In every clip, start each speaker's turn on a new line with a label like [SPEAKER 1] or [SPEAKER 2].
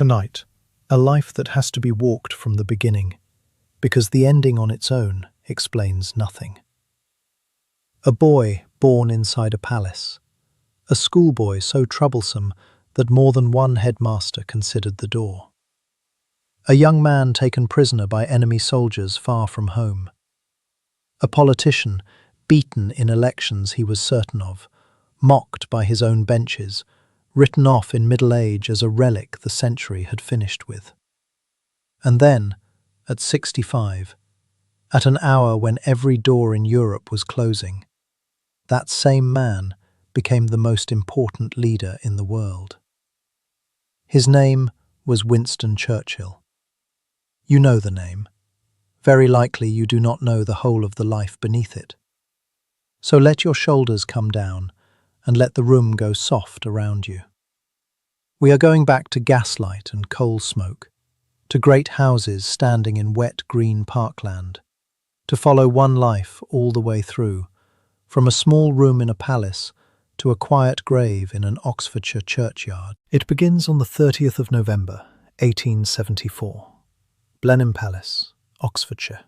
[SPEAKER 1] Tonight, a life that has to be walked from the beginning, because the ending on its own explains nothing. A boy born inside a palace. A schoolboy so troublesome that more than one headmaster considered the door. A young man taken prisoner by enemy soldiers far from home. A politician beaten in elections he was certain of, mocked by his own benches, written off in middle age as a relic the century had finished with. And then, at 65, at an hour when every door in Europe was closing, that same man became the most important leader in the world. His name was Winston Churchill. You know the name. Very likely you do not know the whole of the life beneath it. So let your shoulders come down and let the room go soft around you. We are going back to gaslight and coal smoke, to great houses standing in wet green parkland, to follow one life all the way through, from a small room in a palace to a quiet grave in an Oxfordshire churchyard. It begins on the 30th of November, 1874. Blenheim Palace, Oxfordshire.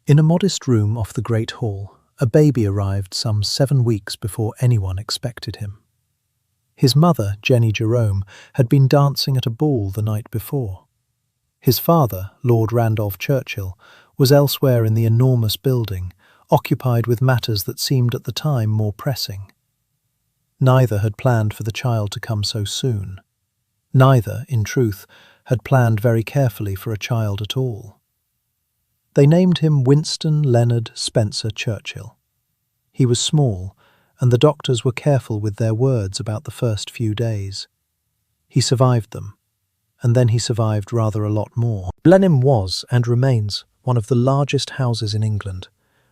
[SPEAKER 1] In a modest room off the Great Hall, a baby arrived some 7 weeks before anyone expected him. His mother, Jenny Jerome, had been dancing at a ball the night before. His father, Lord Randolph Churchill, was elsewhere in the enormous building, occupied with matters that seemed at the time more pressing. Neither had planned for the child to come so soon. Neither, in truth, had planned very carefully for a child at all. They named him Winston Leonard Spencer Churchill. He was small, and the doctors were careful with their words about the first few days. He survived them, and then he survived rather a lot more. Blenheim was, and remains, one of the largest houses in England,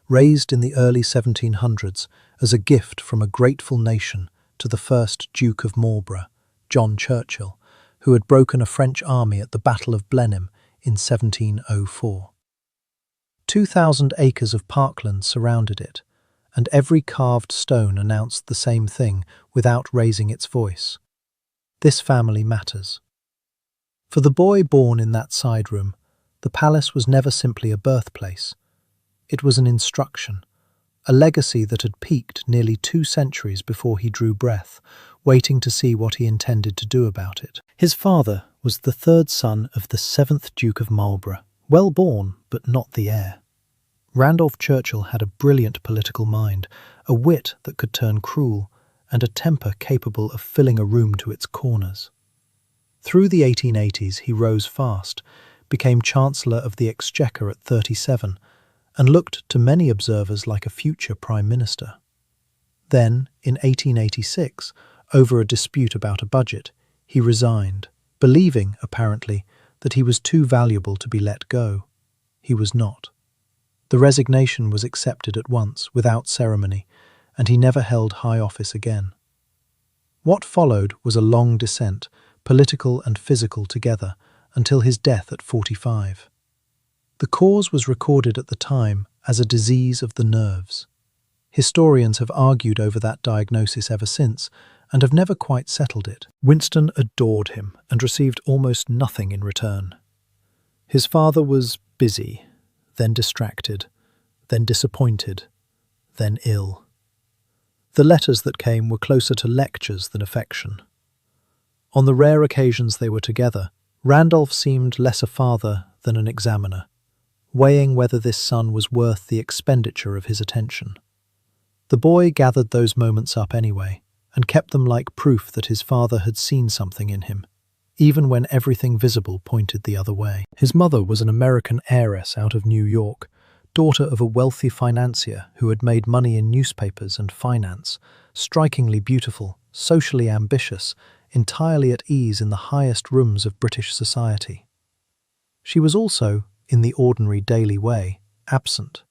[SPEAKER 1] raised in the early 1700s as a gift from a grateful nation to the first Duke of Marlborough, John Churchill, who had broken a French army at the Battle of Blenheim in 1704. 2,000 acres of parkland surrounded it, and every carved stone announced the same thing without raising its voice. This family matters. For the boy born in that side room, the palace was never simply a birthplace. It was an instruction, a legacy that had peaked nearly 2 centuries before he drew breath, waiting to see what he intended to do about it. His father was the 3rd son of the 7th Duke of Marlborough, well born but not the heir. Randolph Churchill had a brilliant political mind, a wit that could turn cruel, and a temper capable of filling a room to its corners. Through the 1880s he rose fast, became Chancellor of the Exchequer at 37, and looked to many observers like a future Prime Minister. Then, in 1886, over a dispute about a budget, he resigned, believing, apparently, that he was too valuable to be let go. He was not. The resignation was accepted at once, without ceremony, and he never held high office again. What followed was a long descent, political and physical together, until his death at 45. The cause was recorded at the time as a disease of the nerves. Historians have argued over that diagnosis ever since, and have never quite settled it. Winston adored him and received almost nothing in return. His father was busy, then distracted, then disappointed, then ill. The letters that came were closer to lectures than affection. On the rare occasions they were together, Randolph seemed less a father than an examiner, weighing whether this son was worth the expenditure of his attention. The boy gathered those moments up anyway, and kept them like proof that his father had seen something in him, even when everything visible pointed the other way. His mother was an American heiress out of New York, daughter of a wealthy financier who had made money in newspapers and finance, strikingly beautiful, socially ambitious, entirely at ease in the highest rooms of British society. She was also, in the ordinary daily way, absent.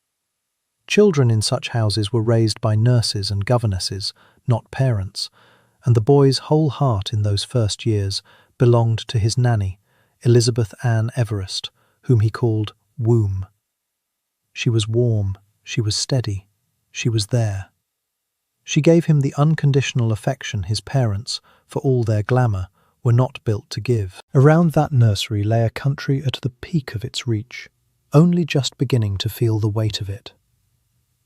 [SPEAKER 1] Children in such houses were raised by nurses and governesses, not parents, and the boy's whole heart in those first years belonged to his nanny, Elizabeth Ann Everest, whom he called Womb. She was warm, she was steady, she was there. She gave him the unconditional affection his parents, for all their glamour, were not built to give. Around that nursery lay a country at the peak of its reach, only just beginning to feel the weight of it.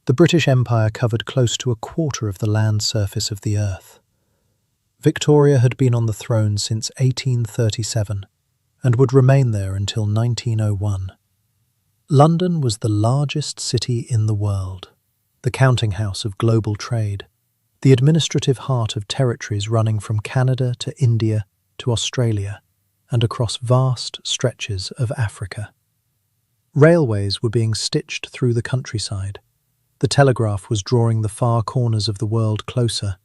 [SPEAKER 1] The British Empire covered close to a quarter of the land surface of the earth. Victoria had been on the throne since 1837 and would remain there until 1901. London was the largest city in the world, the counting house of global trade, the administrative heart of territories running from Canada to India to Australia and across vast stretches of Africa. Railways were being stitched through the countryside. The telegraph was drawing the far corners of the world closer,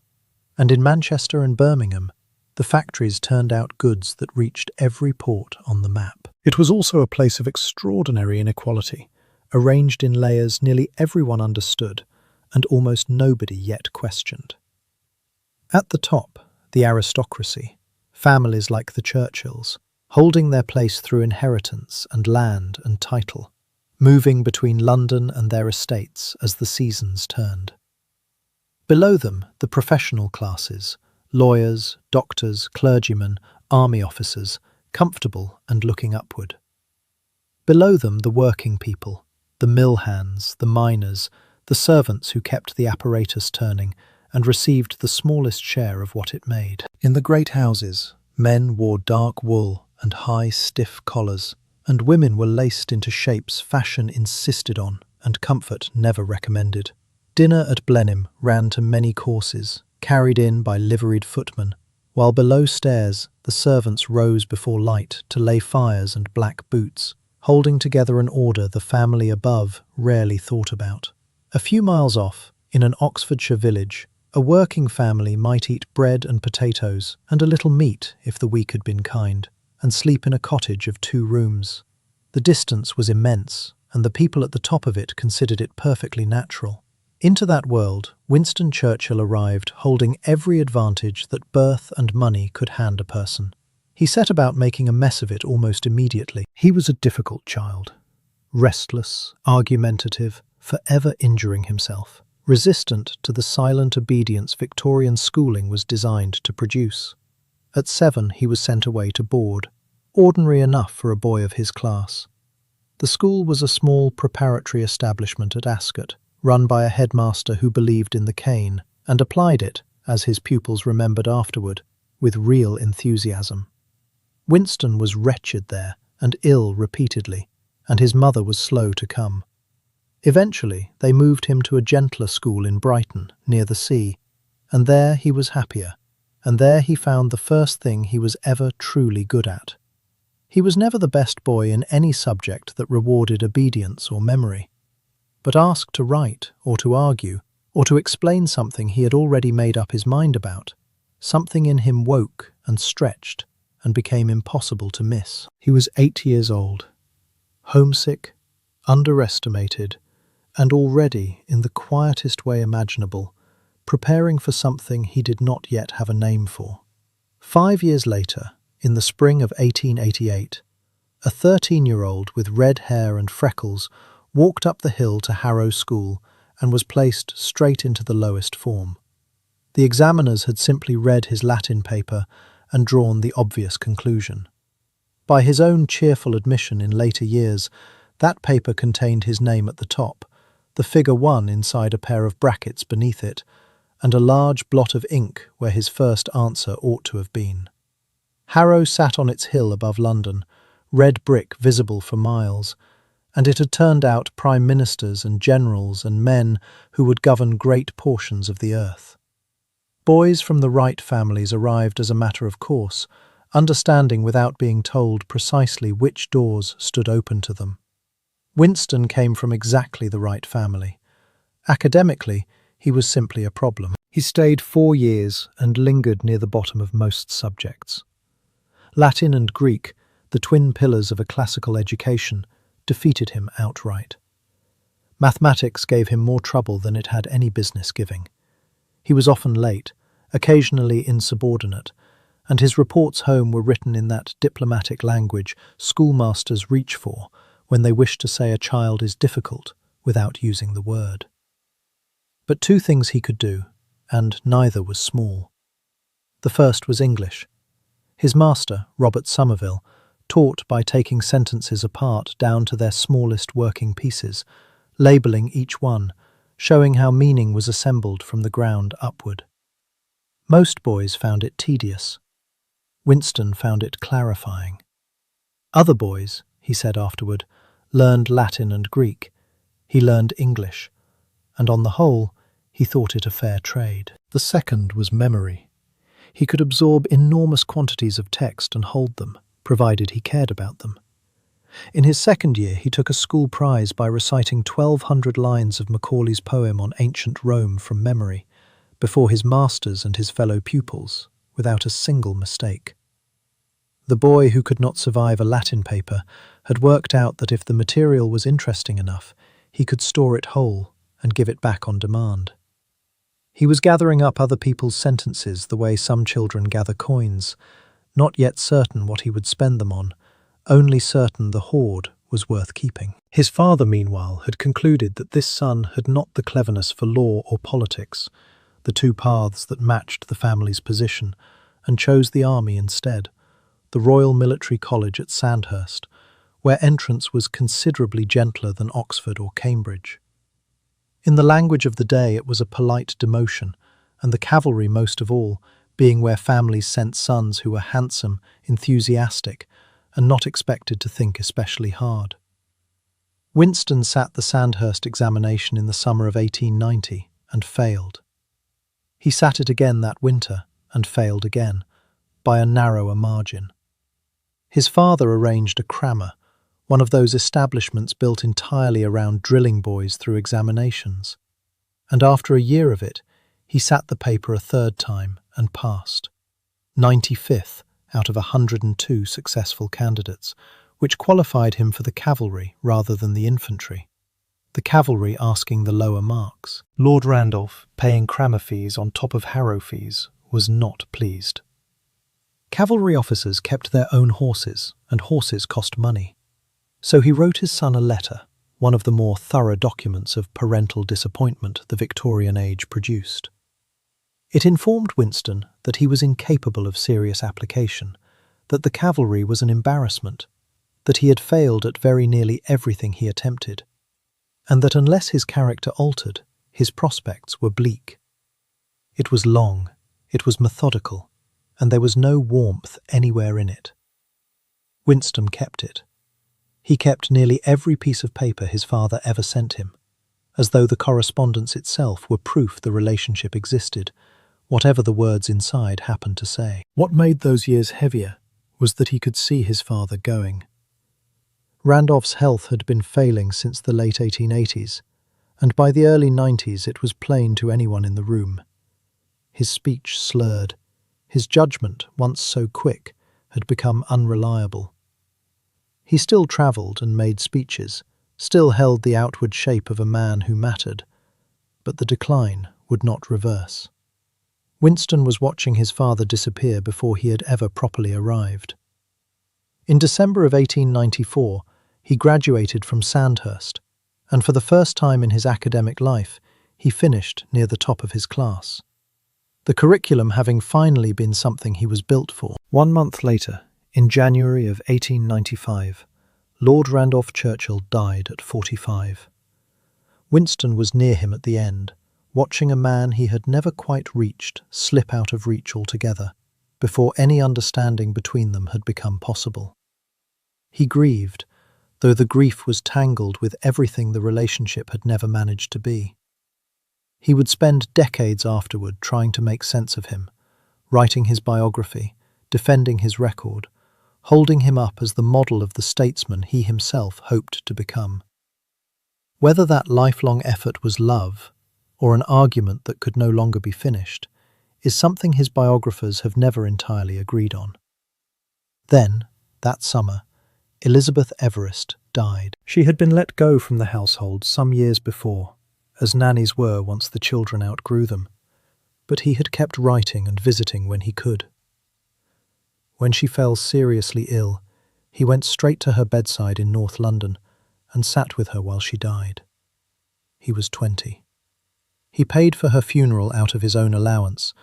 [SPEAKER 1] and in Manchester and Birmingham, the factories turned out goods that reached every port on the map. It was also a place of extraordinary inequality, arranged in layers nearly everyone understood, and almost nobody yet questioned. At the top, the aristocracy, families like the Churchills, holding their place through inheritance and land and title, moving between London and their estates as the seasons turned. Below them, the professional classes, lawyers, doctors, clergymen, army officers, comfortable and looking upward. Below them, the working people, the mill hands, the miners, the servants who kept the apparatus turning and received the smallest share of what it made. In the great houses, men wore dark wool and high, stiff collars, and women were laced into shapes fashion insisted on and comfort never recommended. Dinner at Blenheim ran to many courses, carried in by liveried footmen, while below stairs the servants rose before light to lay fires and black boots, holding together an order the family above rarely thought about. A few miles off, in an Oxfordshire village, a working family might eat bread and potatoes and a little meat if the week had been kind, and sleep in a cottage of 2 rooms. The distance was immense, and the people at the top of it considered it perfectly natural. Into that world, Winston Churchill arrived holding every advantage that birth and money could hand a person. He set about making a mess of it almost immediately. He was a difficult child, restless, argumentative, forever injuring himself, resistant to the silent obedience Victorian schooling was designed to produce. At 7, he was sent away to board, ordinary enough for a boy of his class. The school was a small preparatory establishment at Ascot, run by a headmaster who believed in the cane and applied it, as his pupils remembered afterward, with real enthusiasm. Winston was wretched there and ill repeatedly, and his mother was slow to come. Eventually, they moved him to a gentler school in Brighton, near the sea, and there he was happier, and there he found the first thing he was ever truly good at. He was never the best boy in any subject that rewarded obedience or memory, but asked to write or to argue or to explain something he had already made up his mind about, something in him woke and stretched and became impossible to miss. He was 8 years old, homesick, underestimated, and already, in the quietest way imaginable, preparing for something he did not yet have a name for. 5 years later, in the spring of 1888, a 13-year-old with red hair and freckles walked up the hill to Harrow School and was placed straight into the lowest form. The examiners had simply read his Latin paper and drawn the obvious conclusion. By his own cheerful admission in later years, that paper contained his name at the top, the figure 1 inside a pair of brackets beneath it, and a large blot of ink where his first answer ought to have been. Harrow sat on its hill above London, red brick visible for miles, and it had turned out prime ministers and generals and men who would govern great portions of the earth. Boys from the right families arrived as a matter of course, understanding without being told precisely which doors stood open to them. Winston came from exactly the right family. Academically, he was simply a problem. He stayed 4 years and lingered near the bottom of most subjects. Latin and Greek, the twin pillars of a classical education, defeated him outright. Mathematics gave him more trouble than it had any business giving. He was often late, occasionally insubordinate, and his reports home were written in that diplomatic language schoolmasters reach for when they wish to say a child is difficult without using the word. But 2 things he could do, and neither was small. The first was English. His master, Robert Somerville, taught by taking sentences apart down to their smallest working pieces, labelling each one, showing how meaning was assembled from the ground upward. Most boys found it tedious. Winston found it clarifying. Other boys, he said afterward, learned Latin and Greek. He learned English, and on the whole, he thought it a fair trade. The second was memory. He could absorb enormous quantities of text and hold them, provided he cared about them. In his second year, he took a school prize by reciting 1,200 lines of Macaulay's poem on ancient Rome from memory, before his masters and his fellow pupils, without a single mistake. The boy who could not survive a Latin paper had worked out that if the material was interesting enough, he could store it whole and give it back on demand. He was gathering up other people's sentences the way some children gather coins, not yet certain what he would spend them on, only certain the hoard was worth keeping. His father, meanwhile, had concluded that this son had not the cleverness for law or politics, the two paths that matched the family's position, and chose the army instead, the Royal Military College at Sandhurst, where entrance was considerably gentler than Oxford or Cambridge. In the language of the day, it was a polite demotion, and the cavalry most of all, being where families sent sons who were handsome, enthusiastic, and not expected to think especially hard. Winston sat the Sandhurst examination in the summer of 1890 and failed. He sat it again that winter and failed again, by a narrower margin. His father arranged a crammer, one of those establishments built entirely around drilling boys through examinations, and after a year of it, he sat the paper a third time and passed, 95th out of 102 successful candidates, which qualified him for the cavalry rather than the infantry, the cavalry asking the lower marks. Lord Randolph, paying crammer fees on top of harrow fees, was not pleased. Cavalry officers kept their own horses, and horses cost money. So he wrote his son a letter, one of the more thorough documents of parental disappointment the Victorian age produced. It informed Winston that he was incapable of serious application, that the cavalry was an embarrassment, that he had failed at very nearly everything he attempted, and that unless his character altered, his prospects were bleak. It was long, it was methodical, and there was no warmth anywhere in it. Winston kept it. He kept nearly every piece of paper his father ever sent him, as though the correspondence itself were proof the relationship existed, whatever the words inside happened to say. What made those years heavier was that he could see his father going. Randolph's health had been failing since the late 1880s, and by the early 90s it was plain to anyone in the room. His speech slurred. His judgment, once so quick, had become unreliable. He still travelled and made speeches, still held the outward shape of a man who mattered, but the decline would not reverse. Winston was watching his father disappear before he had ever properly arrived. In December of 1894, he graduated from Sandhurst, and for the first time in his academic life, he finished near the top of his class. The curriculum having finally been something he was built for. 1 month later, in January of 1895, Lord Randolph Churchill died at 45. Winston was near him at the end, watching a man he had never quite reached slip out of reach altogether, before any understanding between them had become possible. He grieved, though the grief was tangled with everything the relationship had never managed to be. He would spend decades afterward trying to make sense of him, writing his biography, defending his record, holding him up as the model of the statesman he himself hoped to become. Whether that lifelong effort was love, or an argument that could no longer be finished, is something his biographers have never entirely agreed on. Then, that summer, Elizabeth Everest died. She had been let go from the household some years before, as nannies were once the children outgrew them, but he had kept writing and visiting when he could. When she fell seriously ill, he went straight to her bedside in North London and sat with her while she died. He was 20. He paid for her funeral out of his own allowance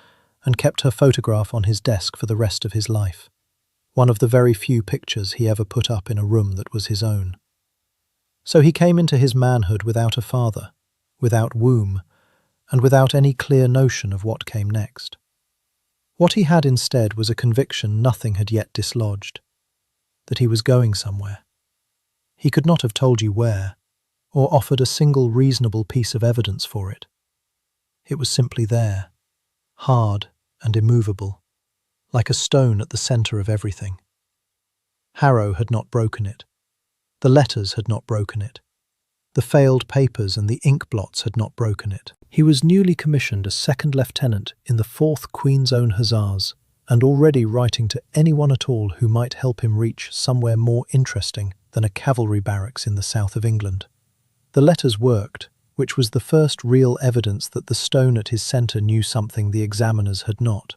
[SPEAKER 1] and kept her photograph on his desk for the rest of his life. one of the very few pictures he ever put up in a room that was his own. So he came into his manhood without a father, without womb, and without any clear notion of what came next. What he had instead was a conviction nothing had yet dislodged, that he was going somewhere. He could not have told you where, or offered a single reasonable piece of evidence for it. It was simply there, hard and immovable, like a stone at the centre of everything. Harrow had not broken it. The letters had not broken it. The failed papers and the ink blots had not broken it. He was newly commissioned as second lieutenant in the 4th Queen's Own Hussars, and already writing to anyone at all who might help him reach somewhere more interesting than a cavalry barracks in the south of England. The letters worked, which was the first real evidence that the stone at his centre knew something the examiners had not.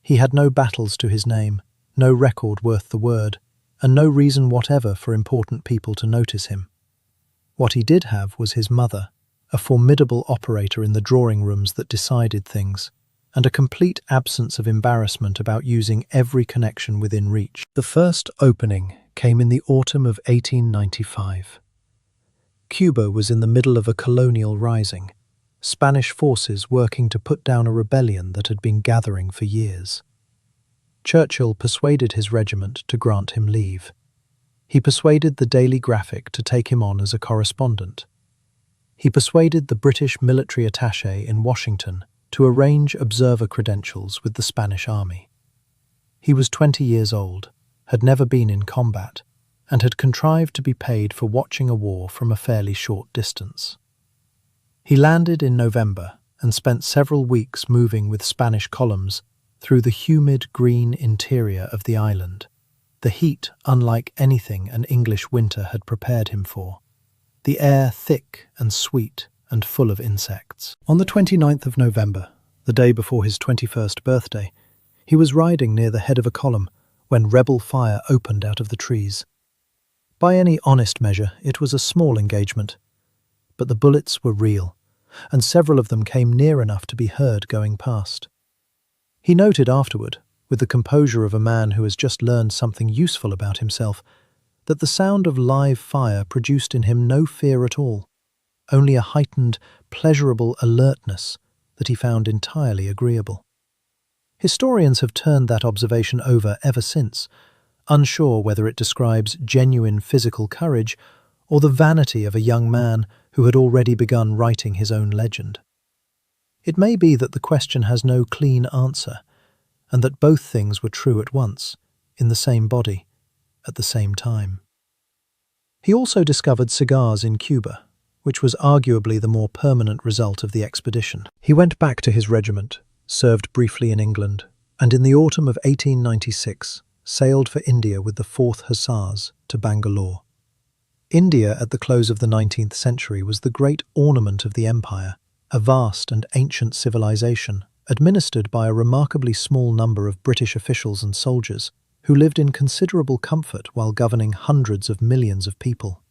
[SPEAKER 1] He had no battles to his name, no record worth the word, and no reason whatever for important people to notice him. What he did have was his mother, a formidable operator in the drawing rooms that decided things, and a complete absence of embarrassment about using every connection within reach. The first opening came in the autumn of 1895. Cuba was in the middle of a colonial rising, Spanish forces working to put down a rebellion that had been gathering for years. Churchill persuaded his regiment to grant him leave. He persuaded the Daily Graphic to take him on as a correspondent. He persuaded the British military attaché in Washington to arrange observer credentials with the Spanish army. He was 20 years old, had never been in combat, and had contrived to be paid for watching a war from a fairly short distance. He landed in November and spent several weeks moving with Spanish columns through the humid green interior of the island, the heat unlike anything an English winter had prepared him for, the air thick and sweet and full of insects. On the 29th of November, the day before his 21st birthday, he was riding near the head of a column when rebel fire opened out of the trees. By any honest measure, it was a small engagement, but the bullets were real, and several of them came near enough to be heard going past. He noted afterward, with the composure of a man who has just learned something useful about himself, that the sound of live fire produced in him no fear at all, only a heightened, pleasurable alertness that he found entirely agreeable. Historians have turned that observation over ever since, unsure whether it describes genuine physical courage or the vanity of a young man who had already begun writing his own legend. It may be that the question has no clean answer, and that both things were true at once, in the same body, at the same time. He also discovered cigars in Cuba, which was arguably the more permanent result of the expedition. He went back to his regiment, served briefly in England, and in the autumn of 1896 sailed for India with the 4th Hussars to Bangalore. India at the close of the 19th century was the great ornament of the empire, a vast and ancient civilization administered by a remarkably small number of British officials and soldiers who lived in considerable comfort while governing hundreds of millions of people.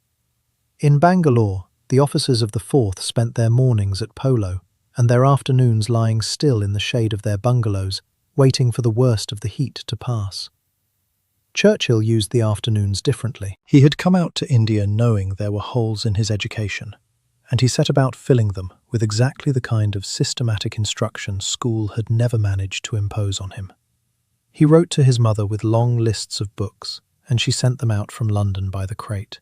[SPEAKER 1] In Bangalore, the officers of the 4th spent their mornings at polo and their afternoons lying still in the shade of their bungalows, waiting for the worst of the heat to pass. Churchill used the afternoons differently. He had come out to India knowing there were holes in his education, and he set about filling them with exactly the kind of systematic instruction school had never managed to impose on him. He wrote to his mother with long lists of books, and she sent them out from London by the crate.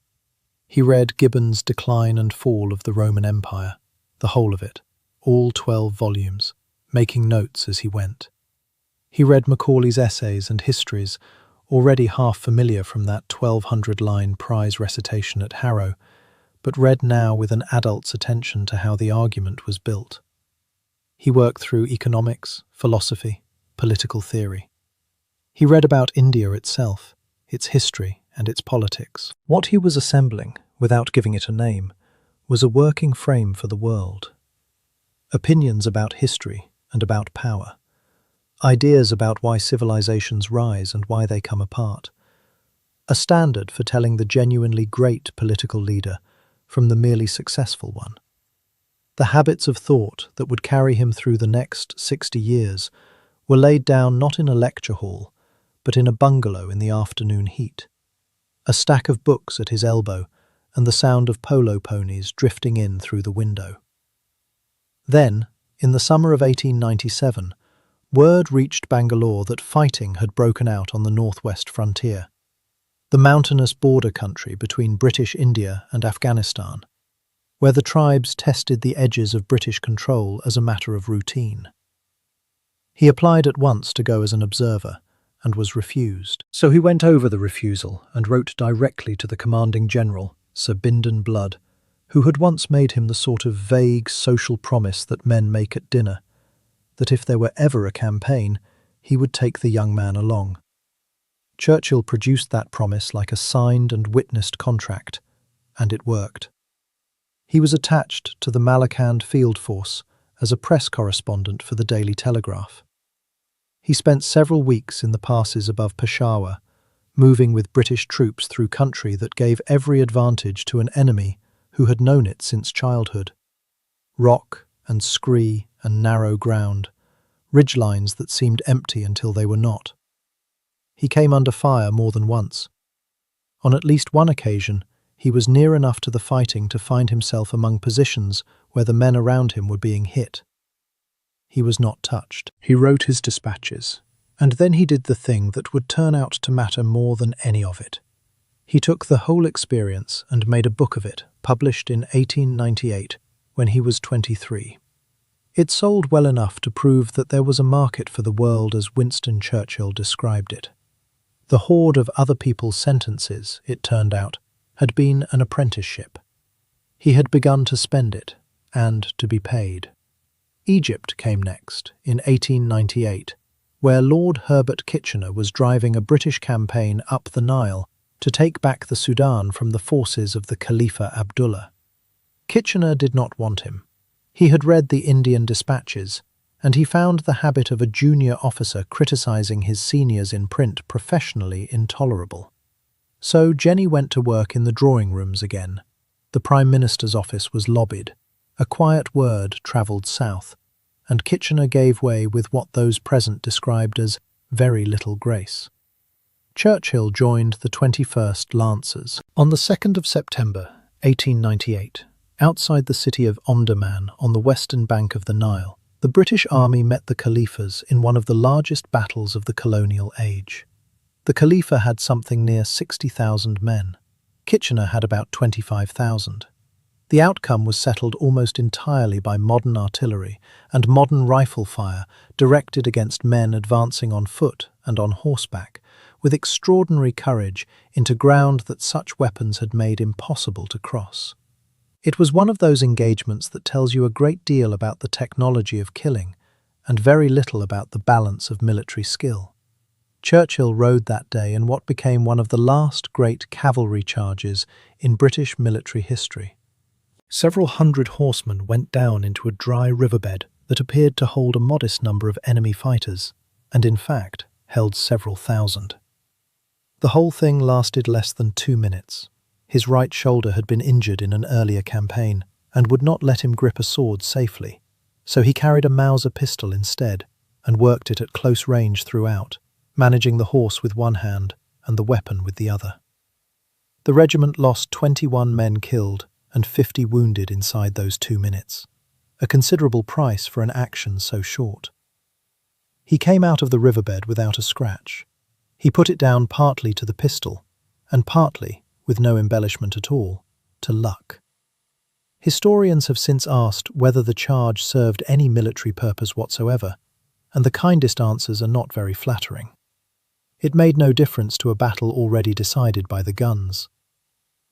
[SPEAKER 1] He read Gibbon's Decline and Fall of the Roman Empire, the whole of it, all 12 volumes, making notes as he went. He read Macaulay's essays and histories, already half familiar from that 1,200-line prize recitation at Harrow, but read now with an adult's attention to how the argument was built. He worked through economics, philosophy, political theory. He read about India itself, its history and its politics. What he was assembling, without giving it a name, was a working frame for the world. Opinions about history and about power. Ideas about why civilizations rise and why they come apart. A standard for telling the genuinely great political leader from the merely successful one. The habits of thought that would carry him through the next 60 years were laid down not in a lecture hall, but in a bungalow in the afternoon heat. A stack of books at his elbow, and the sound of polo ponies drifting in through the window. Then, in the summer of 1897, word reached Bangalore that fighting had broken out on the northwest frontier, the mountainous border country between British India and Afghanistan, where the tribes tested the edges of British control as a matter of routine. He applied at once to go as an observer, and was refused. So he went over the refusal and wrote directly to the commanding general, Sir Bindon Blood, who had once made him the sort of vague social promise that men make at dinner, that if there were ever a campaign, he would take the young man along. Churchill produced that promise like a signed and witnessed contract, and it worked. He was attached to the Malakand Field Force as a press correspondent for the Daily Telegraph. He spent several weeks in the passes above Peshawar, moving with British troops through country that gave every advantage to an enemy who had known it since childhood. Rock and scree and narrow ground, ridgelines that seemed empty until they were not. He came under fire more than once. On at least one occasion, he was near enough to the fighting to find himself among positions where the men around him were being hit. He was not touched. He wrote his dispatches, and then he did the thing that would turn out to matter more than any of it. He took the whole experience and made a book of it, published in 1898, when he was 23. It sold well enough to prove that there was a market for the world as Winston Churchill described it. The hoard of other people's sentences, it turned out, had been an apprenticeship. He had begun to spend it, and to be paid. Egypt came next, in 1898, where Lord Herbert Kitchener was driving a British campaign up the Nile to take back the Sudan from the forces of the Khalifa Abdullah. Kitchener did not want him. He had read the Indian dispatches, and he found the habit of a junior officer criticizing his seniors in print professionally intolerable. So Jenny went to work in the drawing rooms again. The Prime Minister's office was lobbied. A quiet word travelled south, and Kitchener gave way with what those present described as very little grace. Churchill joined the 21st Lancers. On the 2nd of September, 1898, outside the city of Omdurman on the western bank of the Nile, the British army met the Khalifas in one of the largest battles of the colonial age. The Khalifa had something near 60,000 men. Kitchener had about 25,000. The outcome was settled almost entirely by modern artillery and modern rifle fire directed against men advancing on foot and on horseback, with extraordinary courage into ground that such weapons had made impossible to cross. It was one of those engagements that tells you a great deal about the technology of killing and very little about the balance of military skill. Churchill rode that day in what became one of the last great cavalry charges in British military history. Several hundred horsemen went down into a dry riverbed that appeared to hold a modest number of enemy fighters, and in fact held several thousand. The whole thing lasted less than 2 minutes. His right shoulder had been injured in an earlier campaign and would not let him grip a sword safely, so he carried a Mauser pistol instead and worked it at close range throughout, managing the horse with one hand and the weapon with the other. The regiment lost 21 men killed and 50 wounded inside those 2 minutes, a considerable price for an action so short. He came out of the riverbed without a scratch. He put it down partly to the pistol, and partly, with no embellishment at all, to luck. Historians have since asked whether the charge served any military purpose whatsoever, and the kindest answers are not very flattering. It made no difference to a battle already decided by the guns.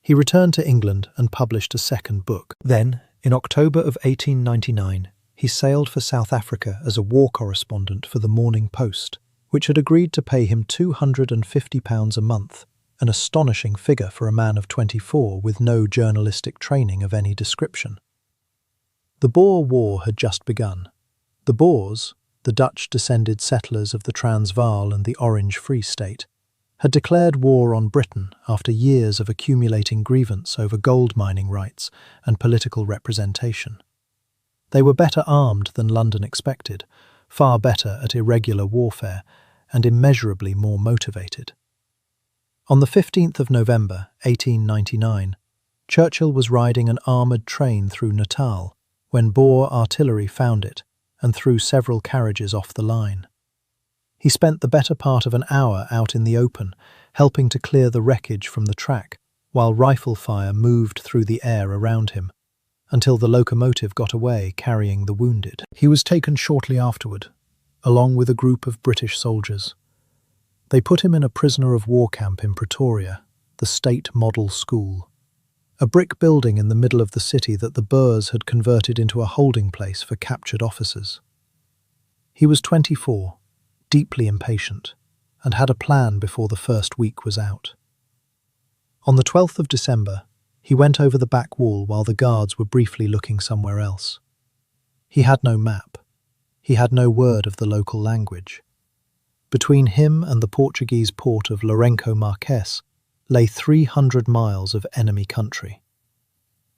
[SPEAKER 1] He returned to England and published a second book. Then, in October of 1899, he sailed for South Africa as a war correspondent for the Morning Post, which had agreed to pay him £250 a month, an astonishing figure for a man of 24 with no journalistic training of any description. The Boer War had just begun. The Boers, the Dutch-descended settlers of the Transvaal and the Orange Free State, had declared war on Britain after years of accumulating grievance over gold mining rights and political representation. They were better armed than London expected, far better at irregular warfare, and immeasurably more motivated. On the 15th of November, 1899, Churchill was riding an armoured train through Natal when Boer artillery found it and threw several carriages off the line. He spent the better part of an hour out in the open, helping to clear the wreckage from the track, while rifle fire moved through the air around him, until the locomotive got away carrying the wounded. He was taken shortly afterward, along with a group of British soldiers. They put him in a prisoner of war camp in Pretoria, the State Model School, a brick building in the middle of the city that the Boers had converted into a holding place for captured officers. He was 24, deeply impatient, and had a plan before the first week was out. On the 12th of December, he went over the back wall while the guards were briefly looking somewhere else. He had no map. He had no word of the local language. Between him and the Portuguese port of Lourenço Marques lay 300 miles of enemy country.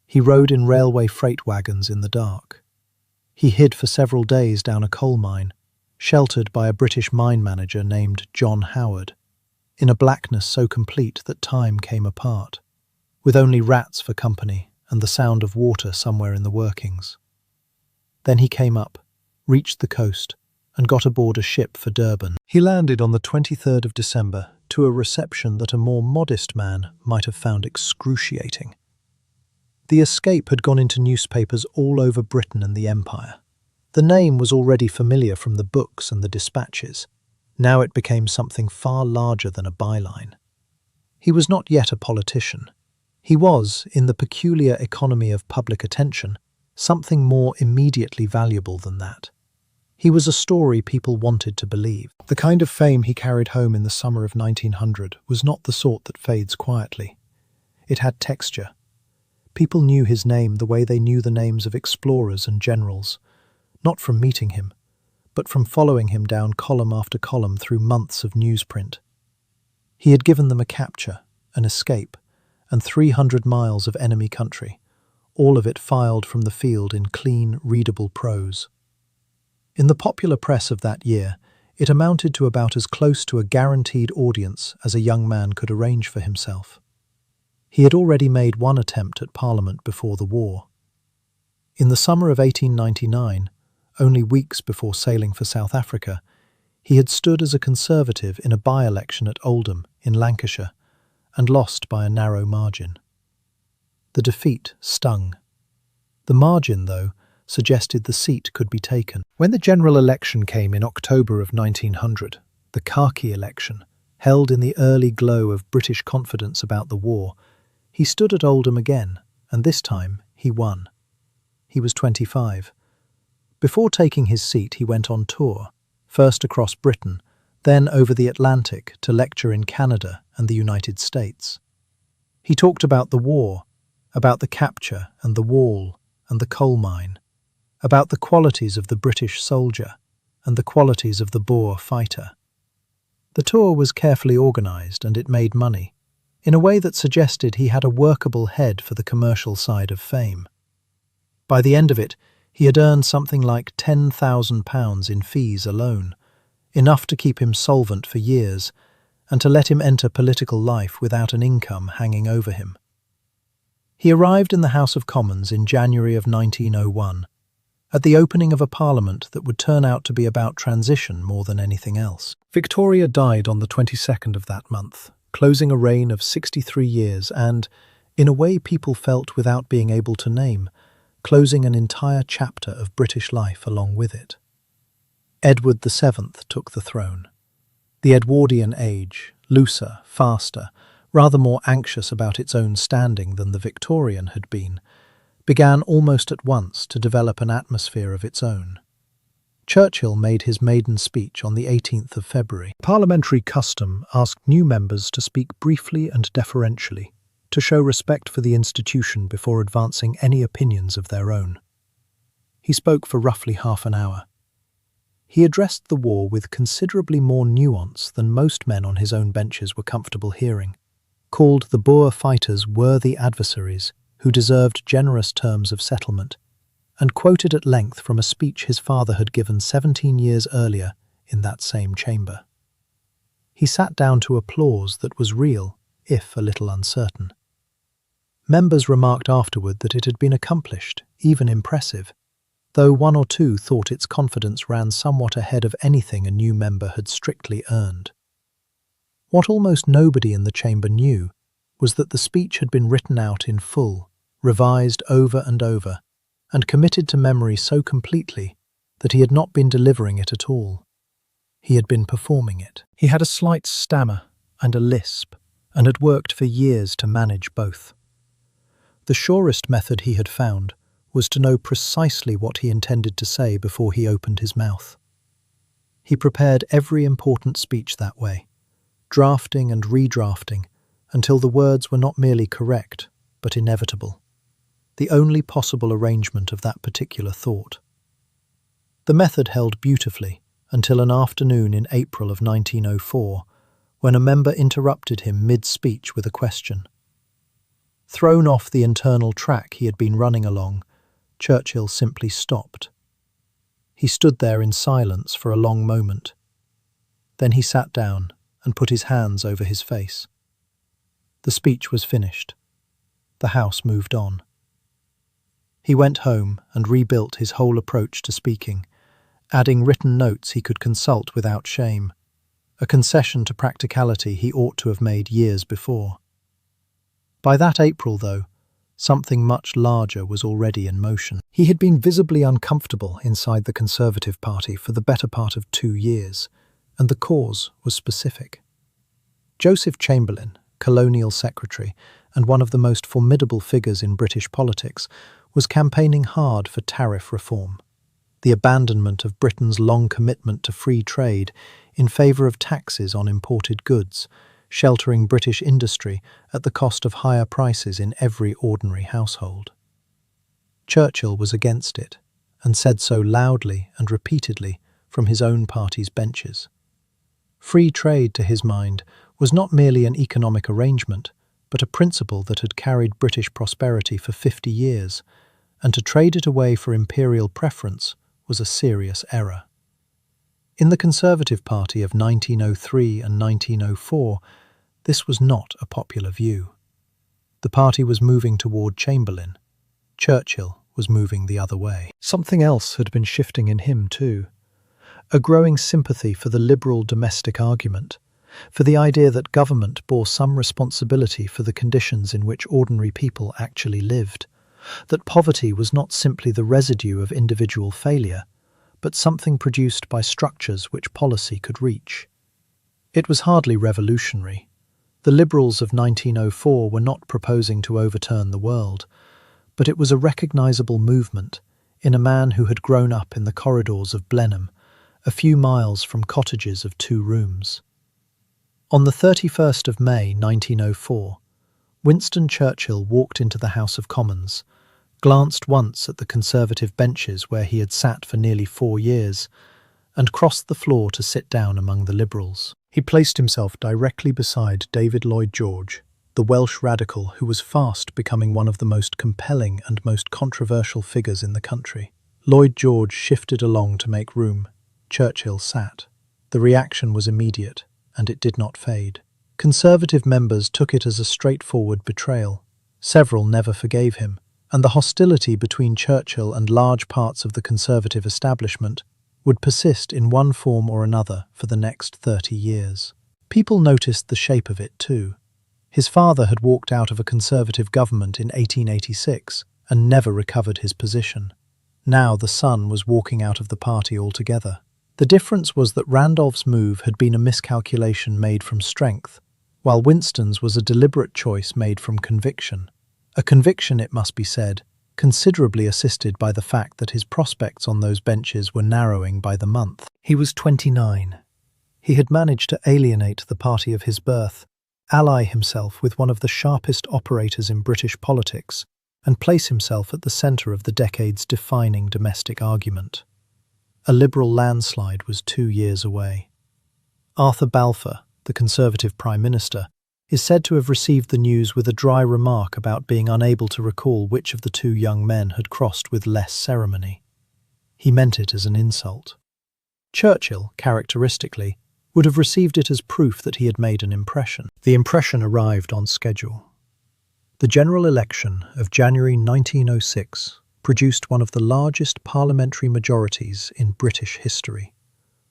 [SPEAKER 1] He rode in railway freight wagons in the dark. He hid for several days down a coal mine, sheltered by a British mine manager named John Howard, in a blackness so complete that time came apart, with only rats for company and the sound of water somewhere in the workings. Then he came up, reached the coast, and got aboard a ship for Durban. He landed on the 23rd of December to a reception that a more modest man might have found excruciating. The escape had gone into newspapers all over Britain and the Empire. The name was already familiar from the books and the dispatches. Now it became something far larger than a byline. He was not yet a politician. He was, in the peculiar economy of public attention, something more immediately valuable than that. He was a story people wanted to believe. The kind of fame he carried home in the summer of 1900 was not the sort that fades quietly. It had texture. People knew his name the way they knew the names of explorers and generals, not from meeting him, but from following him down column after column through months of newsprint. He had given them a capture, an escape, and 300 miles of enemy country, all of it filed from the field in clean, readable prose. In the popular press of that year, it amounted to about as close to a guaranteed audience as a young man could arrange for himself. He had already made one attempt at Parliament before the war. In the summer of 1899, only weeks before sailing for South Africa, he had stood as a Conservative in a by-election at Oldham in Lancashire and lost by a narrow margin. The defeat stung. The margin, though, suggested the seat could be taken. When the general election came in October of 1900, the khaki election, held in the early glow of British confidence about the war, he stood at Oldham again, and this time he won. He was 25. Before taking his seat, he went on tour, first across Britain, then over the Atlantic to lecture in Canada and the United States. He talked about the war, about the capture and the wall and the coal mine, about the qualities of the British soldier and the qualities of the Boer fighter. The tour was carefully organised and it made money, in a way that suggested he had a workable head for the commercial side of fame. By the end of it, he had earned something like £10,000 in fees alone, enough to keep him solvent for years and to let him enter political life without an income hanging over him. He arrived in the House of Commons in January of 1901, at the opening of a parliament that would turn out to be about transition more than anything else. Victoria died on the 22nd of that month, closing a reign of 63 years and, in a way people felt without being able to name, closing an entire chapter of British life along with it. Edward VII took the throne. The Edwardian age, looser, faster, rather more anxious about its own standing than the Victorian had been, began almost at once to develop an atmosphere of its own. Churchill made his maiden speech on the 18th of February. Parliamentary custom asked new members to speak briefly and deferentially, to show respect for the institution before advancing any opinions of their own. He spoke for roughly half an hour. He addressed the war with considerably more nuance than most men on his own benches were comfortable hearing, called the Boer fighters worthy adversaries who deserved generous terms of settlement, and quoted at length from a speech his father had given 17 years earlier in that same chamber. He sat down to applause that was real, if a little uncertain. Members remarked afterward that it had been accomplished, even impressive, though one or two thought its confidence ran somewhat ahead of anything a new member had strictly earned. What almost nobody in the chamber knew was that the speech had been written out in full, revised over and over, and committed to memory so completely that he had not been delivering it at all. He had been performing it. He had a slight stammer and a lisp, and had worked for years to manage both. The surest method he had found was to know precisely what he intended to say before he opened his mouth. He prepared every important speech that way, drafting and redrafting until the words were not merely correct, but inevitable, the only possible arrangement of that particular thought. The method held beautifully until an afternoon in April of 1904, when a member interrupted him mid-speech with a question. Thrown off the internal track he had been running along, Churchill simply stopped. He stood there in silence for a long moment. Then he sat down and put his hands over his face. The speech was finished. The House moved on. He went home and rebuilt his whole approach to speaking, adding written notes he could consult without shame, a concession to practicality he ought to have made years before. By that April, though, something much larger was already in motion. He had been visibly uncomfortable inside the Conservative Party for the better part of 2 years, and the cause was specific. Joseph Chamberlain, colonial secretary and one of the most formidable figures in British politics, was campaigning hard for tariff reform, the abandonment of Britain's long commitment to free trade in favour of taxes on imported goods, sheltering British industry at the cost of higher prices in every ordinary household. Churchill was against it, and said so loudly and repeatedly from his own party's benches. Free trade, to his mind, was not merely an economic arrangement, but a principle that had carried British prosperity for 50 years, and to trade it away for imperial preference was a serious error. In the Conservative Party of 1903 and 1904, this was not a popular view. The party was moving toward Chamberlain. Churchill was moving the other way. Something else had been shifting in him too. A growing sympathy for the liberal domestic argument, for the idea that government bore some responsibility for the conditions in which ordinary people actually lived, that poverty was not simply the residue of individual failure, but something produced by structures which policy could reach. It was hardly revolutionary. The Liberals of 1904 were not proposing to overturn the world, but it was a recognisable movement in a man who had grown up in the corridors of Blenheim, a few miles from cottages of 2 rooms. On the 31st of May 1904, Winston Churchill walked into the House of Commons, glanced once at the Conservative benches where he had sat for nearly 4 years, and crossed the floor to sit down among the Liberals. He placed himself directly beside David Lloyd George, the Welsh radical who was fast becoming one of the most compelling and most controversial figures in the country. Lloyd George shifted along to make room. Churchill sat. The reaction was immediate, and it did not fade. Conservative members took it as a straightforward betrayal. Several never forgave him, and the hostility between Churchill and large parts of the Conservative establishment would persist in one form or another for the next 30 years. People noticed the shape of it too. His father had walked out of a Conservative government in 1886 and never recovered his position. Now the son was walking out of the party altogether. The difference was that Randolph's move had been a miscalculation made from strength, while Winston's was a deliberate choice made from conviction. A conviction, it must be said, considerably assisted by the fact that his prospects on those benches were narrowing by the month. He was 29. He had managed to alienate the party of his birth, ally himself with one of the sharpest operators in British politics, and place himself at the centre of the decade's defining domestic argument. A Liberal landslide was 2 years away. Arthur Balfour, the Conservative Prime Minister, is said to have received the news with a dry remark about being unable to recall which of the 2 young men had crossed with less ceremony. He meant it as an insult. Churchill, characteristically, would have received it as proof that he had made an impression. The impression arrived on schedule. The general election of January 1906 produced one of the largest parliamentary majorities in British history.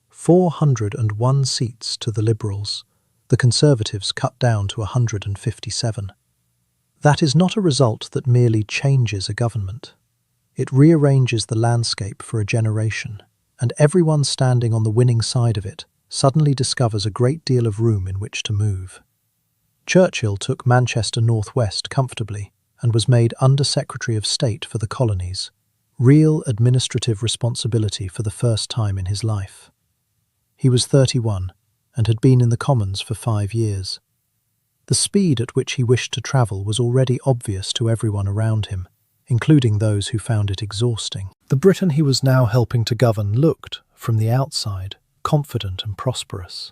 [SPEAKER 1] 401 seats to the Liberals, the Conservatives cut down to 157. That is not a result that merely changes a government. It rearranges the landscape for a generation, and everyone standing on the winning side of it suddenly discovers a great deal of room in which to move. Churchill took Manchester North West comfortably and was made Under-Secretary of State for the colonies, real administrative responsibility for the first time in his life. He was 31 and had been in the Commons for 5 years. The speed at which he wished to travel was already obvious to everyone around him, including those who found it exhausting. The Britain he was now helping to govern looked, from the outside, confident and prosperous.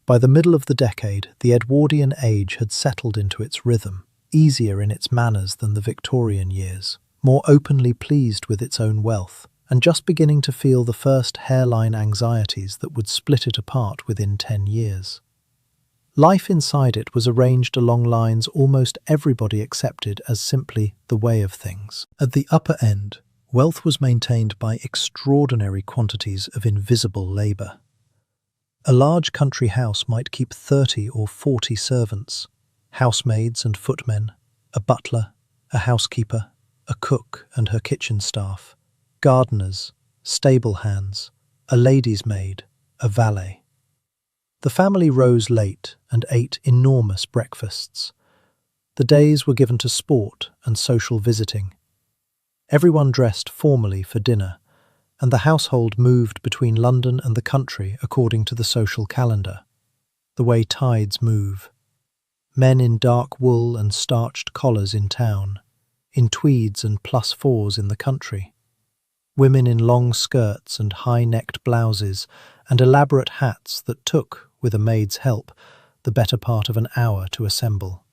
[SPEAKER 1] By the middle of the decade, the Edwardian age had settled into its rhythm, easier in its manners than the Victorian years, more openly pleased with its own wealth, and just beginning to feel the first hairline anxieties that would split it apart within 10 years. Life inside it was arranged along lines almost everybody accepted as simply the way of things. At the upper end, wealth was maintained by extraordinary quantities of invisible labour. A large country house might keep 30 or 40 servants, housemaids and footmen, a butler, a housekeeper, a cook and her kitchen staff, gardeners, stable hands, a lady's maid, a valet. The family rose late and ate enormous breakfasts. The days were given to sport and social visiting. Everyone dressed formally for dinner, and the household moved between London and the country according to the social calendar, the way tides move. Men in dark wool and starched collars in town, in tweeds and +4s in the country. Women in long skirts and high-necked blouses and elaborate hats that took, with a maid's help, the better part of an hour to assemble.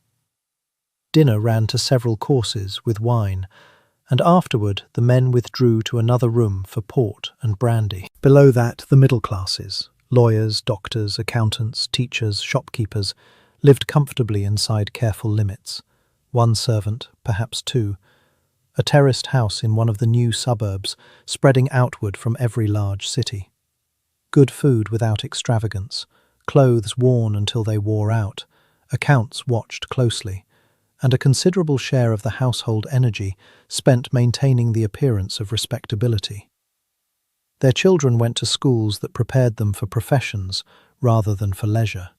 [SPEAKER 1] Dinner ran to several courses with wine, and afterward the men withdrew to another room for port and brandy. Below that, the middle classes, lawyers, doctors, accountants, teachers, shopkeepers, lived comfortably inside careful limits. 1 servant, perhaps 2, a terraced house in one of the new suburbs, spreading outward from every large city. Good food without extravagance, clothes worn until they wore out, accounts watched closely, and a considerable share of the household energy spent maintaining the appearance of respectability. Their children went to schools that prepared them for professions rather than for leisure.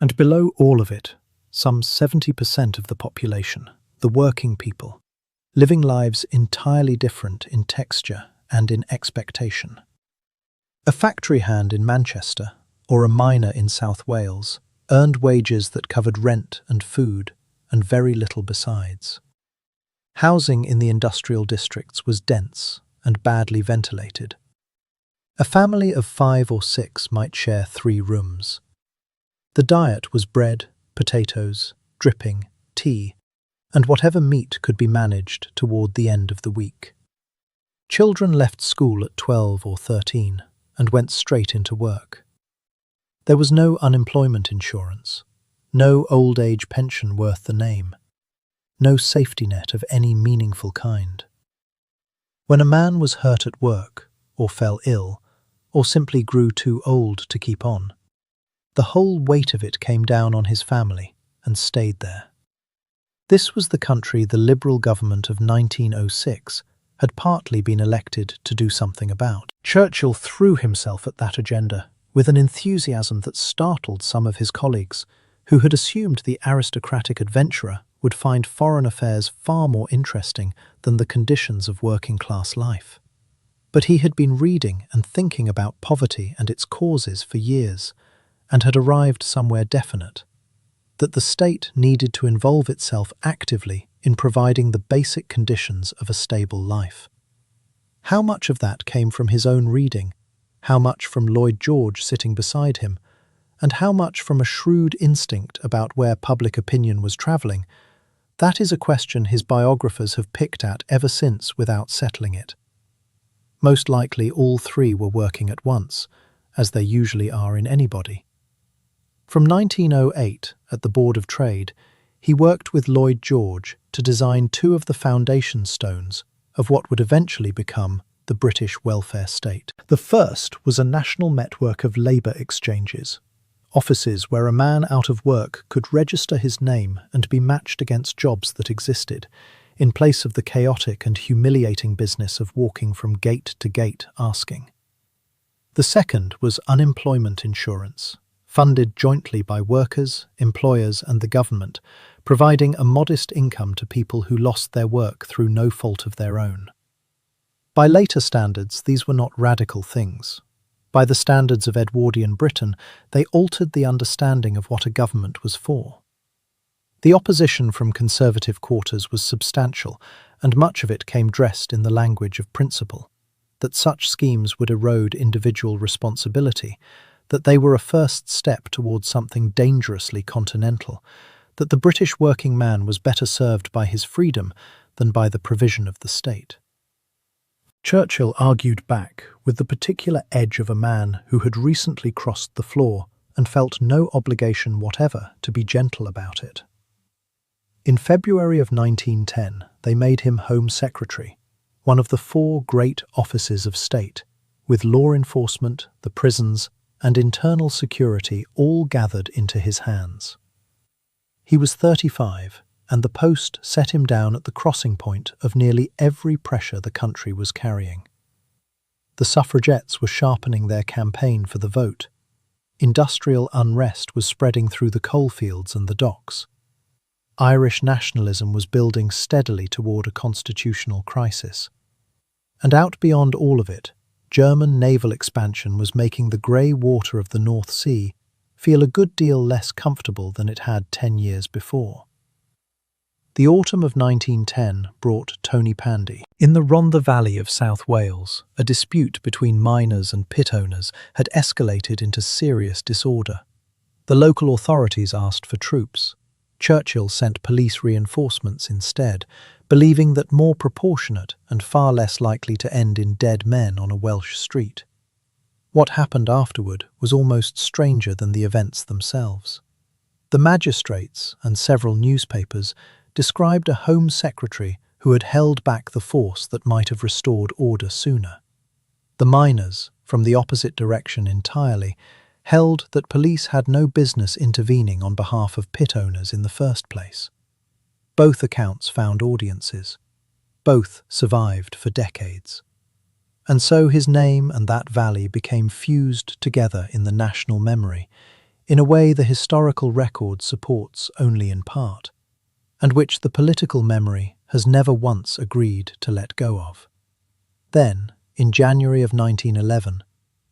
[SPEAKER 1] And below all of it, some 70% of the population, the working people, living lives entirely different in texture and in expectation. A factory hand in Manchester, or a miner in South Wales, earned wages that covered rent and food, and very little besides. Housing in the industrial districts was dense and badly ventilated. A family of 5 or 6 might share 3 rooms. The diet was bread, potatoes, dripping, tea, and whatever meat could be managed toward the end of the week. Children left school at 12 or 13 and went straight into work. There was no unemployment insurance, no old age pension worth the name, no safety net of any meaningful kind. When a man was hurt at work, or fell ill, or simply grew too old to keep on, the whole weight of it came down on his family and stayed there. This was the country the Liberal government of 1906 had partly been elected to do something about. Churchill threw himself at that agenda with an enthusiasm that startled some of his colleagues, who had assumed the aristocratic adventurer would find foreign affairs far more interesting than the conditions of working-class life. But he had been reading and thinking about poverty and its causes for years, and had arrived somewhere definite, that the state needed to involve itself actively in providing the basic conditions of a stable life. How much of that came from his own reading, how much from Lloyd George sitting beside him, and how much from a shrewd instinct about where public opinion was travelling, that is a question his biographers have picked at ever since without settling it. Most likely all 3 were working at once, as they usually are in anybody. From 1908, at the Board of Trade, he worked with Lloyd George to design two of the foundation stones of what would eventually become the British welfare state. The first was a national network of labour exchanges, offices where a man out of work could register his name and be matched against jobs that existed, in place of the chaotic and humiliating business of walking from gate to gate asking. The second was unemployment insurance, funded jointly by workers, employers and the government, providing a modest income to people who lost their work through no fault of their own. By later standards, these were not radical things. By the standards of Edwardian Britain, they altered the understanding of what a government was for. The opposition from conservative quarters was substantial, and much of it came dressed in the language of principle, that such schemes would erode individual responsibility, that they were a first step towards something dangerously continental, that the British working man was better served by his freedom than by the provision of the state. Churchill argued back with the particular edge of a man who had recently crossed the floor and felt no obligation whatever to be gentle about it. In February of 1910, they made him Home Secretary, one of the four great offices of state, with law enforcement, the prisons, and internal security all gathered into his hands. He was 35, and the post set him down at the crossing point of nearly every pressure the country was carrying. The suffragettes were sharpening their campaign for the vote. Industrial unrest was spreading through the coalfields and the docks. Irish nationalism was building steadily toward a constitutional crisis. And out beyond all of it, German naval expansion was making the grey water of the North Sea feel a good deal less comfortable than it had 10 years before. The autumn of 1910 brought Tony Pandy. In the Rhondda Valley of South Wales, a dispute between miners and pit owners had escalated into serious disorder. The local authorities asked for troops. Churchill sent police reinforcements instead, believing that more proportionate and far less likely to end in dead men on a Welsh street. What happened afterward was almost stranger than the events themselves. The magistrates and several newspapers described a Home Secretary who had held back the force that might have restored order sooner. The miners, from the opposite direction entirely, held that police had no business intervening on behalf of pit owners in the first place. Both accounts found audiences. Both survived for decades. And so his name and that valley became fused together in the national memory, in a way the historical record supports only in part, and which the political memory has never once agreed to let go of. Then, in January of 1911,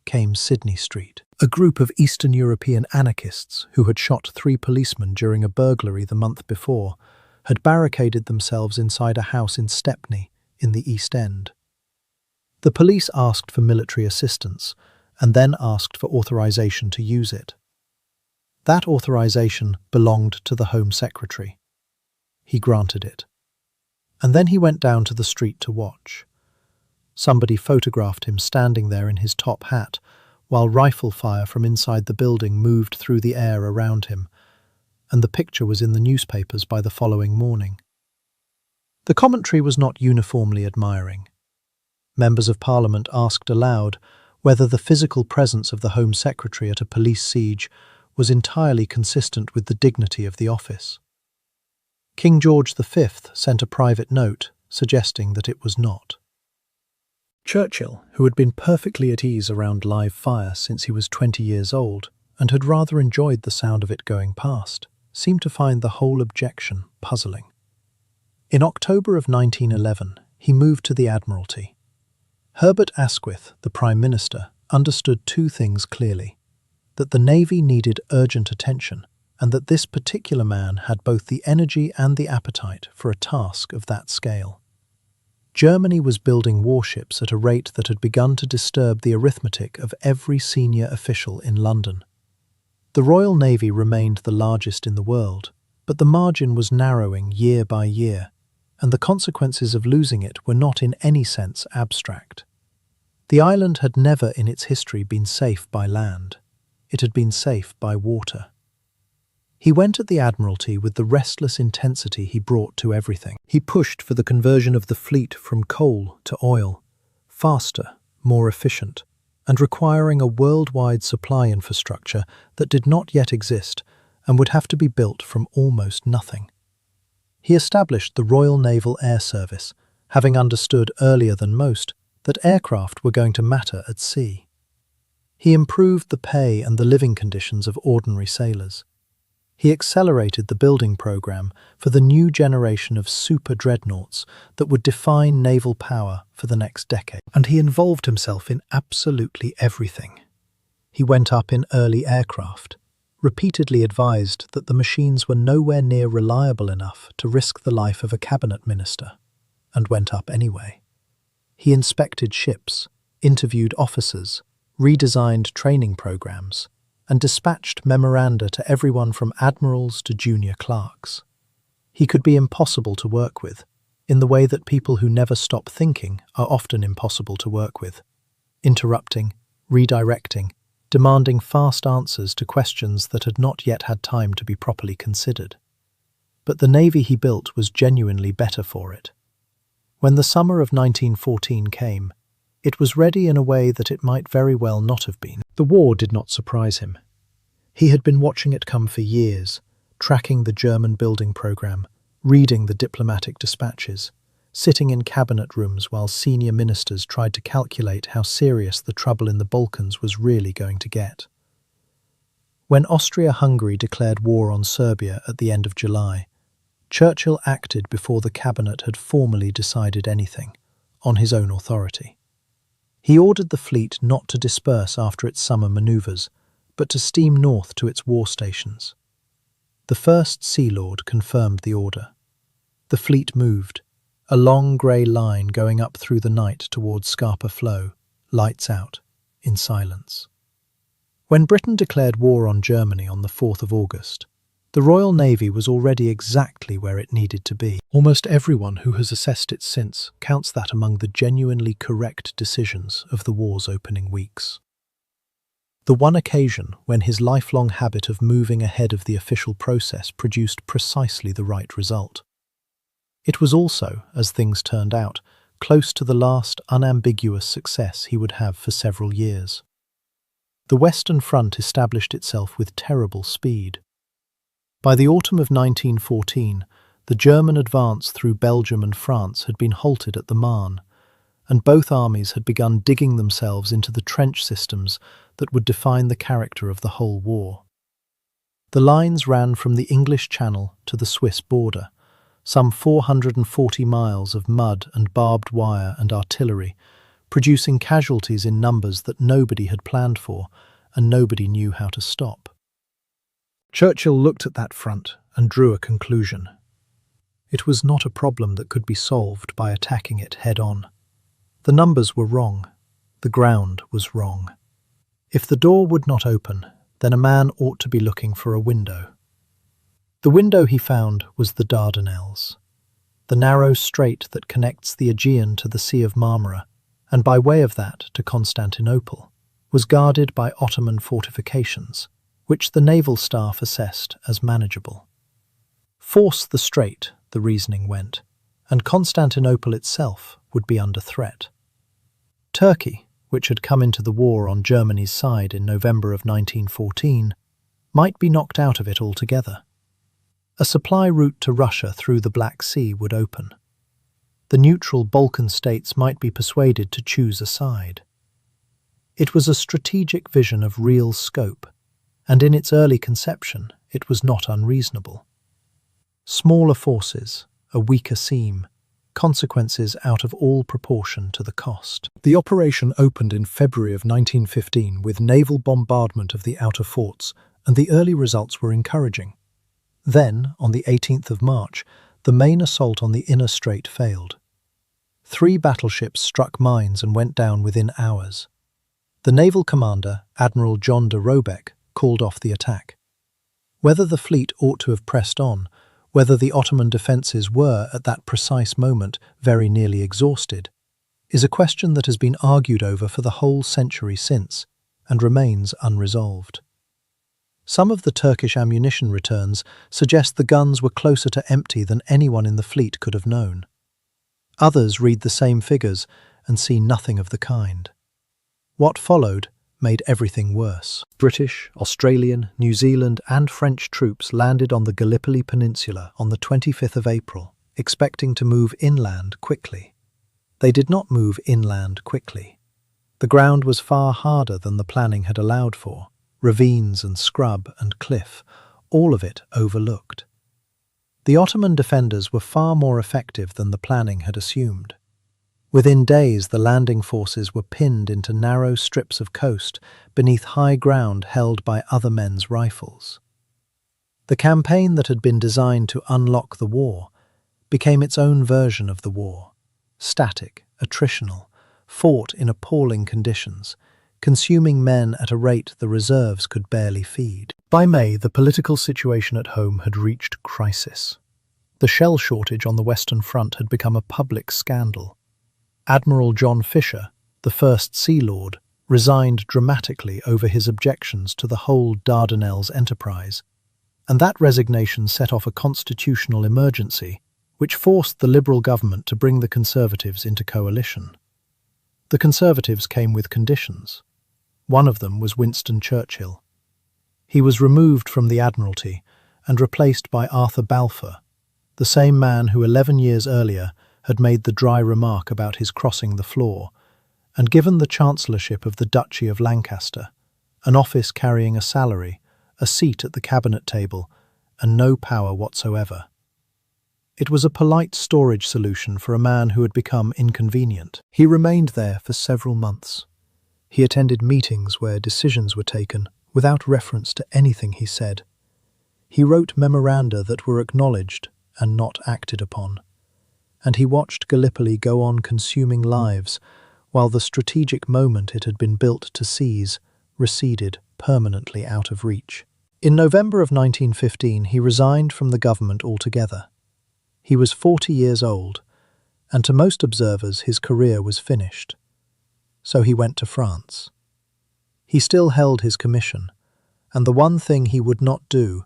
[SPEAKER 1] came Sydney Street. A group of Eastern European anarchists who had shot 3 policemen during a burglary the month before had barricaded themselves inside a house in Stepney in the East End. The police asked for military assistance and then asked for authorization to use it. That authorization belonged to the Home Secretary. He granted it. And then he went down to the street to watch. Somebody photographed him standing there in his top hat, while rifle fire from inside the building moved through the air around him, and the picture was in the newspapers by the following morning. The commentary was not uniformly admiring. Members of Parliament asked aloud whether the physical presence of the Home Secretary at a police siege was entirely consistent with the dignity of the office. King George V sent a private note suggesting that it was not. Churchill, who had been perfectly at ease around live fire since he was 20 years old and had rather enjoyed the sound of it going past, seemed to find the whole objection puzzling. In October of 1911, he moved to the Admiralty. Herbert Asquith, the Prime Minister, understood 2 things clearly: that the Navy needed urgent attention, and that this particular man had both the energy and the appetite for a task of that scale. Germany was building warships at a rate that had begun to disturb the arithmetic of every senior official in London. The Royal Navy remained the largest in the world, but the margin was narrowing year by year, and the consequences of losing it were not in any sense abstract. The island had never in its history been safe by land. It had been safe by water. He went at the Admiralty with the restless intensity he brought to everything. He pushed for the conversion of the fleet from coal to oil, faster, more efficient, and requiring a worldwide supply infrastructure that did not yet exist and would have to be built from almost nothing. He established the Royal Naval Air Service, having understood earlier than most that aircraft were going to matter at sea. He improved the pay and the living conditions of ordinary sailors. He accelerated the building program for the new generation of super dreadnoughts that would define naval power for the next decade. And he involved himself in absolutely everything. He went up in early aircraft, repeatedly advised that the machines were nowhere near reliable enough to risk the life of a cabinet minister, and went up anyway. He inspected ships, interviewed officers, redesigned training programs, and dispatched memoranda to everyone from admirals to junior clerks. He could be impossible to work with, in the way that people who never stop thinking are often impossible to work with, interrupting, redirecting, demanding fast answers to questions that had not yet had time to be properly considered. But the navy he built was genuinely better for it. When the summer of 1914 came, it was ready in a way that it might very well not have been. The war did not surprise him. He had been watching it come for years, tracking the German building program, reading the diplomatic dispatches, sitting in cabinet rooms while senior ministers tried to calculate how serious the trouble in the Balkans was really going to get. When Austria-Hungary declared war on Serbia at the end of July, Churchill acted before the cabinet had formally decided anything, on his own authority. He ordered the fleet not to disperse after its summer manoeuvres, but to steam north to its war stations. The First Sea Lord confirmed the order. The fleet moved, a long grey line going up through the night towards Scapa Flow, lights out, in silence. When Britain declared war on Germany on the 4th of August, the Royal Navy was already exactly where it needed to be. Almost everyone who has assessed it since counts that among the genuinely correct decisions of the war's opening weeks. The one occasion when his lifelong habit of moving ahead of the official process produced precisely the right result. It was also, as things turned out, close to the last unambiguous success he would have for several years. The Western Front established itself with terrible speed. By the autumn of 1914, the German advance through Belgium and France had been halted at the Marne, and both armies had begun digging themselves into the trench systems that would define the character of the whole war. The lines ran from the English Channel to the Swiss border, some 440 miles of mud and barbed wire and artillery, producing casualties in numbers that nobody had planned for and nobody knew how to stop. Churchill looked at that front and drew a conclusion. It was not a problem that could be solved by attacking it head-on. The numbers were wrong. The ground was wrong. If the door would not open, then a man ought to be looking for a window. The window he found was the Dardanelles, the narrow strait that connects the Aegean to the Sea of Marmara, and by way of that to Constantinople, was guarded by Ottoman fortifications, which the naval staff assessed as manageable. Force the strait, the reasoning went, and Constantinople itself would be under threat. Turkey, which had come into the war on Germany's side in November of 1914, might be knocked out of it altogether. A supply route to Russia through the Black Sea would open. The neutral Balkan states might be persuaded to choose a side. It was a strategic vision of real scope, and in its early conception it was not unreasonable. Smaller forces, a weaker seam, consequences out of all proportion to the cost. The operation opened in February of 1915 with naval bombardment of the outer forts, and the early results were encouraging. Then, on the 18th of March, the main assault on the inner strait failed. 3 battleships struck mines and went down within hours. The naval commander, Admiral John de Robeck, called off the attack. Whether the fleet ought to have pressed on, whether the Ottoman defences were, at that precise moment, very nearly exhausted, is a question that has been argued over for the whole century since and remains unresolved. Some of the Turkish ammunition returns suggest the guns were closer to empty than anyone in the fleet could have known. Others read the same figures and see nothing of the kind. What followed made everything worse. British, Australian, New Zealand and French troops landed on the Gallipoli Peninsula on the 25th of April, expecting to move inland quickly. They did not move inland quickly. The ground was far harder than the planning had allowed for. Ravines and scrub and cliff, all of it overlooked. The Ottoman defenders were far more effective than the planning had assumed. Within days, the landing forces were pinned into narrow strips of coast beneath high ground held by other men's rifles. The campaign that had been designed to unlock the war became its own version of the war, static, attritional, fought in appalling conditions, consuming men at a rate the reserves could barely feed. By May, the political situation at home had reached crisis. The shell shortage on the Western Front had become a public scandal. Admiral John Fisher, the first Sea Lord, resigned dramatically over his objections to the whole Dardanelles enterprise, and that resignation set off a constitutional emergency which forced the Liberal government to bring the Conservatives into coalition. The Conservatives came with conditions. One of them was Winston Churchill. He was removed from the Admiralty and replaced by Arthur Balfour, the same man who 11 years earlier had made the dry remark about his crossing the floor, and given the Chancellorship of the Duchy of Lancaster, an office carrying a salary, a seat at the cabinet table, and no power whatsoever. It was a polite storage solution for a man who had become inconvenient. He remained there for several months. He attended meetings where decisions were taken without reference to anything he said. He wrote memoranda that were acknowledged and not acted upon. And he watched Gallipoli go on consuming lives while the strategic moment it had been built to seize receded permanently out of reach. In November of 1915, he resigned from the government altogether. He was 40 years old, and to most observers his career was finished. So he went to France. He still held his commission, and the one thing he would not do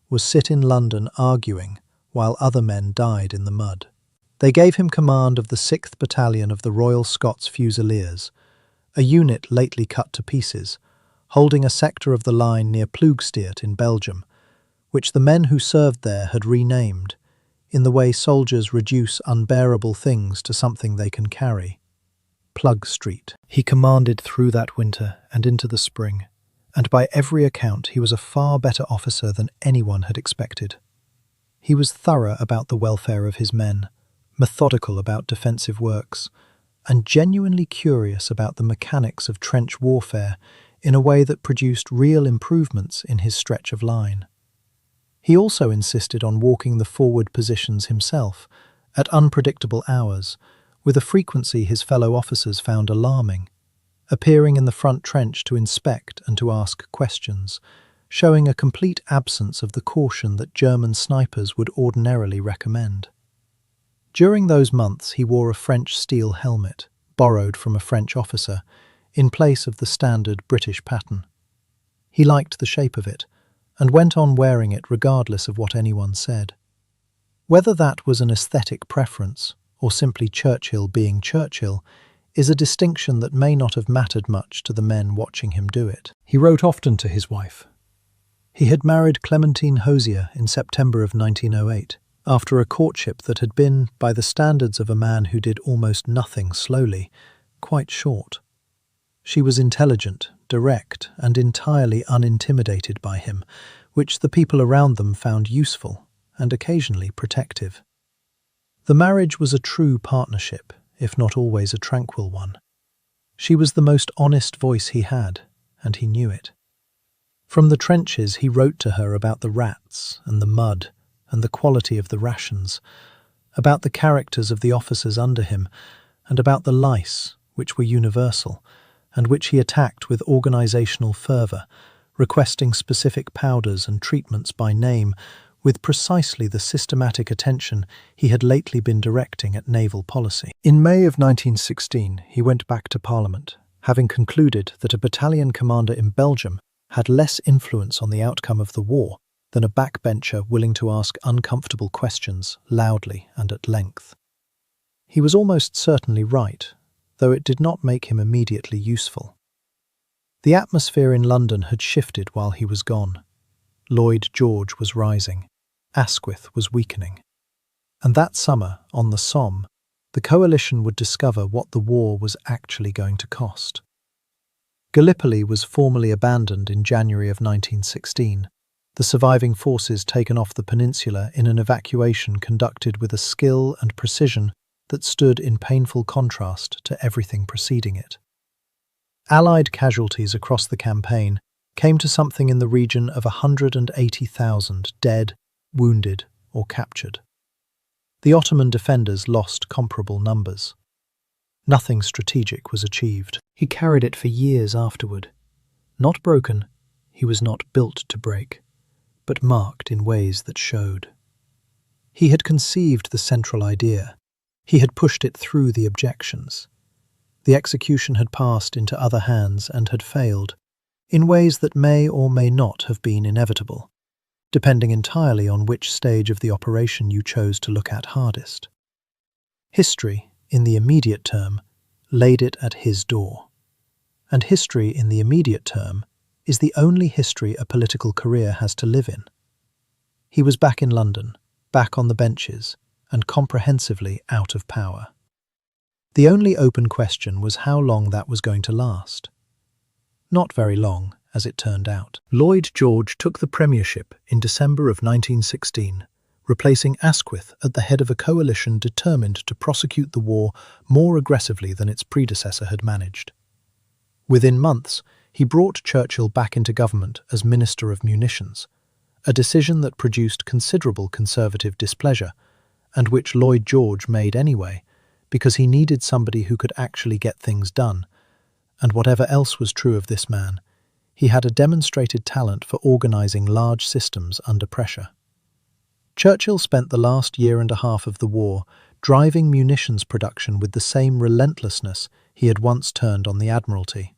[SPEAKER 1] was sit in London arguing while other men died in the mud. They gave him command of the 6th Battalion of the Royal Scots Fusiliers, a unit lately cut to pieces, holding a sector of the line near Ploegsteert in Belgium, which the men who served there had renamed, in the way soldiers reduce unbearable things to something they can carry. Plug Street. He commanded through that winter and into the spring, and by every account he was a far better officer than anyone had expected. He was thorough about the welfare of his men, methodical about defensive works, and genuinely curious about the mechanics of trench warfare in a way that produced real improvements in his stretch of line. He also insisted on walking the forward positions himself, at unpredictable hours, with a frequency his fellow officers found alarming, appearing in the front trench to inspect and to ask questions, showing a complete absence of the caution that German snipers would ordinarily recommend. During those months he wore a French steel helmet, borrowed from a French officer, in place of the standard British pattern. He liked the shape of it, and went on wearing it regardless of what anyone said. Whether that was an aesthetic preference, or simply Churchill being Churchill, is a distinction that may not have mattered much to the men watching him do it. He wrote often to his wife. He had married Clementine Hosier in September of 1908, after a courtship that had been, by the standards of a man who did almost nothing slowly, quite short. She was intelligent, direct, and entirely unintimidated by him, which the people around them found useful and occasionally protective. The marriage was a true partnership, if not always a tranquil one. She was the most honest voice he had, and he knew it. From the trenches he wrote to her about the rats and the mud and the quality of the rations, about the characters of the officers under him, and about the lice, which were universal, and which he attacked with organisational fervour, requesting specific powders and treatments by name, with precisely the systematic attention he had lately been directing at naval policy. In May of 1916, he went back to Parliament, having concluded that a battalion commander in Belgium had less influence on the outcome of the war than a backbencher willing to ask uncomfortable questions loudly and at length. He was almost certainly right, though it did not make him immediately useful. The atmosphere in London had shifted while he was gone. Lloyd George was rising. Asquith was weakening. And that summer, on the Somme, the coalition would discover what the war was actually going to cost. Gallipoli was formally abandoned in January of 1916, the surviving forces taken off the peninsula in an evacuation conducted with a skill and precision that stood in painful contrast to everything preceding it. Allied casualties across the campaign came to something in the region of 180,000 dead, wounded, or captured. The Ottoman defenders lost comparable numbers. Nothing strategic was achieved. He carried it for years afterward. Not broken, he was not built to break, but marked in ways that showed. He had conceived the central idea. He had pushed it through the objections. The execution had passed into other hands and had failed, in ways that may or may not have been inevitable, depending entirely on which stage of the operation you chose to look at hardest. History, in the immediate term, laid it at his door. And history in the immediate term is the only history a political career has to live in. He was back in London, back on the benches, and comprehensively out of power. The only open question was how long that was going to last. Not very long, as it turned out. Lloyd George took the premiership in December of 1916, replacing Asquith at the head of a coalition determined to prosecute the war more aggressively than its predecessor had managed. Within months, he brought Churchill back into government as Minister of Munitions, a decision that produced considerable Conservative displeasure, and which Lloyd George made anyway, because he needed somebody who could actually get things done, and whatever else was true of this man, he had a demonstrated talent for organising large systems under pressure. Churchill spent the last year and a half of the war driving munitions production with the same relentlessness he had once turned on the Admiralty.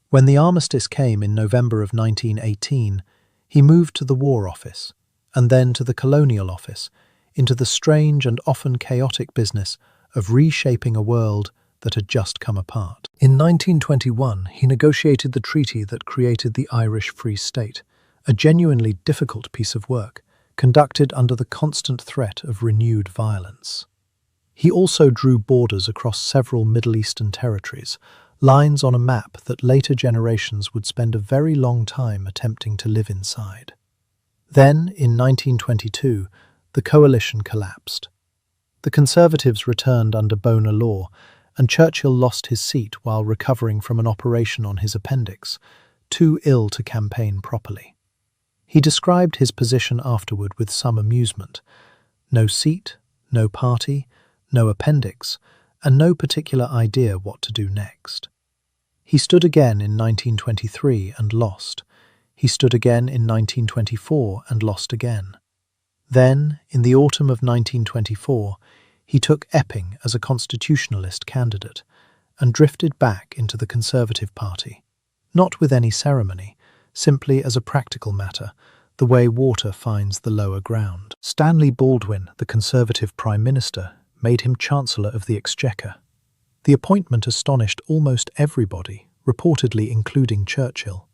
[SPEAKER 1] When the armistice came in November of 1918, he moved to the War Office, and then to the Colonial Office, into the strange and often chaotic business of reshaping a world that had just come apart. In 1921, he negotiated the treaty that created the Irish Free State, a genuinely difficult piece of work, conducted under the constant threat of renewed violence. He also drew borders across several Middle Eastern territories, lines on a map that later generations would spend a very long time attempting to live inside. Then, in 1922, the coalition collapsed. The Conservatives returned under Bonar Law, and Churchill lost his seat while recovering from an operation on his appendix, too ill to campaign properly. He described his position afterward with some amusement. No seat, no party, no appendix, and no particular idea what to do next. He stood again in 1923 and lost. He stood again in 1924 and lost again. Then, in the autumn of 1924, he took Epping as a constitutionalist candidate and drifted back into the Conservative Party, not with any ceremony, simply as a practical matter, the way water finds the lower ground. Stanley Baldwin, the Conservative Prime Minister, made him Chancellor of the Exchequer. The appointment astonished almost everybody, reportedly including Churchill.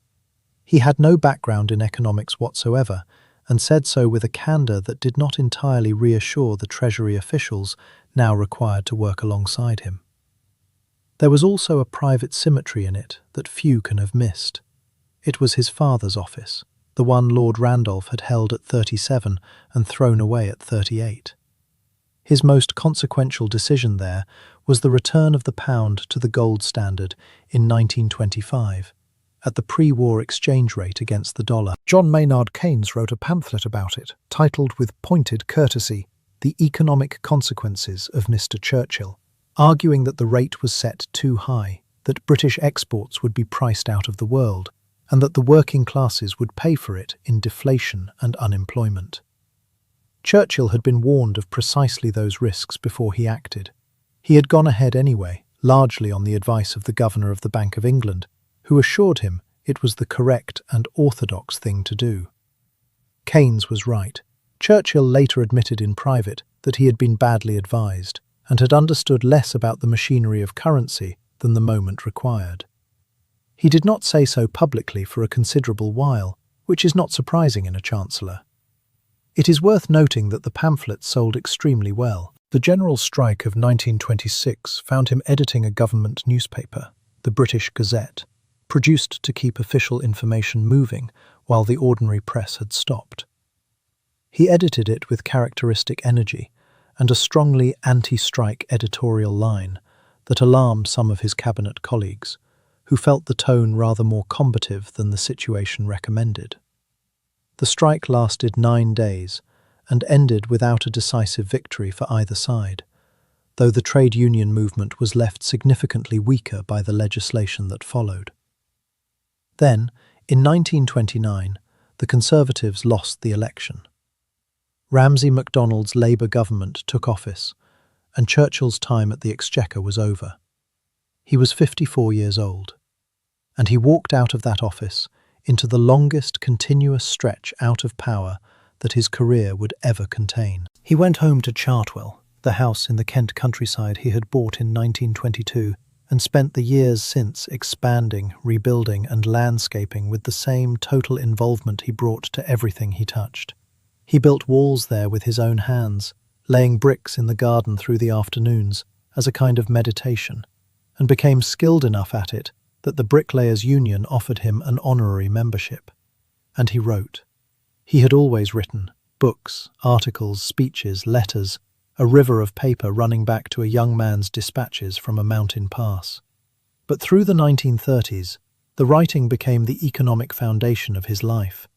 [SPEAKER 1] He had no background in economics whatsoever, and said so with a candour that did not entirely reassure the Treasury officials now required to work alongside him. There was also a private symmetry in it that few can have missed. It was his father's office, the one Lord Randolph had held at 37 and thrown away at 38. His most consequential decision there was the return of the pound to the gold standard in 1925, at the pre-war exchange rate against the dollar. John Maynard Keynes wrote a pamphlet about it, titled with pointed courtesy, The Economic Consequences of Mr. Churchill, arguing that the rate was set too high, that British exports would be priced out of the world, and that the working classes would pay for it in deflation and unemployment. Churchill had been warned of precisely those risks before he acted. He had gone ahead anyway, largely on the advice of the Governor of the Bank of England, who assured him it was the correct and orthodox thing to do. Keynes was right. Churchill later admitted in private that he had been badly advised and had understood less about the machinery of currency than the moment required. He did not say so publicly for a considerable while, which is not surprising in a chancellor. It is worth noting that the pamphlets sold extremely well. The general strike of 1926 found him editing a government newspaper, the British Gazette, produced to keep official information moving while the ordinary press had stopped. He edited it with characteristic energy and a strongly anti-strike editorial line that alarmed some of his cabinet colleagues, who felt the tone rather more combative than the situation recommended. The strike lasted 9 days and ended without a decisive victory for either side, though the trade union movement was left significantly weaker by the legislation that followed. Then, in 1929, the Conservatives lost the election. Ramsay MacDonald's Labour government took office, and Churchill's time at the Exchequer was over. He was 54 years old, and he walked out of that office into the longest continuous stretch out of power that his career would ever contain. He went home to Chartwell, the house in the Kent countryside he had bought in 1922, and spent the years since expanding, rebuilding and landscaping with the same total involvement he brought to everything he touched. He built walls there with his own hands, laying bricks in the garden through the afternoons as a kind of meditation, and became skilled enough at it that the Bricklayers' Union offered him an honorary membership. And he wrote. He had always written books, articles, speeches, letters, a river of paper running back to a young man's dispatches from a mountain pass. But through the 1930s, the writing became the economic foundation of his life,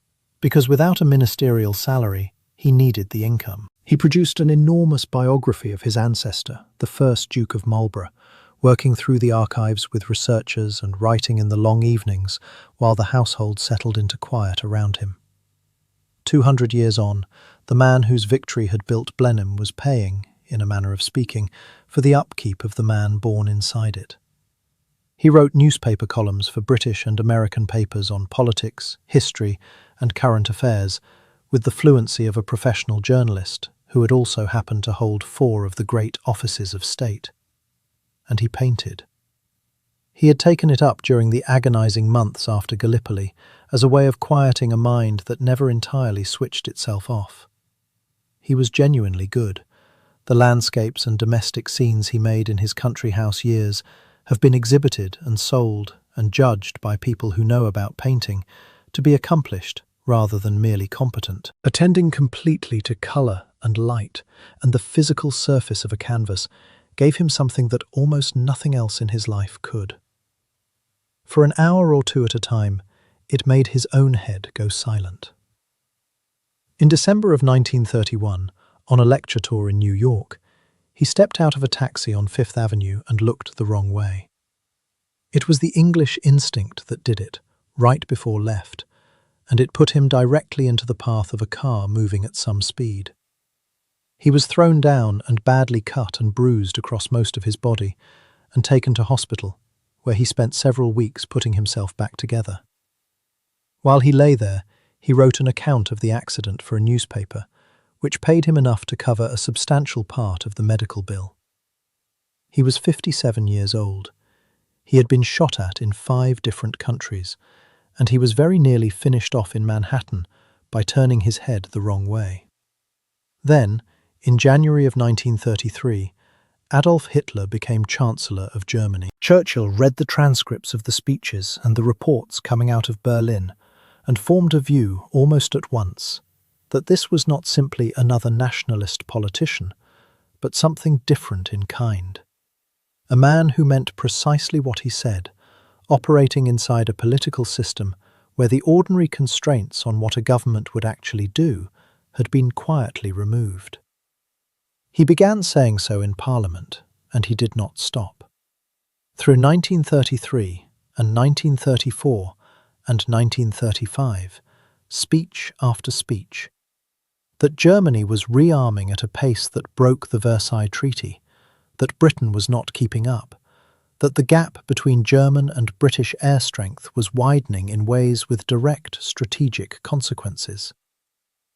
[SPEAKER 1] because without a ministerial salary, he needed the income. He produced an enormous biography of his ancestor, the first Duke of Marlborough, working through the archives with researchers and writing in the long evenings while the household settled into quiet around him. 200 years on, the man whose victory had built Blenheim was paying, in a manner of speaking, for the upkeep of the man born inside it. He wrote newspaper columns for British and American papers on politics, history, and current affairs, with the fluency of a professional journalist who had also happened to hold 4 of the great offices of state. And he painted. He had taken it up during the agonizing months after Gallipoli as a way of quieting a mind that never entirely switched itself off. He was genuinely good. The landscapes and domestic scenes he made in his country house years have been exhibited and sold and judged by people who know about painting to be accomplished rather than merely competent. Attending completely to colour and light and the physical surface of a canvas gave him something that almost nothing else in his life could. For an hour or two at a time, it made his own head go silent. In December of 1931, on a lecture tour in New York, he stepped out of a taxi on Fifth Avenue and looked the wrong way. It was the English instinct that did it, right before left, and it put him directly into the path of a car moving at some speed. He was thrown down and badly cut and bruised across most of his body and taken to hospital, where he spent several weeks putting himself back together. While he lay there, he wrote an account of the accident for a newspaper, which paid him enough to cover a substantial part of the medical bill. He was 57 years old. He had been shot at in 5 different countries, and he was very nearly finished off in Manhattan by turning his head the wrong way. Then, in January of 1933, Adolf Hitler became Chancellor of Germany. Churchill read the transcripts of the speeches and the reports coming out of Berlin and formed a view almost at once that this was not simply another nationalist politician, but something different in kind. A man who meant precisely what he said, operating inside a political system where the ordinary constraints on what a government would actually do had been quietly removed. He began saying so in Parliament, and he did not stop. Through 1933 and 1934 and 1935, speech after speech, that Germany was rearming at a pace that broke the Versailles Treaty, that Britain was not keeping up, that the gap between German and British air strength was widening in ways with direct strategic consequences,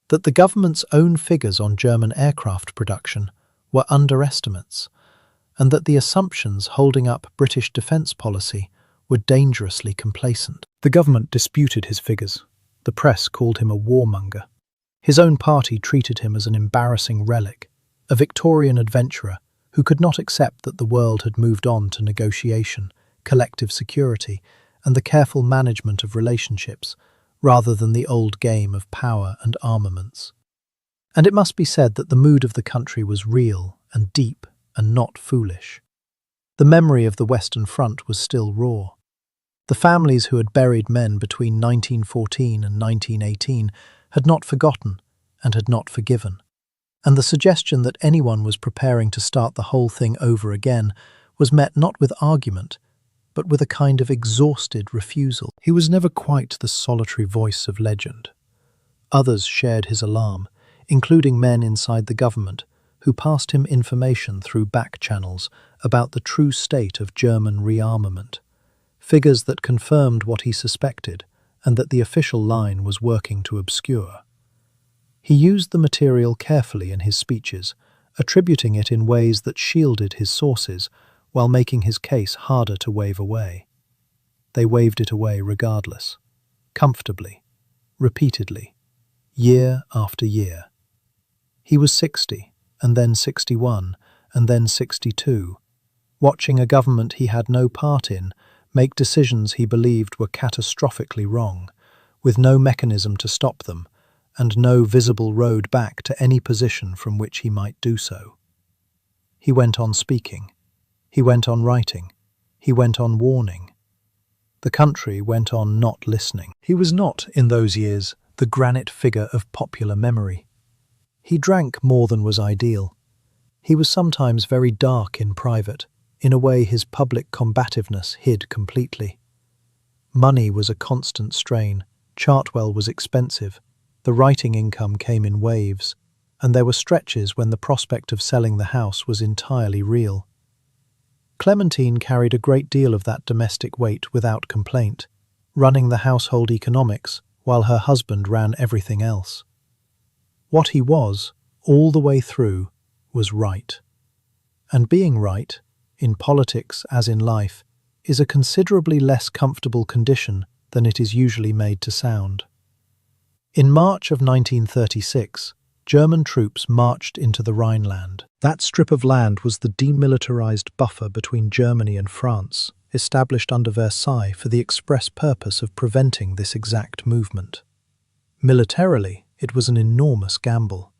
[SPEAKER 1] that the government's own figures on German aircraft production were underestimates, and that the assumptions holding up British defence policy were dangerously complacent. The government disputed his figures. The press called him a warmonger. His own party treated him as an embarrassing relic, a Victorian adventurer who could not accept that the world had moved on to negotiation, collective security, and the careful management of relationships, rather than the old game of power and armaments. And it must be said that the mood of the country was real and deep and not foolish. The memory of the Western Front was still raw. The families who had buried men between 1914 and 1918 had not forgotten and had not forgiven. And the suggestion that anyone was preparing to start the whole thing over again was met not with argument, but with a kind of exhausted refusal. He was never quite the solitary voice of legend. Others shared his alarm, including men inside the government, who passed him information through back channels about the true state of German rearmament, figures that confirmed what he suspected and that the official line was working to obscure. He used the material carefully in his speeches, attributing it in ways that shielded his sources while making his case harder to wave away. They waved it away regardless, comfortably, repeatedly, year after year. He was 60, and then 61, and then 62, watching a government he had no part in make decisions he believed were catastrophically wrong, with no mechanism to stop them, and no visible road back to any position from which he might do so. He went on speaking. He went on writing. He went on warning. The country went on not listening. He was not, in those years, the granite figure of popular memory. He drank more than was ideal. He was sometimes very dark in private, in a way his public combativeness hid completely. Money was a constant strain. Chartwell was expensive. The writing income came in waves, and there were stretches when the prospect of selling the house was entirely real. Clementine carried a great deal of that domestic weight without complaint, running the household economics while her husband ran everything else. What he was, all the way through, was right. And being right, in politics as in life, is a considerably less comfortable condition than it is usually made to sound. In March of 1936, German troops marched into the Rhineland. That strip of land was the demilitarized buffer between Germany and France, established under Versailles for the express purpose of preventing this exact movement. Militarily, it was an enormous gamble.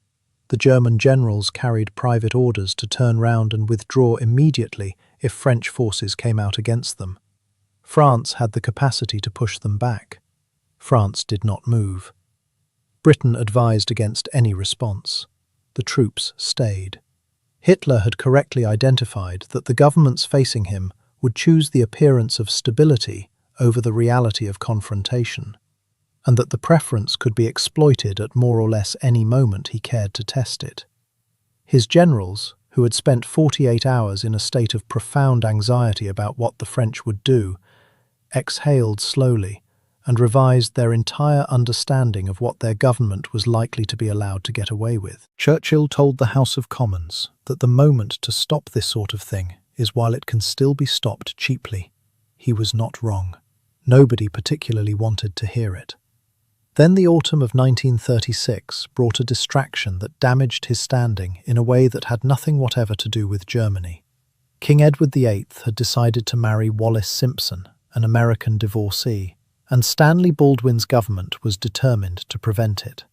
[SPEAKER 1] The German generals carried private orders to turn round and withdraw immediately if French forces came out against them. France had the capacity to push them back. France did not move. Britain advised against any response. The troops stayed. Hitler had correctly identified that the governments facing him would choose the appearance of stability over the reality of confrontation, and that the preference could be exploited at more or less any moment he cared to test it. His generals, who had spent 48 hours in a state of profound anxiety about what the French would do, exhaled slowly and revised their entire understanding of what their government was likely to be allowed to get away with. Churchill told the House of Commons that the moment to stop this sort of thing is while it can still be stopped cheaply. He was not wrong. Nobody particularly wanted to hear it. Then the autumn of 1936 brought a distraction that damaged his standing in a way that had nothing whatever to do with Germany. King Edward VIII had decided to marry Wallis Simpson, an American divorcee, and Stanley Baldwin's government was determined to prevent it.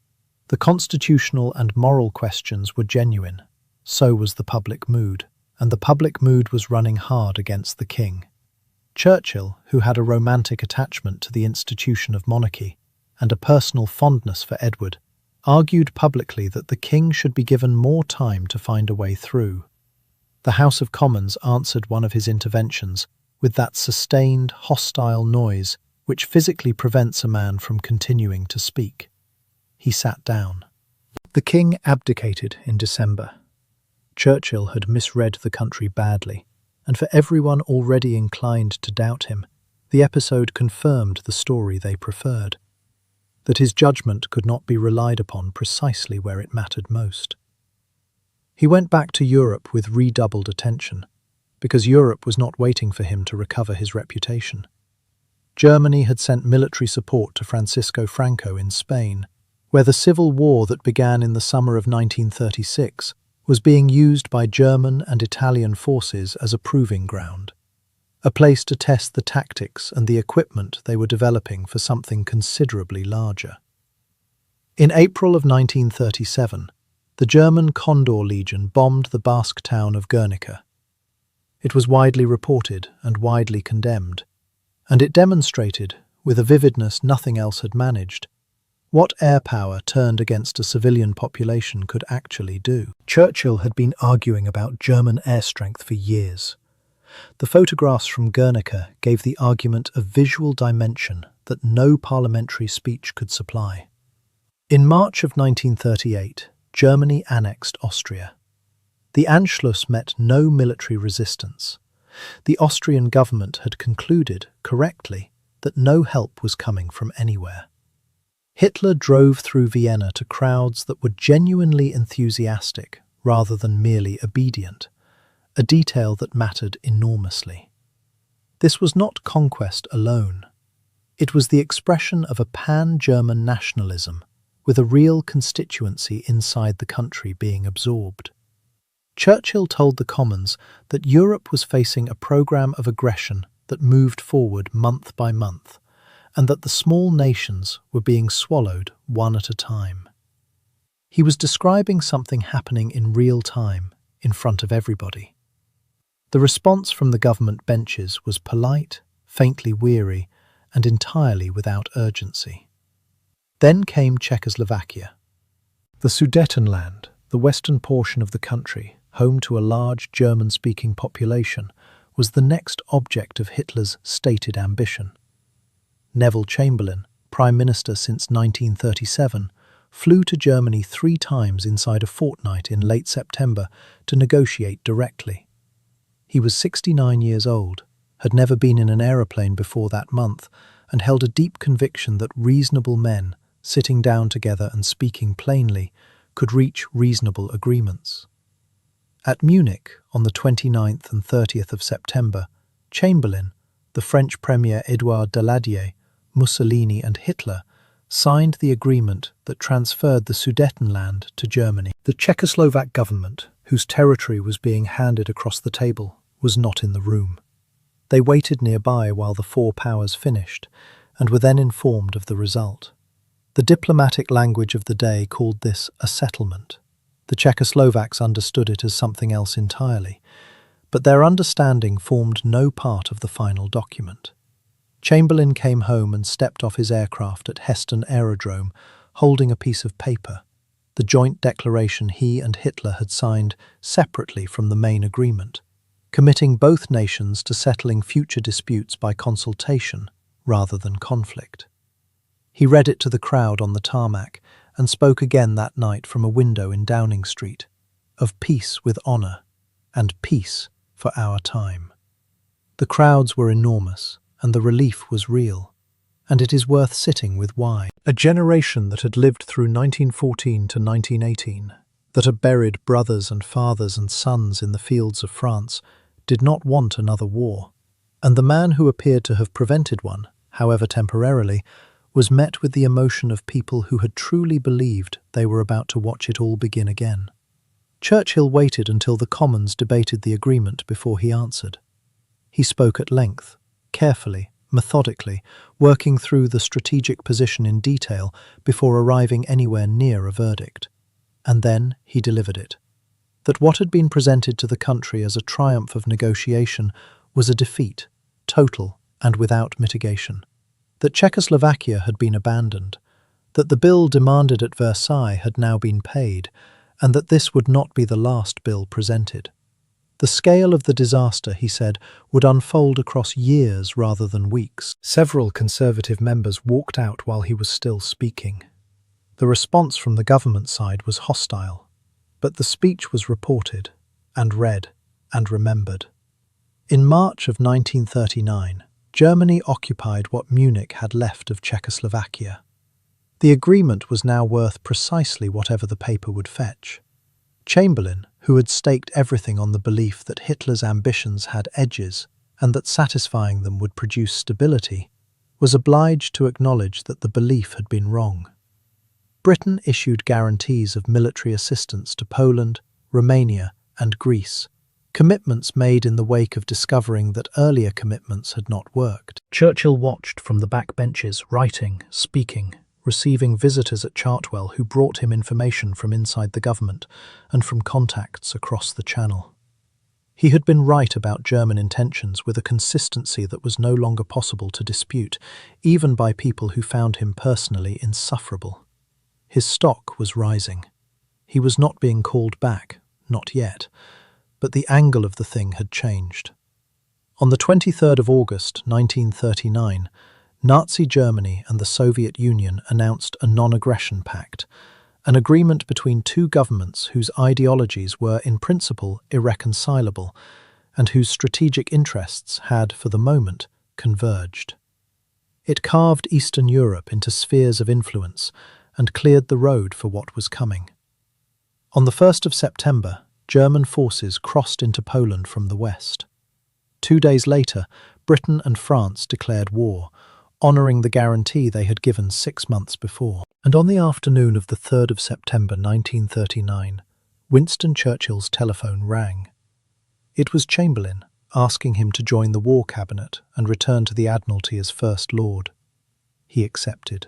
[SPEAKER 1] The constitutional and moral questions were genuine. So was the public mood, and the public mood was running hard against the king. Churchill, who had a romantic attachment to the institution of monarchy and a personal fondness for Edward, argued publicly that the king should be given more time to find a way through. The House of Commons answered one of his interventions with that sustained, hostile noise which physically prevents a man from continuing to speak. He sat down. The king abdicated in December. Churchill had misread the country badly, and for everyone already inclined to doubt him, the episode confirmed the story they preferred, that his judgment could not be relied upon precisely where it mattered most. He went back to Europe with redoubled attention, because Europe was not waiting for him to recover his reputation. Germany had sent military support to Francisco Franco in Spain, where the civil war that began in the summer of 1936 was being used by German and Italian forces as a proving ground, a place to test the tactics and the equipment they were developing for something considerably larger. In April of 1937, the German Condor Legion bombed the Basque town of Guernica. It was widely reported and widely condemned, and it demonstrated, with a vividness nothing else had managed, what air power turned against a civilian population could actually do. Churchill had been arguing about German air strength for years. The photographs from Guernica gave the argument a visual dimension that no parliamentary speech could supply. In March of 1938, Germany annexed Austria. The Anschluss met no military resistance. The Austrian government had concluded, correctly, that no help was coming from anywhere. Hitler drove through Vienna to crowds that were genuinely enthusiastic rather than merely obedient, a detail that mattered enormously. This was not conquest alone. It was the expression of a pan-German nationalism, with a real constituency inside the country being absorbed. Churchill told the Commons that Europe was facing a program of aggression that moved forward month by month, and that the small nations were being swallowed one at a time. He was describing something happening in real time, in front of everybody. The response from the government benches was polite, faintly weary, and entirely without urgency. Then came Czechoslovakia. The Sudetenland, the western portion of the country, home to a large German-speaking population, was the next object of Hitler's stated ambition. Neville Chamberlain, Prime Minister since 1937, flew to Germany 3 times inside a fortnight in late September to negotiate directly. He was 69 years old, had never been in an aeroplane before that month, and held a deep conviction that reasonable men, sitting down together and speaking plainly, could reach reasonable agreements. At Munich, on the 29th and 30th of September, Chamberlain, the French Premier Édouard Daladier, Mussolini and Hitler signed the agreement that transferred the Sudetenland to Germany. The Czechoslovak government, whose territory was being handed across the table, was not in the room. They waited nearby while the 4 powers finished, and were then informed of the result. The diplomatic language of the day called this a settlement. The Czechoslovaks understood it as something else entirely, but their understanding formed no part of the final document. Chamberlain came home and stepped off his aircraft at Heston Aerodrome, holding a piece of paper, the joint declaration he and Hitler had signed separately from the main agreement, committing both nations to settling future disputes by consultation rather than conflict. He read it to the crowd on the tarmac and spoke again that night from a window in Downing Street, of peace with honour and peace for our time. The crowds were enormous, and the relief was real, and it is worth sitting with why. A generation that had lived through 1914 to 1918, that had buried brothers and fathers and sons in the fields of France, did not want another war, and the man who appeared to have prevented one, however temporarily, was met with the emotion of people who had truly believed they were about to watch it all begin again. Churchill waited until the Commons debated the agreement before he answered. He spoke at length, carefully, methodically, working through the strategic position in detail before arriving anywhere near a verdict. And then he delivered it. That what had been presented to the country as a triumph of negotiation was a defeat, total and without mitigation. That Czechoslovakia had been abandoned, that the bill demanded at Versailles had now been paid, and that this would not be the last bill presented. The scale of the disaster, he said, would unfold across years rather than weeks. Several Conservative members walked out while he was still speaking. The response from the government side was hostile, but the speech was reported and read and remembered. In March of 1939, Germany occupied what Munich had left of Czechoslovakia. The agreement was now worth precisely whatever the paper would fetch. Chamberlain, who had staked everything on the belief that Hitler's ambitions had edges and that satisfying them would produce stability, was obliged to acknowledge that the belief had been wrong. Britain issued guarantees of military assistance to Poland, Romania, and Greece, commitments made in the wake of discovering that earlier commitments had not worked. Churchill watched from the back benches, writing, speaking, receiving visitors at Chartwell who brought him information from inside the government and from contacts across the Channel. He had been right about German intentions with a consistency that was no longer possible to dispute, even by people who found him personally insufferable. His stock was rising. He was not being called back, not yet, but the angle of the thing had changed. On the 23rd of August 1939, Nazi Germany and the Soviet Union announced a non-aggression pact, an agreement between two governments whose ideologies were in principle irreconcilable and whose strategic interests had, for the moment, converged. It carved Eastern Europe into spheres of influence and cleared the road for what was coming. On the 1st of September, German forces crossed into Poland from the west. 2 days later, Britain and France declared war, honouring the guarantee they had given 6 months before. And on the afternoon of the 3rd of September 1939, Winston Churchill's telephone rang. It was Chamberlain, asking him to join the War Cabinet and return to the Admiralty as First Lord. He accepted.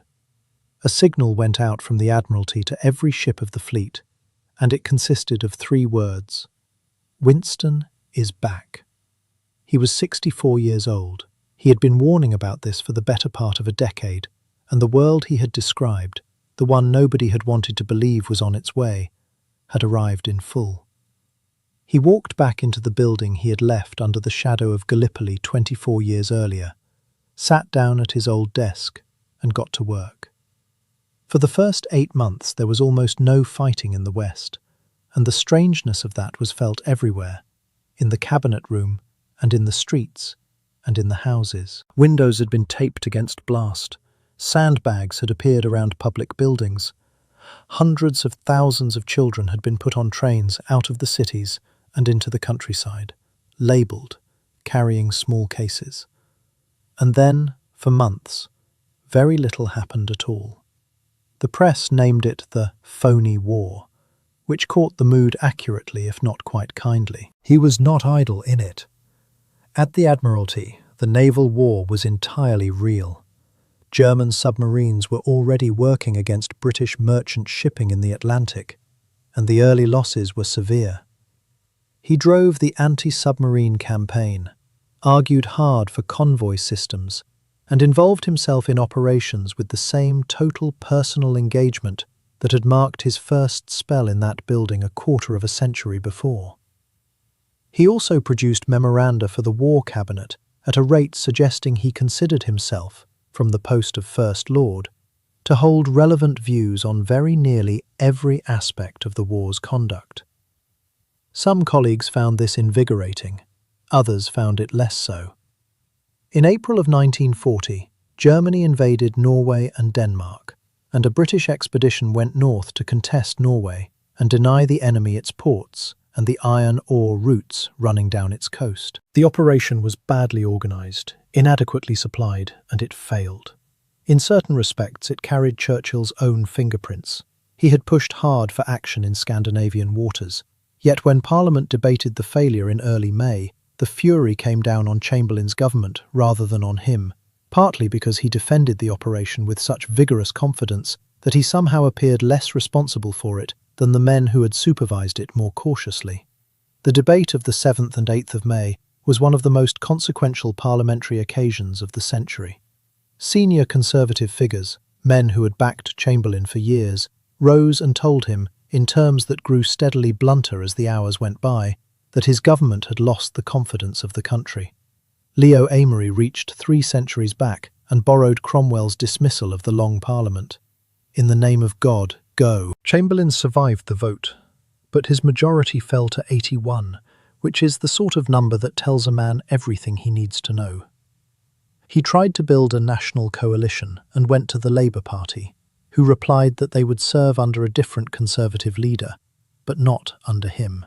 [SPEAKER 1] A signal went out from the Admiralty to every ship of the fleet, and it consisted of 3 words: Winston is back. He was 64 years old. He had been warning about this for the better part of a decade, and the world he had described, the one nobody had wanted to believe was on its way, had arrived in full. He walked back into the building he had left under the shadow of Gallipoli 24 years earlier, sat down at his old desk, and got to work. For the first 8 months there was almost no fighting in the West, and the strangeness of that was felt everywhere, in the cabinet room and in the streets and in the houses. Windows had been taped against blast. Sandbags had appeared around public buildings. Hundreds of thousands of children had been put on trains out of the cities and into the countryside, labelled, carrying small cases. And then, for months, very little happened at all. The press named it the phony war, which caught the mood accurately if not quite kindly. He was not idle in it. At the Admiralty, the naval war was entirely real. German submarines were already working against British merchant shipping in the Atlantic, and the early losses were severe. He drove the anti-submarine campaign, argued hard for convoy systems, and involved himself in operations with the same total personal engagement that had marked his first spell in that building a quarter of a century before. He also produced memoranda for the War Cabinet at a rate suggesting he considered himself, from the post of First Lord, to hold relevant views on very nearly every aspect of the war's conduct. Some colleagues found this invigorating, others found it less so. In April of 1940, Germany invaded Norway and Denmark, and a British expedition went north to contest Norway and deny the enemy its ports and the iron ore routes running down its coast. The operation was badly organised, inadequately supplied, and it failed. In certain respects, it carried Churchill's own fingerprints. He had pushed hard for action in Scandinavian waters, yet when Parliament debated the failure in early May, the fury came down on Chamberlain's government rather than on him, partly because he defended the operation with such vigorous confidence that he somehow appeared less responsible for it than the men who had supervised it more cautiously. The debate of the 7th and 8th of May was one of the most consequential parliamentary occasions of the century. Senior Conservative figures, men who had backed Chamberlain for years, rose and told him, in terms that grew steadily blunter as the hours went by, that his government had lost the confidence of the country. Leo Amery reached 3 centuries back and borrowed Cromwell's dismissal of the Long Parliament. In the name of God, go. Chamberlain survived the vote, but his majority fell to 81, which is the sort of number that tells a man everything he needs to know. He tried to build a national coalition and went to the Labour Party, who replied that they would serve under a different Conservative leader, but not under him.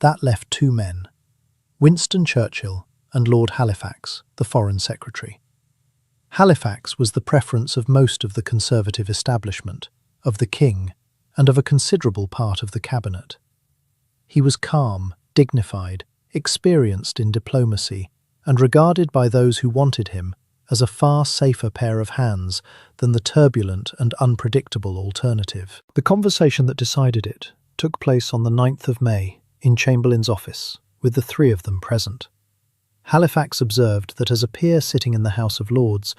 [SPEAKER 1] That left two men, Winston Churchill and Lord Halifax, the Foreign Secretary. Halifax was the preference of most of the Conservative establishment, of the King, and of a considerable part of the cabinet. He was calm, dignified, experienced in diplomacy, and regarded by those who wanted him as a far safer pair of hands than the turbulent and unpredictable alternative. The conversation that decided it took place on the 9th of May in Chamberlain's office, with the three of them present. Halifax observed that as a peer sitting in the House of Lords,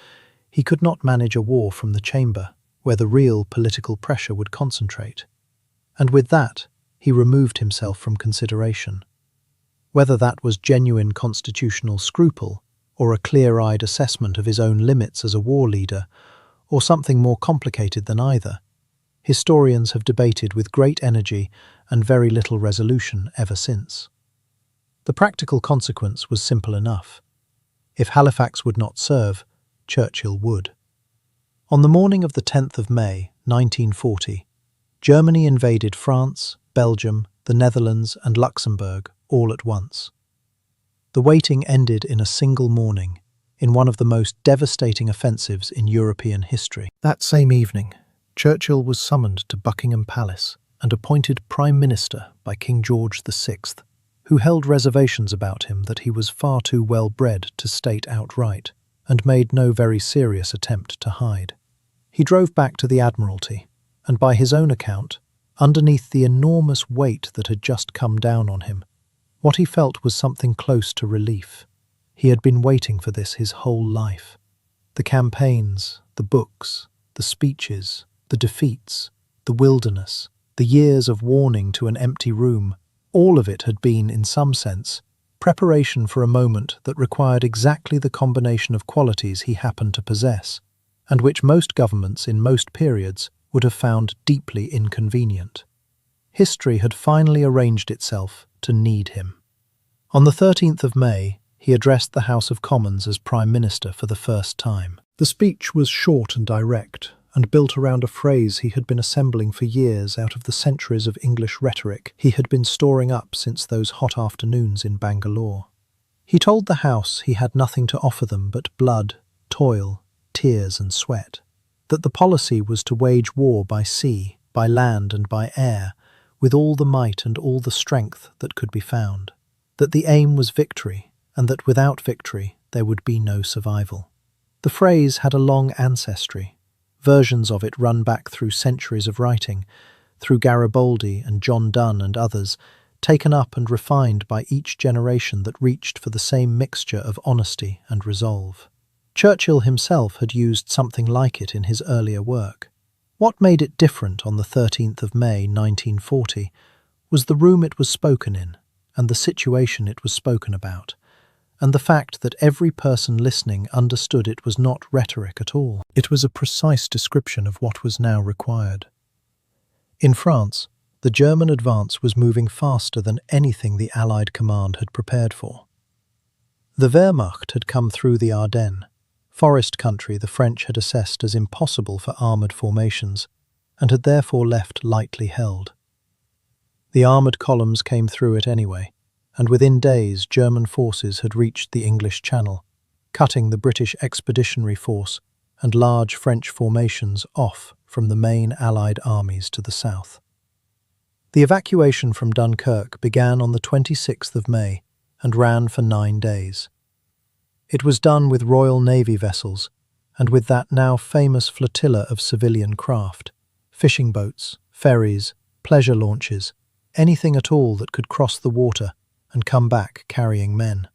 [SPEAKER 1] he could not manage a war from the chamber, where the real political pressure would concentrate. And with that, he removed himself from consideration. Whether that was genuine constitutional scruple, or a clear-eyed assessment of his own limits as a war leader, or something more complicated than either, historians have debated with great energy and very little resolution ever since. The practical consequence was simple enough. If Halifax would not serve, Churchill would. On the morning of the 10th of May, 1940, Germany invaded France, Belgium, the Netherlands and Luxembourg all at once. The waiting ended in a single morning, in one of the most devastating offensives in European history. That same evening, Churchill was summoned to Buckingham Palace and appointed Prime Minister by King George VI, who held reservations about him that he was far too well-bred to state outright, and made no very serious attempt to hide. He drove back to the Admiralty, and by his own account, underneath the enormous weight that had just come down on him, what he felt was something close to relief. He had been waiting for this his whole life. The campaigns, the books, the speeches, the defeats, the wilderness, the years of warning to an empty room, all of it had been, in some sense, preparation for a moment that required exactly the combination of qualities he happened to possess, and which most governments in most periods would have found deeply inconvenient. History had finally arranged itself to need him. On the 13th of May, he addressed the House of Commons as Prime Minister for the first time. The speech was short and direct, and built around a phrase he had been assembling for years out of the centuries of English rhetoric he had been storing up since those hot afternoons in Bangalore. He told the House he had nothing to offer them but blood, toil, tears and sweat, that the policy was to wage war by sea, by land and by air, with all the might and all the strength that could be found, that the aim was victory, and that without victory there would be no survival. The phrase had a long ancestry. Versions of it run back through centuries of writing, through Garibaldi and John Donne and others, taken up and refined by each generation that reached for the same mixture of honesty and resolve. Churchill himself had used something like it in his earlier work. What made it different on the 13th of May 1940 was the room it was spoken in, and the situation it was spoken about, and the fact that every person listening understood it was not rhetoric at all. It was a precise description of what was now required. In France, the German advance was moving faster than anything the Allied command had prepared for. The Wehrmacht had come through the Ardennes, forest country the French had assessed as impossible for armoured formations, and had therefore left lightly held. The armoured columns came through it anyway, and within days German forces had reached the English Channel, cutting the British Expeditionary Force and large French formations off from the main Allied armies to the south. The evacuation from Dunkirk began on the 26th of May and ran for 9 days. It was done with Royal Navy vessels and with that now famous flotilla of civilian craft, fishing boats, ferries, pleasure launches, anything at all that could cross the water and come back carrying men.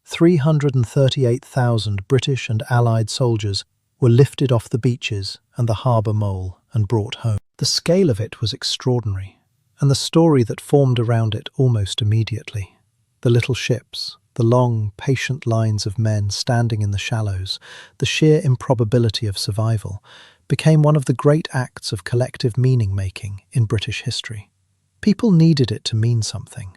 [SPEAKER 1] 338,000 British and Allied soldiers were lifted off the beaches and the harbour mole and brought home. The scale of it was extraordinary, and the story that formed around it almost immediately. The little ships, the long, patient lines of men standing in the shallows, the sheer improbability of survival, became one of the great acts of collective meaning-making in British history. People needed it to mean something.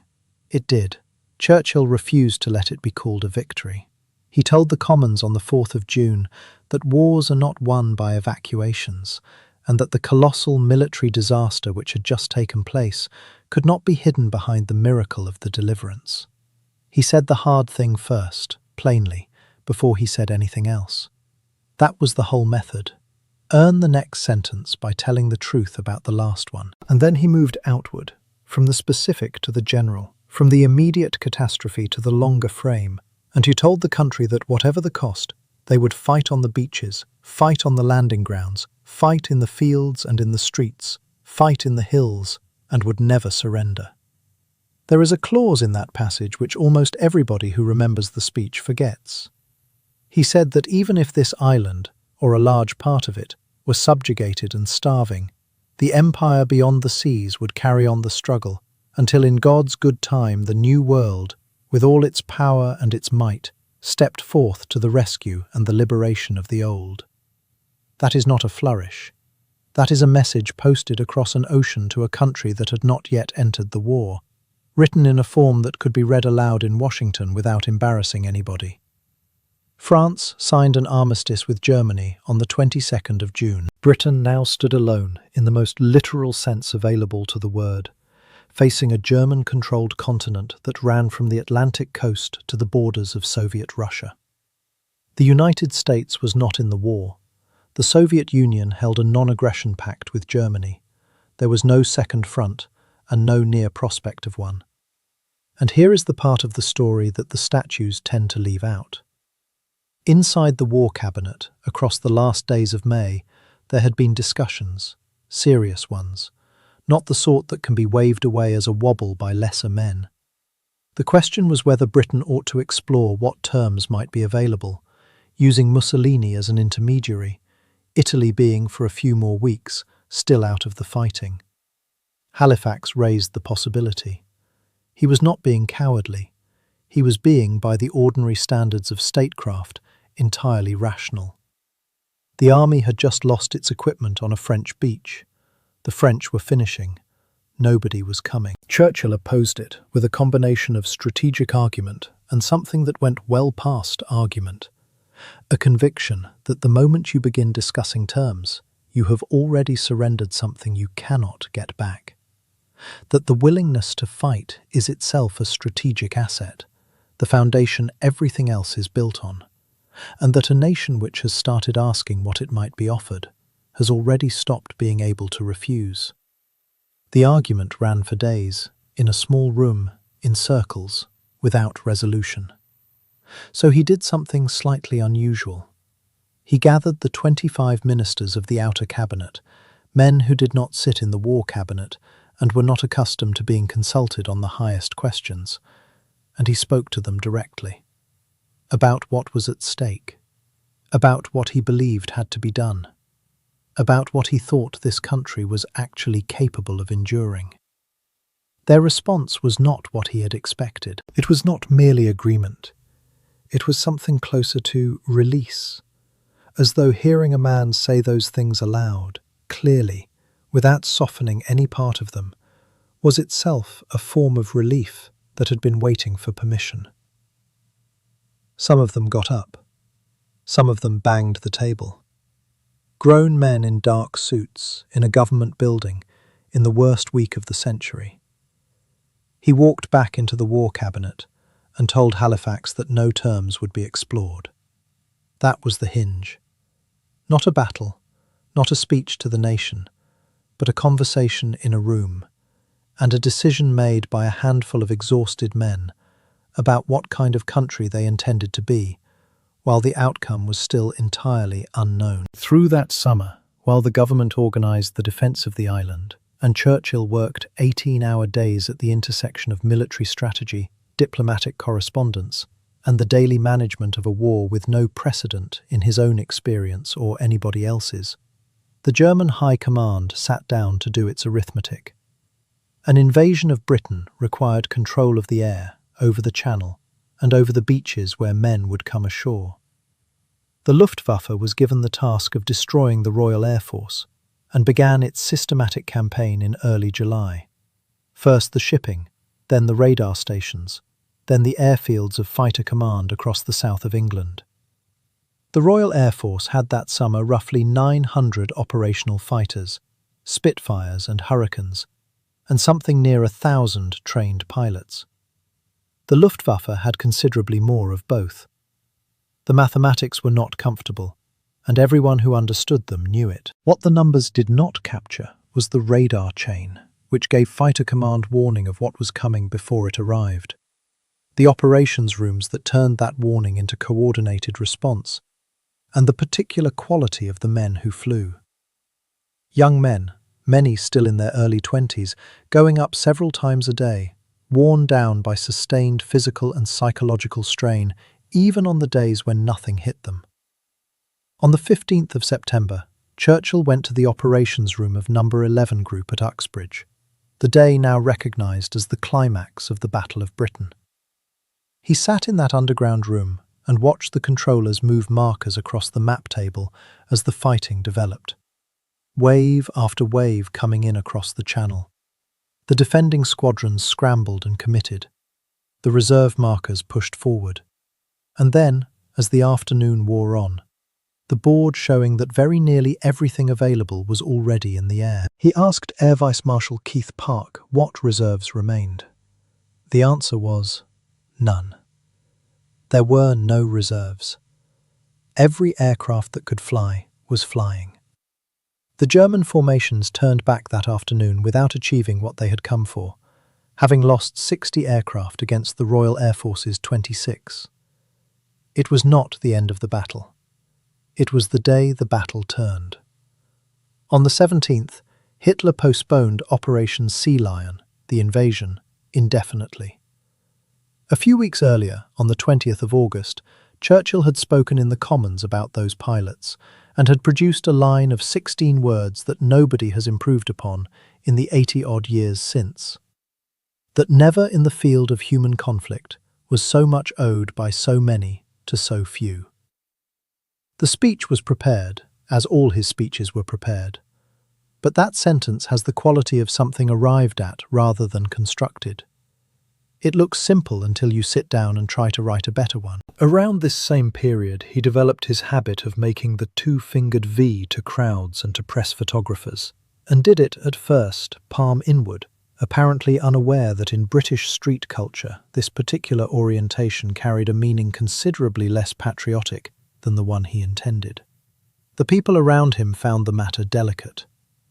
[SPEAKER 1] It did. Churchill refused to let it be called a victory. He told the Commons on the 4th of June that wars are not won by evacuations, and that the colossal military disaster which had just taken place could not be hidden behind the miracle of the deliverance. He said the hard thing first, plainly, before he said anything else. That was the whole method. Earn the next sentence by telling the truth about the last one. And then he moved outward, from the specific to the general, from the immediate catastrophe to the longer frame, and he told the country that whatever the cost, they would fight on the beaches, fight on the landing grounds, fight in the fields and in the streets, fight in the hills, and would never surrender. There is a clause in that passage which almost everybody who remembers the speech forgets. He said that even if this island, or a large part of it, were subjugated and starving, the empire beyond the seas would carry on the struggle until in God's good time the new world, with all its power and its might, stepped forth to the rescue and the liberation of the old. That is not a flourish. That is a message posted across an ocean to a country that had not yet entered the war, written in a form that could be read aloud in Washington without embarrassing anybody. France signed an armistice with Germany on the 22nd of June. Britain now stood alone, in the most literal sense available to the word, facing a German-controlled continent that ran from the Atlantic coast to the borders of Soviet Russia. The United States was not in the war. The Soviet Union held a non-aggression pact with Germany. There was no second front, and no near prospect of one. And here is the part of the story that the statues tend to leave out. Inside the War Cabinet, across the last days of May, there had been discussions, serious ones, not the sort that can be waved away as a wobble by lesser men. The question was whether Britain ought to explore what terms might be available, using Mussolini as an intermediary, Italy being, for a few more weeks, still out of the fighting. Halifax raised the possibility. He was not being cowardly. He was being, by the ordinary standards of statecraft, entirely rational. The army had just lost its equipment on a French beach. The French were finishing. Nobody was coming. Churchill opposed it with a combination of strategic argument and something that went well past argument. A conviction that the moment you begin discussing terms, you have already surrendered something you cannot get back. That the willingness to fight is itself a strategic asset, the foundation everything else is built on, and that a nation which has started asking what it might be offered has already stopped being able to refuse. The argument ran for days, in a small room, in circles, without resolution. So he did something slightly unusual. He gathered the 25 ministers of the Outer Cabinet, men who did not sit in the War Cabinet and were not accustomed to being consulted on the highest questions, and he spoke to them directly. About what was at stake, about what he believed had to be done, about what he thought this country was actually capable of enduring. Their response was not what he had expected. It was not merely agreement. It was something closer to release, as though hearing a man say those things aloud, clearly, without softening any part of them, was itself a form of relief that had been waiting for permission. Some of them got up. Some of them banged the table. Grown men in dark suits, in a government building, in the worst week of the century. He walked back into the War Cabinet and told Halifax that no terms would be explored. That was the hinge. Not a battle, not a speech to the nation, but a conversation in a room, and a decision made by a handful of exhausted men about what kind of country they intended to be, while the outcome was still entirely unknown. Through that summer, while the government organised the defence of the island, and Churchill worked 18-hour days at the intersection of military strategy, diplomatic correspondence, and the daily management of a war with no precedent in his own experience or anybody else's, the German High Command sat down to do its arithmetic. An invasion of Britain required control of the air, over the Channel, and over the beaches where men would come ashore. The Luftwaffe was given the task of destroying the Royal Air Force and began its systematic campaign in early July. First the shipping, then the radar stations, then the airfields of fighter command across the south of England. The Royal Air Force had that summer roughly 900 operational fighters, Spitfires and Hurricanes, and something near 1,000 trained pilots. The Luftwaffe had considerably more of both. The mathematics were not comfortable, and everyone who understood them knew it. What the numbers did not capture was the radar chain, which gave fighter command warning of what was coming before it arrived. The operations rooms that turned that warning into coordinated response, and the particular quality of the men who flew. Young men, many still in their early 20s, going up several times a day, worn down by sustained physical and psychological strain, even on the days when nothing hit them. On the 15th of September, Churchill went to the operations room of No. 11 Group at Uxbridge, the day now recognised as the climax of the Battle of Britain. He sat in that underground room and watched the controllers move markers across the map table as the fighting developed. Wave after wave coming in across the channel. The defending squadrons scrambled and committed. The reserve markers pushed forward. And then, as the afternoon wore on, the board showing that very nearly everything available was already in the air. He asked Air Vice Marshal Keith Park what reserves remained. The answer was none. There were no reserves. Every aircraft that could fly was flying. The German formations turned back that afternoon without achieving what they had come for, having lost 60 aircraft against the Royal Air Force's 26. It was not the end of the battle. It was the day the battle turned. On the 17th, Hitler postponed Operation Sea Lion, the invasion, indefinitely. A few weeks earlier, on the 20th of August, Churchill had spoken in the Commons about those pilots and had produced a line of 16 words that nobody has improved upon in the 80-odd years since. That never in the field of human conflict was so much owed by so many to so few. The speech was prepared, as all his speeches were prepared. But that sentence has the quality of something arrived at rather than constructed. It looks simple until you sit down and try to write a better one. Around this same period, he developed his habit of making the two-fingered V to crowds and to press photographers, and did it at first, palm inward, apparently unaware that in British street culture this particular orientation carried a meaning considerably less patriotic than the one he intended. The people around him found the matter delicate.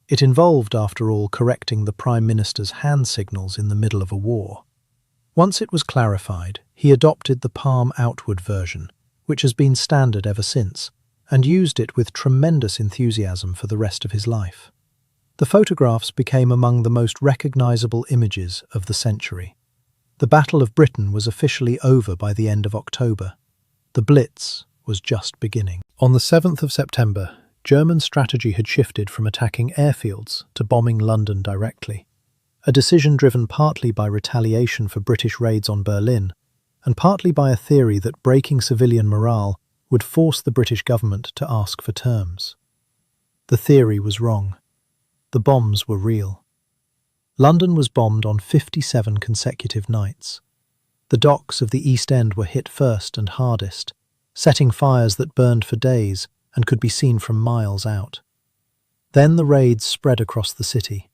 [SPEAKER 1] It involved, after all, correcting the Prime Minister's hand signals in the middle of a war. Once it was clarified, he adopted the palm outward version, which has been standard ever since, and used it with tremendous enthusiasm for the rest of his life. The photographs became among the most recognisable images of the century. The Battle of Britain was officially over by the end of October. The Blitz was just beginning. On the 7th of September, German strategy had shifted from attacking airfields to bombing London directly, a decision driven partly by retaliation for British raids on Berlin, and partly by a theory that breaking civilian morale would force the British government to ask for terms. The theory was wrong. The bombs were real. London was bombed on 57 consecutive nights. The docks of the East End were hit first and hardest, setting fires that burned for days and could be seen from miles out. Then the raids spread across the city.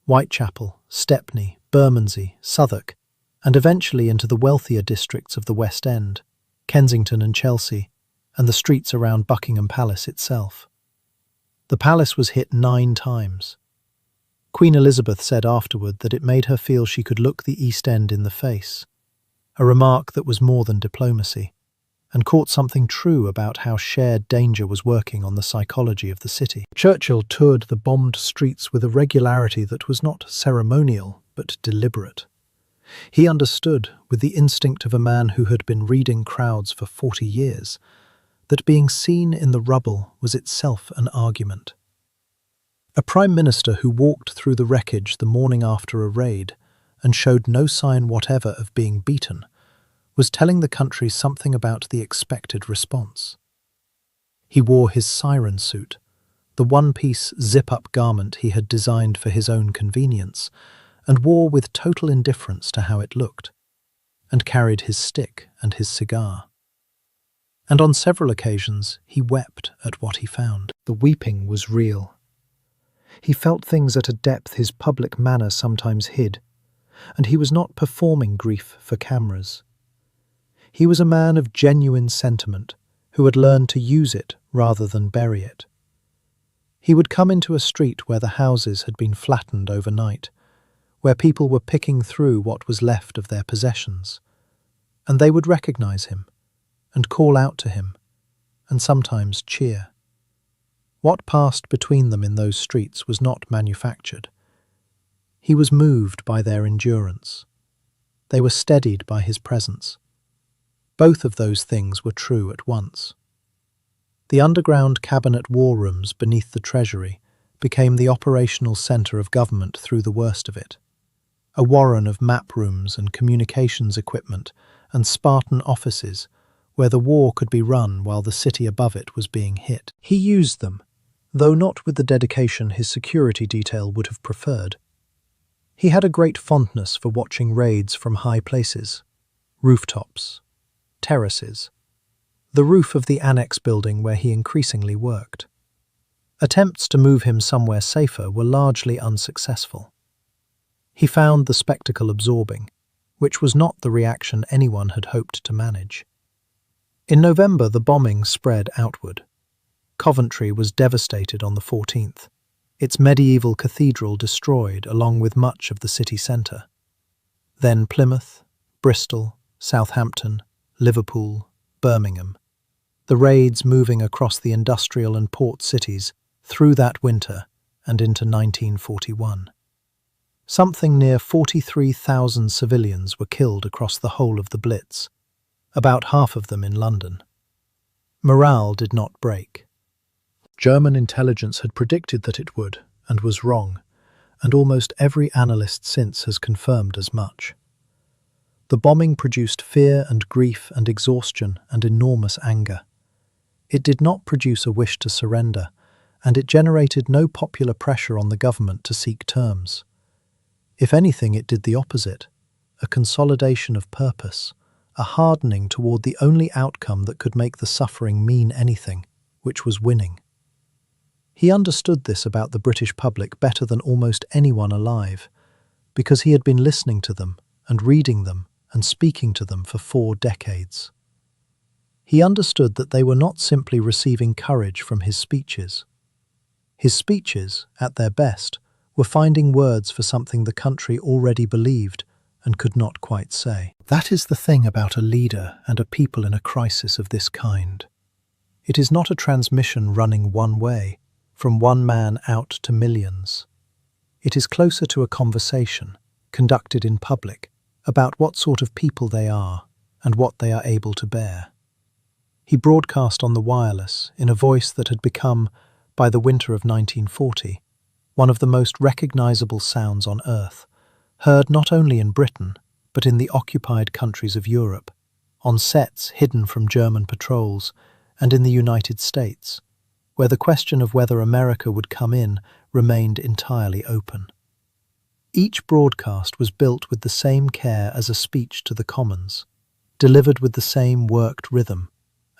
[SPEAKER 1] Whitechapel, Stepney, Bermondsey, Southwark, and eventually into the wealthier districts of the West End, Kensington and Chelsea, and the streets around Buckingham Palace itself. The palace was hit 9 times. Queen Elizabeth said afterward that it made her feel she could look the East End in the face, a remark that was more than diplomacy, and caught something true about how shared danger was working on the psychology of the city. Churchill toured the bombed streets with a regularity that was not ceremonial, but deliberate. He understood, with the instinct of a man who had been reading crowds for 40 years, that being seen in the rubble was itself an argument. A Prime Minister who walked through the wreckage the morning after a raid and showed no sign whatever of being beaten was telling the country something about the expected response. He wore his siren suit, the one-piece zip-up garment he had designed for his own convenience, and wore with total indifference to how it looked, and carried his stick and his cigar. And on several occasions he wept at what he found. The weeping was real. He felt things at a depth his public manner sometimes hid, and he was not performing grief for cameras. He was a man of genuine sentiment who had learned to use it rather than bury it. He would come into a street where the houses had been flattened overnight, where people were picking through what was left of their possessions, and they would recognize him and call out to him, and sometimes cheer. What passed between them in those streets was not manufactured. He was moved by their endurance. They were steadied by his presence. Both of those things were true at once. The underground cabinet war rooms beneath the Treasury became the operational centre of government through the worst of it. A warren of map rooms and communications equipment and Spartan offices where the war could be run while the city above it was being hit. He used them, though not with the dedication his security detail would have preferred. He had a great fondness for watching raids from high places, rooftops, terraces, the roof of the annex building where he increasingly worked. Attempts to move him somewhere safer were largely unsuccessful. He found the spectacle absorbing, which was not the reaction anyone had hoped to manage. In November, the bombing spread outward. Coventry was devastated on the 14th, its medieval cathedral destroyed along with much of the city centre. Then Plymouth, Bristol, Southampton, Liverpool, Birmingham. The raids moving across the industrial and port cities through that winter and into 1941. Something near 43,000 civilians were killed across the whole of the Blitz, about half of them in London. Morale did not break. German intelligence had predicted that it would, and was wrong, and almost every analyst since has confirmed as much. The bombing produced fear and grief and exhaustion and enormous anger. It did not produce a wish to surrender, and it generated no popular pressure on the government to seek terms. If anything, it did the opposite, a consolidation of purpose, a hardening toward the only outcome that could make the suffering mean anything, which was winning. He understood this about the British public better than almost anyone alive, because he had been listening to them and reading them and speaking to them for 4 decades. He understood that they were not simply receiving courage from his speeches. His speeches, at their best, were finding words for something the country already believed and could not quite say. That is the thing about a leader and a people in a crisis of this kind. It is not a transmission running one way, from one man out to millions. It is closer to a conversation, conducted in public, about what sort of people they are and what they are able to bear. He broadcast on the wireless in a voice that had become, by the winter of 1940, one of the most recognizable sounds on earth, heard not only in Britain, but in the occupied countries of Europe, on sets hidden from German patrols, and in the United States, where the question of whether America would come in remained entirely open. Each broadcast was built with the same care as a speech to the Commons, delivered with the same worked rhythm,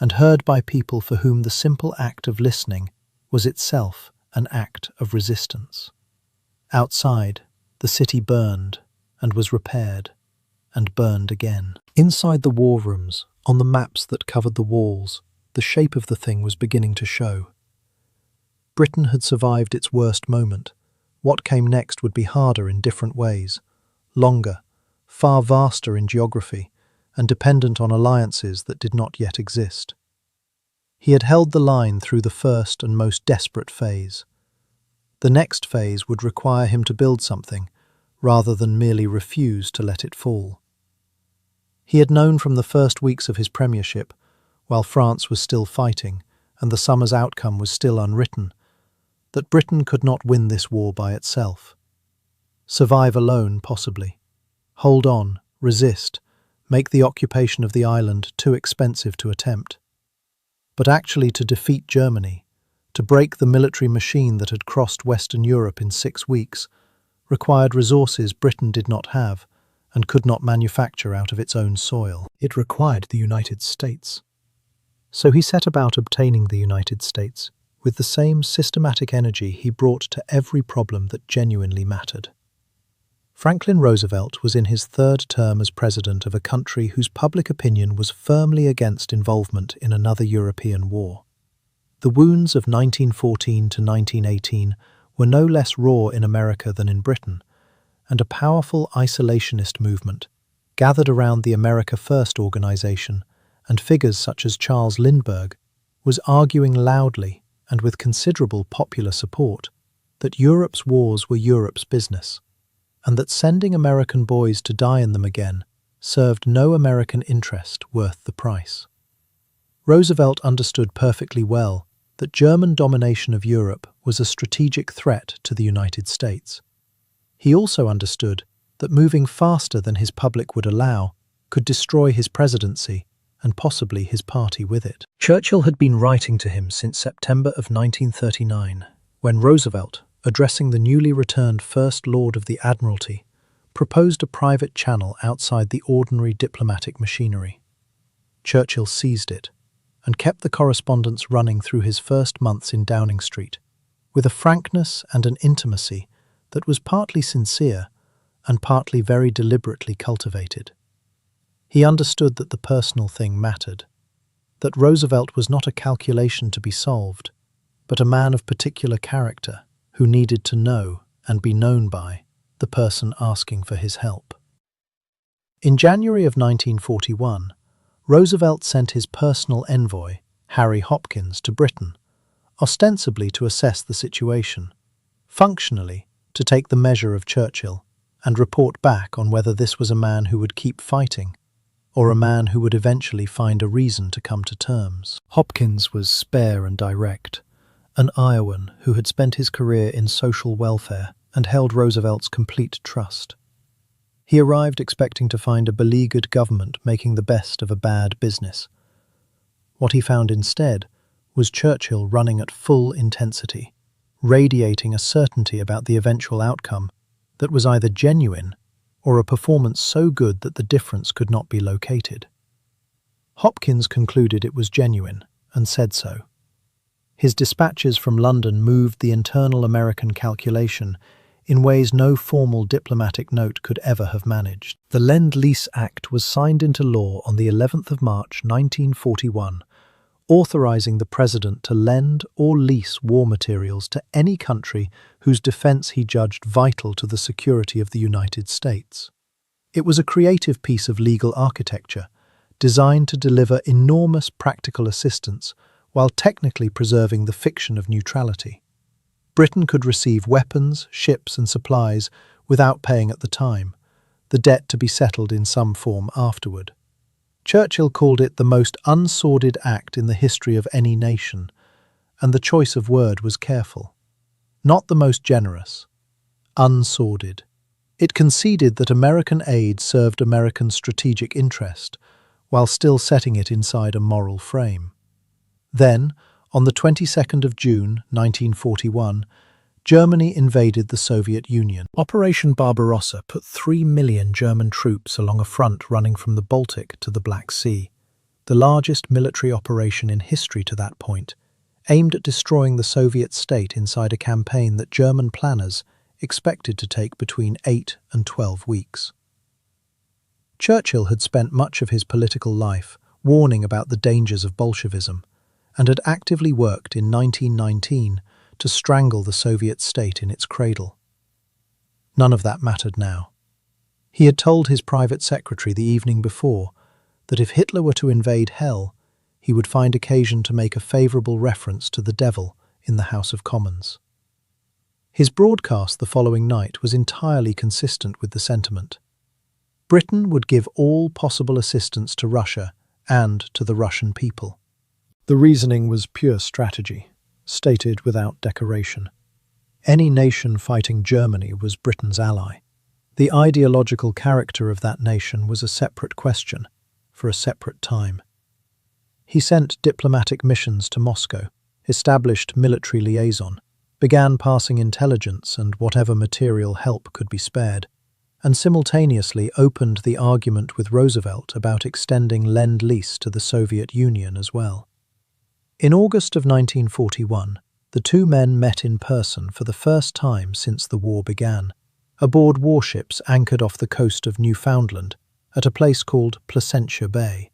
[SPEAKER 1] and heard by people for whom the simple act of listening was itself an act of resistance. Outside, the city burned and was repaired and burned again. Inside the war rooms, on the maps that covered the walls, the shape of the thing was beginning to show. Britain had survived its worst moment. What came next would be harder in different ways, longer, far vaster in geography, and dependent on alliances that did not yet exist. He had held the line through the first and most desperate phase. The next phase would require him to build something, rather than merely refuse to let it fall. He had known from the first weeks of his premiership, while France was still fighting and the summer's outcome was still unwritten, that Britain could not win this war by itself. Survive alone, possibly. Hold on, resist, make the occupation of the island too expensive to attempt. but actually to defeat Germany, to break the military machine that had crossed Western Europe in 6 weeks, required resources Britain did not have and could not manufacture out of its own soil. It required the United States. So he set about obtaining the United States with the same systematic energy he brought to every problem that genuinely mattered. Franklin Roosevelt was in his 3rd term as president of a country whose public opinion was firmly against involvement in another European war. The wounds of 1914 to 1918 were no less raw in America than in Britain, and a powerful isolationist movement gathered around the America First organization, and figures such as Charles Lindbergh was arguing loudly and with considerable popular support that Europe's wars were Europe's business, and that sending American boys to die in them again served no American interest worth the price. Roosevelt understood perfectly well that German domination of Europe was a strategic threat to the United States. He also understood that moving faster than his public would allow could destroy his presidency and possibly his party with it. Churchill had been writing to him since September of 1939, when Roosevelt, addressing the newly returned First Lord of the Admiralty, proposed a private channel outside the ordinary diplomatic machinery. Churchill seized it and kept the correspondence running through his first months in Downing Street, with a frankness and an intimacy that was partly sincere and partly very deliberately cultivated. He understood that the personal thing mattered, that Roosevelt was not a calculation to be solved, but a man of particular character who needed to know and be known by the person asking for his help. In January of 1941, Roosevelt sent his personal envoy, Harry Hopkins, to Britain, ostensibly to assess the situation, functionally to take the measure of Churchill and report back on whether this was a man who would keep fighting or a man who would eventually find a reason to come to terms. Hopkins was spare and direct, an Iowan who had spent his career in social welfare and held Roosevelt's complete trust. He arrived expecting to find a beleaguered government making the best of a bad business. What he found instead was Churchill running at full intensity, radiating a certainty about the eventual outcome that was either genuine or a performance so good that the difference could not be located. Hopkins concluded it was genuine and said so. His dispatches from London moved the internal American calculation in ways no formal diplomatic note could ever have managed. The Lend-Lease Act was signed into law on the 11th of March 1941, authorizing the President to lend or lease war materials to any country whose defense he judged vital to the security of the United States. It was a creative piece of legal architecture, designed to deliver enormous practical assistance while technically preserving the fiction of neutrality. Britain could receive weapons, ships and supplies without paying at the time, the debt to be settled in some form afterward. Churchill called it the most unsordid act in the history of any nation, and the choice of word was careful. Not the most generous. Unsordid. It conceded that American aid served American strategic interest, while still setting it inside a moral frame. Then, on the 22nd of June 1941, Germany invaded the Soviet Union. Operation Barbarossa put 3 million German troops along a front running from the Baltic to the Black Sea, the largest military operation in history to that point, aimed at destroying the Soviet state inside a campaign that German planners expected to take between 8 and 12 weeks. Churchill had spent much of his political life warning about the dangers of Bolshevism, and had actively worked in 1919 to strangle the Soviet state in its cradle. None of that mattered now. He had told his private secretary the evening before that if Hitler were to invade hell, he would find occasion to make a favourable reference to the devil in the House of Commons. His broadcast the following night was entirely consistent with the sentiment. Britain would give all possible assistance to Russia and to the Russian people. The reasoning was pure strategy, stated without decoration. Any nation fighting Germany was Britain's ally. The ideological character of that nation was a separate question, for a separate time. He sent diplomatic missions to Moscow, established military liaison, began passing intelligence and whatever material help could be spared, and simultaneously opened the argument with Roosevelt about extending Lend-Lease to the Soviet Union as well. In August of 1941, the two men met in person for the first time since the war began, aboard warships anchored off the coast of Newfoundland at a place called Placentia Bay.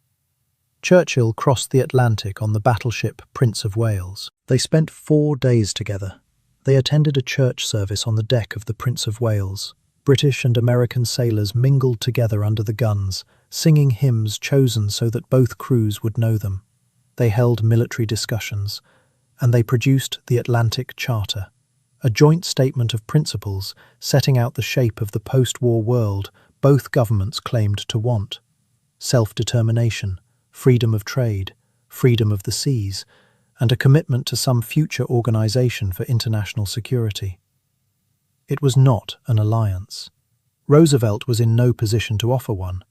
[SPEAKER 1] Churchill crossed the Atlantic on the battleship Prince of Wales. They spent 4 days together. They attended a church service on the deck of the Prince of Wales. British and American sailors mingled together under the guns, singing hymns chosen so that both crews would know them. They held military discussions, and they produced the Atlantic Charter, a joint statement of principles setting out the shape of the post-war world both governments claimed to want: self-determination, freedom of trade, freedom of the seas, and a commitment to some future organization for international security. It was not an alliance. Roosevelt was in no position to offer one,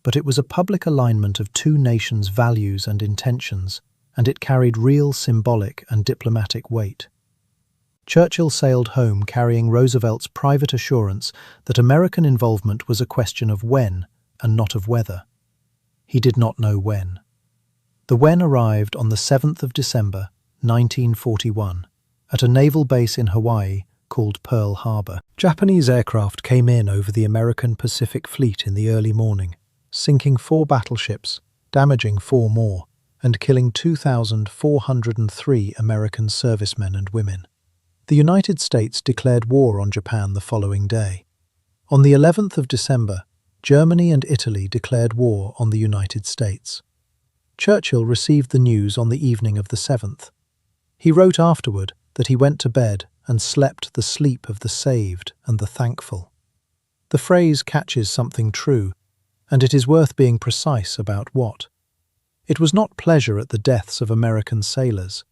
[SPEAKER 1] but it was a public alignment of two nations' values and intentions, and it carried real symbolic and diplomatic weight. Churchill sailed home carrying Roosevelt's private assurance that American involvement was a question of when and not of whether. He did not know when. The when arrived on the 7th of December, 1941, at a naval base in Hawaii called Pearl Harbor. Japanese aircraft came in over the American Pacific Fleet in the early morning, sinking 4 battleships, damaging 4 more, and killing 2,403 American servicemen and women. The United States declared war on Japan the following day. On the 11th of December, Germany and Italy declared war on the United States. Churchill received the news on the evening of the 7th. He wrote afterward that he went to bed and slept the sleep of the saved and the thankful. The phrase catches something true, and it is worth being precise about what. It was not pleasure at the deaths of American sailors.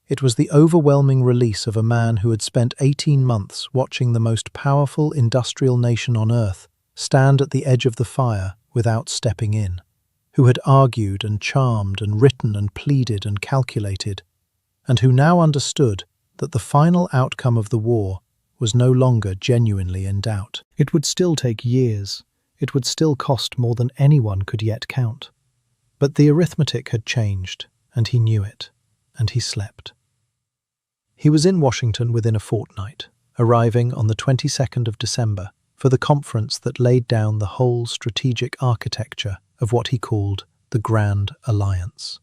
[SPEAKER 1] It was the overwhelming release of a man who had spent 18 months watching the most powerful industrial nation on earth stand at the edge of the fire without stepping in, who had argued and charmed and written and pleaded and calculated, and who now understood that the final outcome of the war was no longer genuinely in doubt. It would still take years. It would still cost more than anyone could yet count. But the arithmetic had changed, and he knew it, and he slept. He was in Washington within a fortnight, arriving on the 22nd of December for the conference that laid down the whole strategic architecture of what he called the Grand Alliance.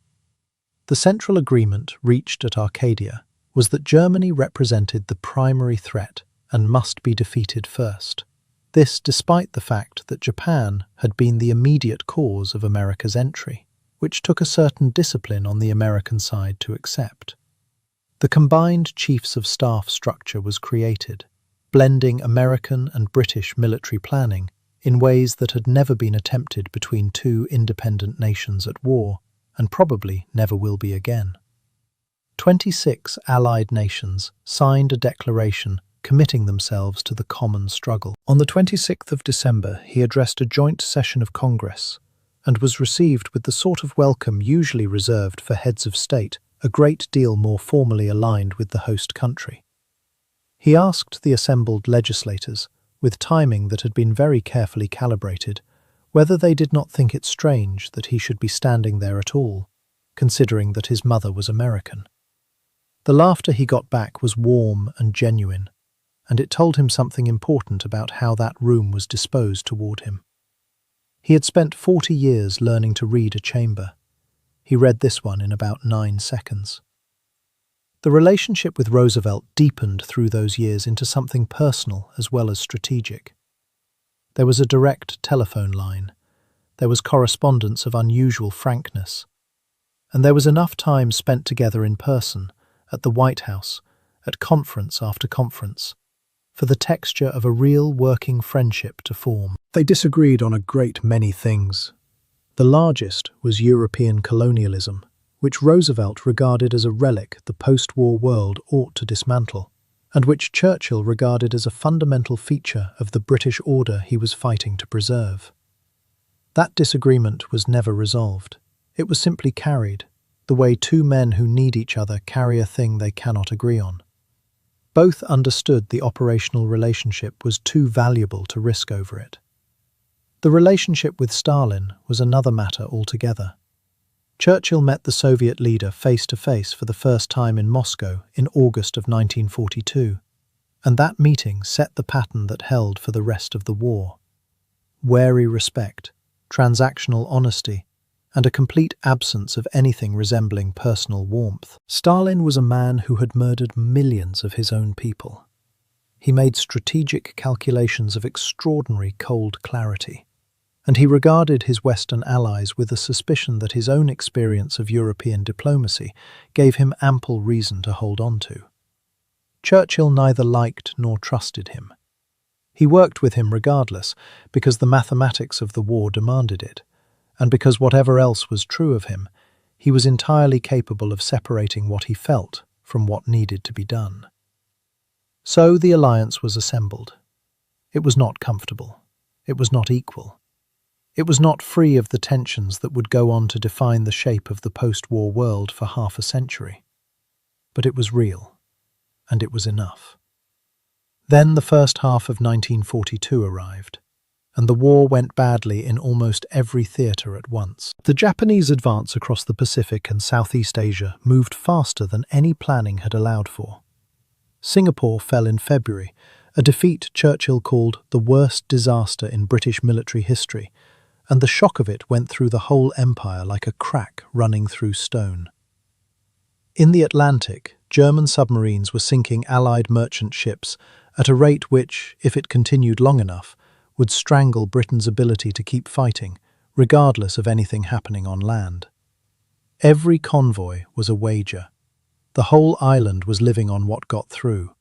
[SPEAKER 1] The central agreement reached at Arcadia was that Germany represented the primary threat and must be defeated first. This despite the fact that Japan had been the immediate cause of America's entry, which took a certain discipline on the American side to accept. The combined Chiefs of Staff structure was created, blending American and British military planning in ways that had never been attempted between two independent nations at war, and probably never will be again. 26 Allied nations signed a declaration committing themselves to the common struggle. On the 26th of December, he addressed a joint session of Congress and was received with the sort of welcome usually reserved for heads of state, a great deal more formally aligned with the host country. He asked the assembled legislators, with timing that had been very carefully calibrated, whether they did not think it strange that he should be standing there at all, considering that his mother was American. The laughter he got back was warm and genuine, and it told him something important about how that room was disposed toward him. He had spent 40 years learning to read a chamber. He read this one in about 9 seconds. The relationship with Roosevelt deepened through those years into something personal as well as strategic. There was a direct telephone line. There was correspondence of unusual frankness. And there was enough time spent together in person, at the White House, at conference after conference, for the texture of a real working friendship to form. They disagreed on a great many things. The largest was European colonialism, which Roosevelt regarded as a relic the post-war world ought to dismantle, and which Churchill regarded as a fundamental feature of the British order he was fighting to preserve. That disagreement was never resolved. It was simply carried, the way two men who need each other carry a thing they cannot agree on. Both understood the operational relationship was too valuable to risk over it. The relationship with Stalin was another matter altogether. Churchill met the Soviet leader face to face for the first time in Moscow in August of 1942, and that meeting set the pattern that held for the rest of the war. Wary respect, transactional honesty, and a complete absence of anything resembling personal warmth. Stalin was a man who had murdered millions of his own people. He made strategic calculations of extraordinary cold clarity, and he regarded his Western allies with a suspicion that his own experience of European diplomacy gave him ample reason to hold on to. Churchill neither liked nor trusted him. He worked with him regardless, because the mathematics of the war demanded it, and because whatever else was true of him, he was entirely capable of separating what he felt from what needed to be done. So the alliance was assembled. It was not comfortable. It was not equal. It was not free of the tensions that would go on to define the shape of the post-war world for half a century. But it was real, and it was enough. Then the first half of 1942 arrived, and the war went badly in almost every theatre at once. The Japanese advance across the Pacific and Southeast Asia moved faster than any planning had allowed for. Singapore fell in February, a defeat Churchill called the worst disaster in British military history, and the shock of it went through the whole empire like a crack running through stone. In the Atlantic, German submarines were sinking Allied merchant ships at a rate which, if it continued long enough, would strangle Britain's ability to keep fighting, regardless of anything happening on land. Every convoy was a wager. The whole island was living on what got through.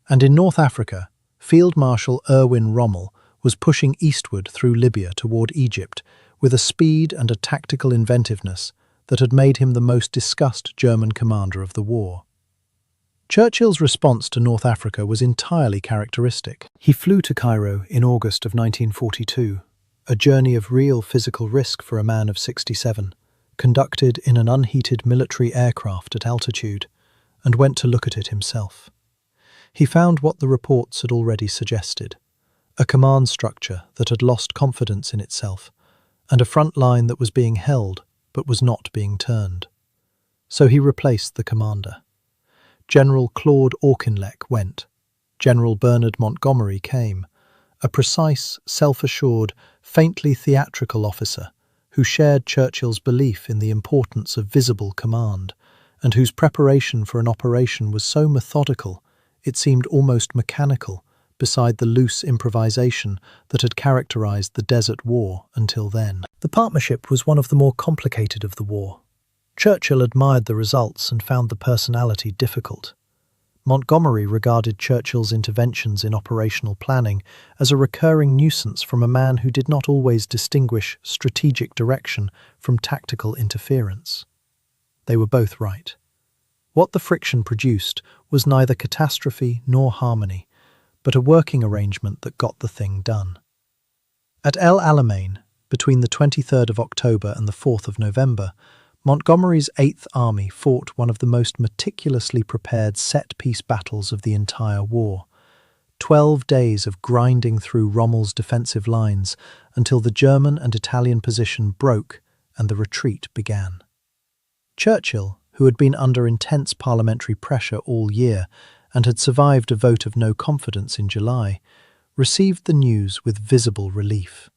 [SPEAKER 1] And in North Africa, Field Marshal Erwin Rommel was pushing eastward through Libya toward Egypt with a speed and a tactical inventiveness that had made him the most discussed German commander of the war. Churchill's response to North Africa was entirely characteristic. He flew to Cairo in August of 1942, a journey of real physical risk for a man of 67, conducted in an unheated military aircraft at altitude, and went to look at it himself. He found what the reports had already suggested: a command structure that had lost confidence in itself, and a front line that was being held but was not being turned. So he replaced the commander. General Claude Auchinleck went. General Bernard Montgomery came, a precise, self-assured, faintly theatrical officer who shared Churchill's belief in the importance of visible command, and whose preparation for an operation was so methodical it seemed almost mechanical beside the loose improvisation that had characterized the Desert War until then. The partnership was one of the more complicated of the war. Churchill admired the results and found the personality difficult. Montgomery regarded Churchill's interventions in operational planning as a recurring nuisance from a man who did not always distinguish strategic direction from tactical interference. They were both right. What the friction produced was neither catastrophe nor harmony, but a working arrangement that got the thing done. At El Alamein, between the 23rd of October and the 4th of November, Montgomery's 8th Army fought one of the most meticulously prepared set-piece battles of the entire war. 12 days of grinding through Rommel's defensive lines until the German and Italian position broke and the retreat began. Churchill, who had been under intense parliamentary pressure all year and had survived a vote of no confidence in July, received the news with visible relief.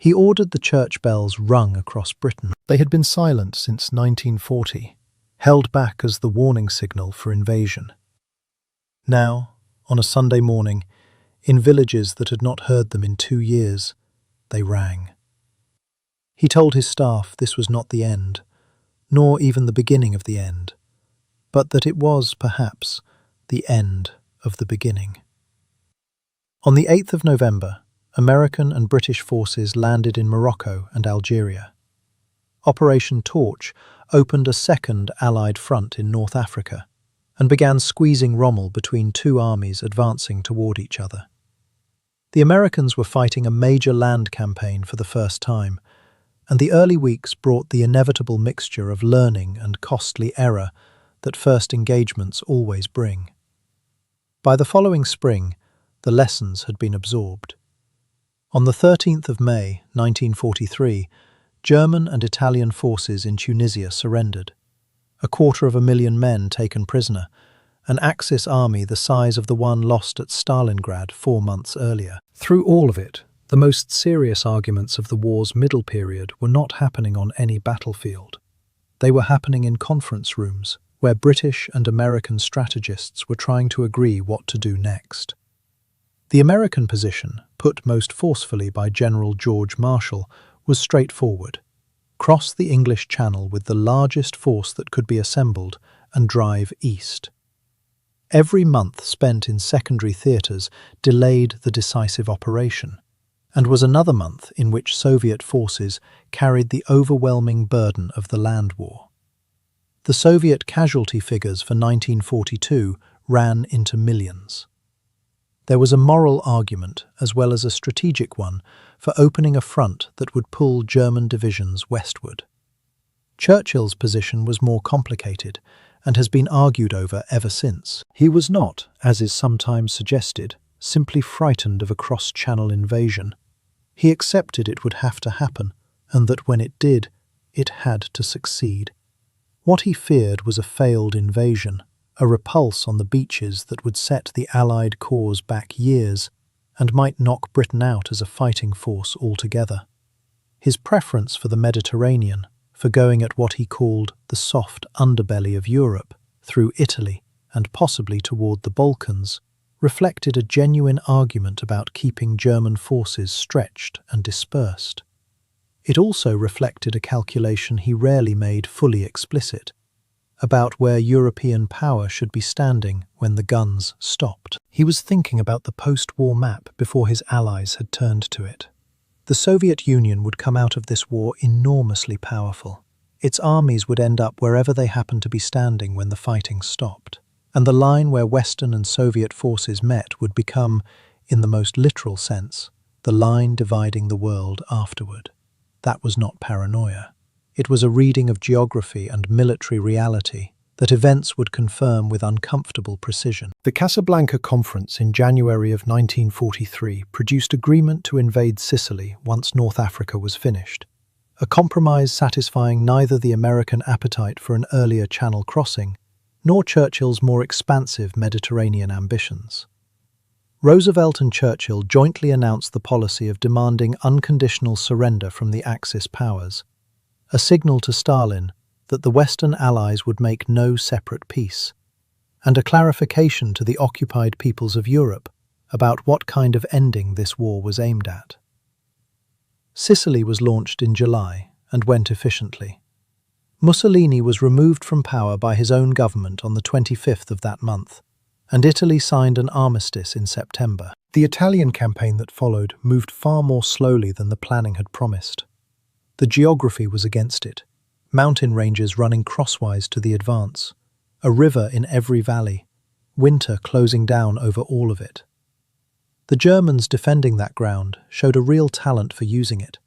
[SPEAKER 1] He ordered the church bells rung across Britain. They had been silent since 1940, held back as the warning signal for invasion. Now, on a Sunday morning, in villages that had not heard them in 2 years, they rang. He told his staff this was not the end, nor even the beginning of the end, but that it was, perhaps, the end of the beginning. On the 8th of November, American and British forces landed in Morocco and Algeria. Operation Torch opened a second Allied front in North Africa and began squeezing Rommel between two armies advancing toward each other. The Americans were fighting a major land campaign for the first time, and the early weeks brought the inevitable mixture of learning and costly error that first engagements always bring. By the following spring, the lessons had been absorbed. On the 13th of May, 1943, German and Italian forces in Tunisia surrendered. 250,000 men taken prisoner, an Axis army the size of the one lost at Stalingrad 4 months earlier. Through all of it, the most serious arguments of the war's middle period were not happening on any battlefield. They were happening in conference rooms, where British and American strategists were trying to agree what to do next. The American position, put most forcefully by General George Marshall, was straightforward: cross the English Channel with the largest force that could be assembled and drive east. Every month spent in secondary theatres delayed the decisive operation, and was another month in which Soviet forces carried the overwhelming burden of the land war. The Soviet casualty figures for 1942 ran into millions. There was a moral argument, as well as a strategic one, for opening a front that would pull German divisions westward. Churchill's position was more complicated, and has been argued over ever since. He was not, as is sometimes suggested, simply frightened of a cross-channel invasion. He accepted it would have to happen, and that when it did, it had to succeed. What he feared was a failed invasion, a repulse on the beaches that would set the Allied cause back years and might knock Britain out as a fighting force altogether. His preference for the Mediterranean, for going at what he called the soft underbelly of Europe, through Italy and possibly toward the Balkans, reflected a genuine argument about keeping German forces stretched and dispersed. It also reflected a calculation he rarely made fully explicit, about where European power should be standing when the guns stopped. He was thinking about the post-war map before his allies had turned to it. The Soviet Union would come out of this war enormously powerful. Its armies would end up wherever they happened to be standing when the fighting stopped, and the line where Western and Soviet forces met would become, in the most literal sense, the line dividing the world afterward. That was not paranoia. It was a reading of geography and military reality that events would confirm with uncomfortable precision. The Casablanca Conference in January of 1943 produced agreement to invade Sicily once North Africa was finished, a compromise satisfying neither the American appetite for an earlier Channel crossing nor Churchill's more expansive Mediterranean ambitions. Roosevelt and Churchill jointly announced the policy of demanding unconditional surrender from the Axis powers, a signal to Stalin that the Western Allies would make no separate peace, and a clarification to the occupied peoples of Europe about what kind of ending this war was aimed at. Sicily was launched in July and went efficiently. Mussolini was removed from power by his own government on the 25th of that month, and Italy signed an armistice in September. The Italian campaign that followed moved far more slowly than the planning had promised. The geography was against it, mountain ranges running crosswise to the advance, a river in every valley, winter closing down over all of it. The Germans defending that ground showed a real talent for using it,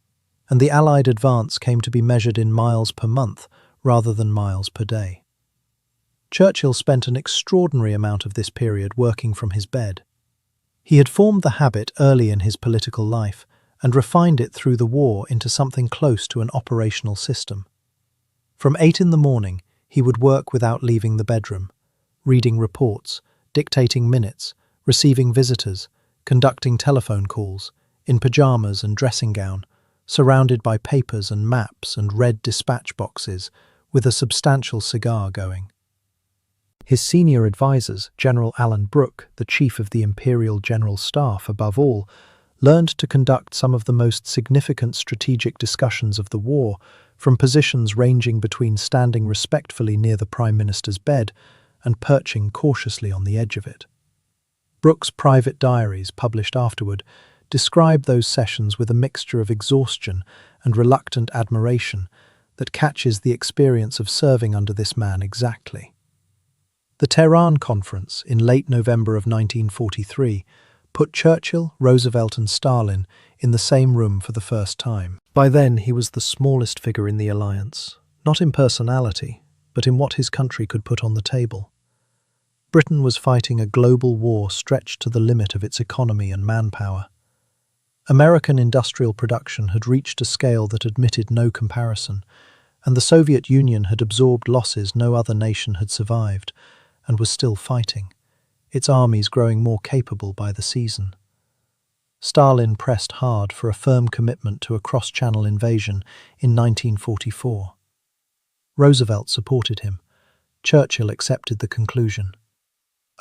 [SPEAKER 1] and the Allied advance came to be measured in miles per month rather than miles per day. Churchill spent an extraordinary amount of this period working from his bed. He had formed the habit early in his political life and refined it through the war into something close to an operational system. From 8 in the morning, he would work without leaving the bedroom, reading reports, dictating minutes, receiving visitors, conducting telephone calls, in pajamas and dressing gown, surrounded by papers and maps and red dispatch boxes, with a substantial cigar going. His senior advisors, General Alan Brooke, the chief of the Imperial General Staff above all, learned to conduct some of the most significant strategic discussions of the war from positions ranging between standing respectfully near the Prime Minister's bed and perching cautiously on the edge of it. Brooke's private diaries, published afterward, describe those sessions with a mixture of exhaustion and reluctant admiration that catches the experience of serving under this man exactly. The Tehran Conference in late November of 1943 put Churchill, Roosevelt and Stalin in the same room for the first time. By then, he was the smallest figure in the alliance, not in personality, but in what his country could put on the table. Britain was fighting a global war stretched to the limit of its economy and manpower. American industrial production had reached a scale that admitted no comparison, and the Soviet Union had absorbed losses no other nation had survived, and was still fighting, its armies growing more capable by the season. Stalin pressed hard for a firm commitment to a cross-channel invasion in 1944. Roosevelt supported him. Churchill accepted the conclusion.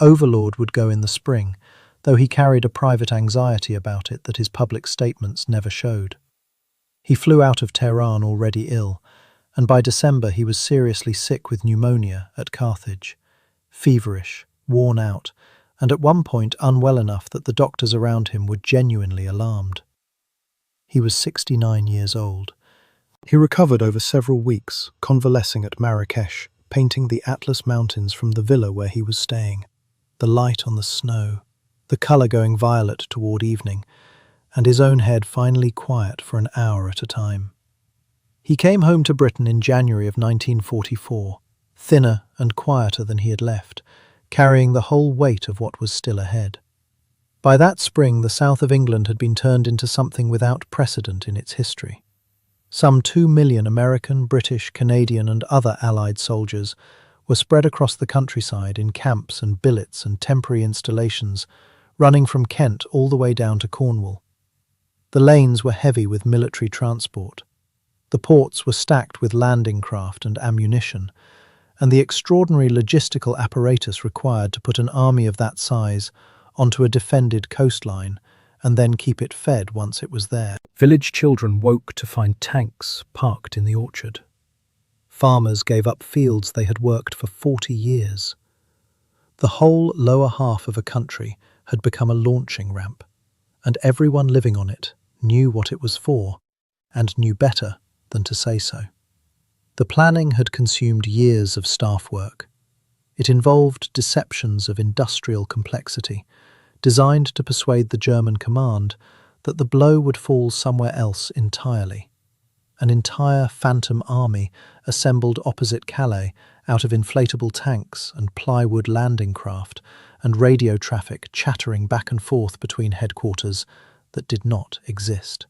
[SPEAKER 1] Overlord would go in the spring, though he carried a private anxiety about it that his public statements never showed. He flew out of Tehran already ill, and by December he was seriously sick with pneumonia at Carthage, feverish, worn out, and at one point unwell enough that the doctors around him were genuinely alarmed. He was 69 years old. He recovered over several weeks, convalescing at Marrakesh, painting the Atlas Mountains from the villa where he was staying, the light on the snow, the colour going violet toward evening, and his own head finally quiet for an hour at a time. He came home to Britain in January of 1944, thinner and quieter than he had left, carrying the whole weight of what was still ahead. By that spring, the south of England had been turned into something without precedent in its history. Some 2 million American, British, Canadian and other Allied soldiers were spread across the countryside in camps and billets and temporary installations, running from Kent all the way down to Cornwall. The lanes were heavy with military transport. The ports were stacked with landing craft and ammunition, and the extraordinary logistical apparatus required to put an army of that size onto a defended coastline and then keep it fed once it was there. Village children woke to find tanks parked in the orchard. Farmers gave up fields they had worked for 40 years. The whole lower half of a country had become a launching ramp, and everyone living on it knew what it was for, and knew better than to say so. The planning had consumed years of staff work. It involved deceptions of industrial complexity, designed to persuade the German command that the blow would fall somewhere else entirely. An entire phantom army assembled opposite Calais out of inflatable tanks and plywood landing craft and radio traffic chattering back and forth between headquarters that did not exist.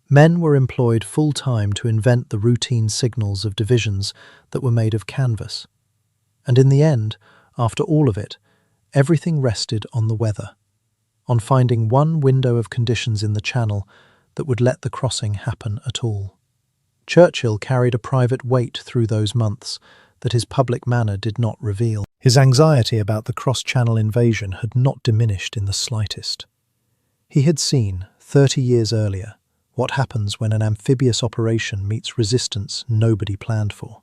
[SPEAKER 1] Men were employed full-time to invent the routine signals of divisions that were made of canvas. And in the end, after all of it, everything rested on the weather, on finding one window of conditions in the Channel that would let the crossing happen at all. Churchill carried a private weight through those months that his public manner did not reveal. His anxiety about the cross-Channel invasion had not diminished in the slightest. He had seen, 30 years earlier, what happens when an amphibious operation meets resistance nobody planned for.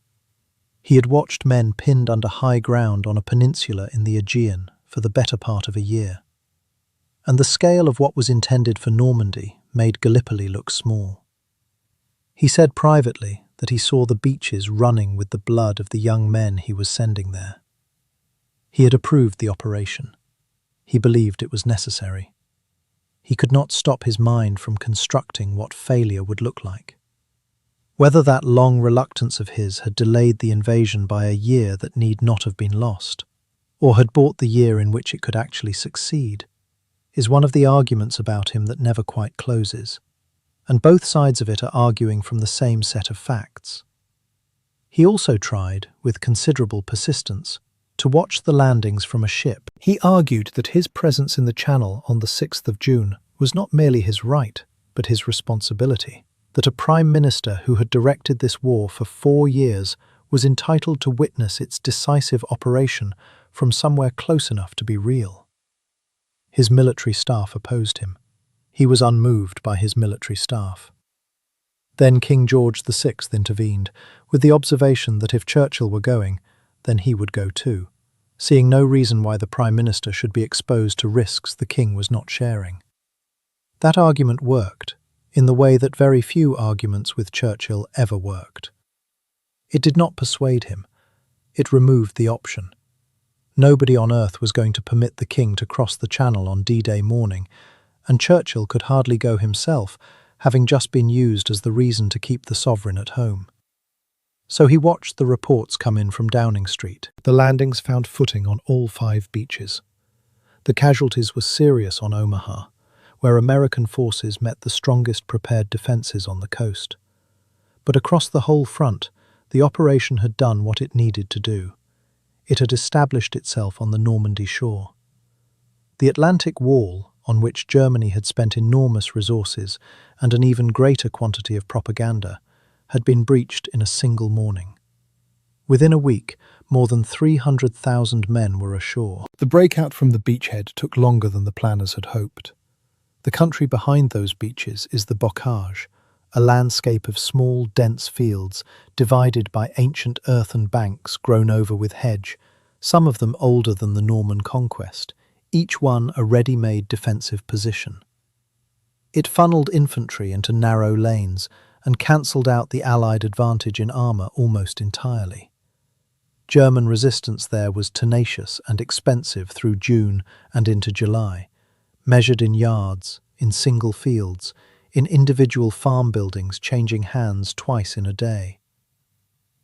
[SPEAKER 1] He had watched men pinned under high ground on a peninsula in the Aegean for the better part of a year. And the scale of what was intended for Normandy made Gallipoli look small. He said privately that he saw the beaches running with the blood of the young men he was sending there. He had approved the operation. He believed it was necessary. He could not stop his mind from constructing what failure would look like. Whether that long reluctance of his had delayed the invasion by a year that need not have been lost, or had bought the year in which it could actually succeed, is one of the arguments about him that never quite closes, and both sides of it are arguing from the same set of facts. He also tried, with considerable persistence, to watch the landings from a ship. He argued that his presence in the Channel on the 6th of June was not merely his right, but his responsibility, that a Prime Minister who had directed this war for 4 years was entitled to witness its decisive operation from somewhere close enough to be real. His military staff opposed him. He was unmoved by his military staff. Then King George VI intervened, with the observation that if Churchill were going, then he would go too, seeing no reason why the Prime Minister should be exposed to risks the King was not sharing. That argument worked, in the way that very few arguments with Churchill ever worked. It did not persuade him. It removed the option. Nobody on earth was going to permit the king to cross the Channel on D-Day morning, and Churchill could hardly go himself, having just been used as the reason to keep the sovereign at home. So he watched the reports come in from Downing Street. The landings found footing on all 5 beaches. The casualties were serious on Omaha, where American forces met the strongest prepared defences on the coast. But across the whole front, the operation had done what it needed to do. It had established itself on the Normandy shore. The Atlantic Wall, on which Germany had spent enormous resources and an even greater quantity of propaganda, had been breached in a single morning. Within a week, more than 300,000 men were ashore. The breakout from the beachhead took longer than the planners had hoped. The country behind those beaches is the bocage, a landscape of small, dense fields divided by ancient earthen banks grown over with hedge, some of them older than the Norman conquest, each one a ready-made defensive position. It funneled infantry into narrow lanes and cancelled out the Allied advantage in armour almost entirely. German resistance there was tenacious and expensive through June and into July, measured in yards, in single fields, in individual farm buildings changing hands twice in a day.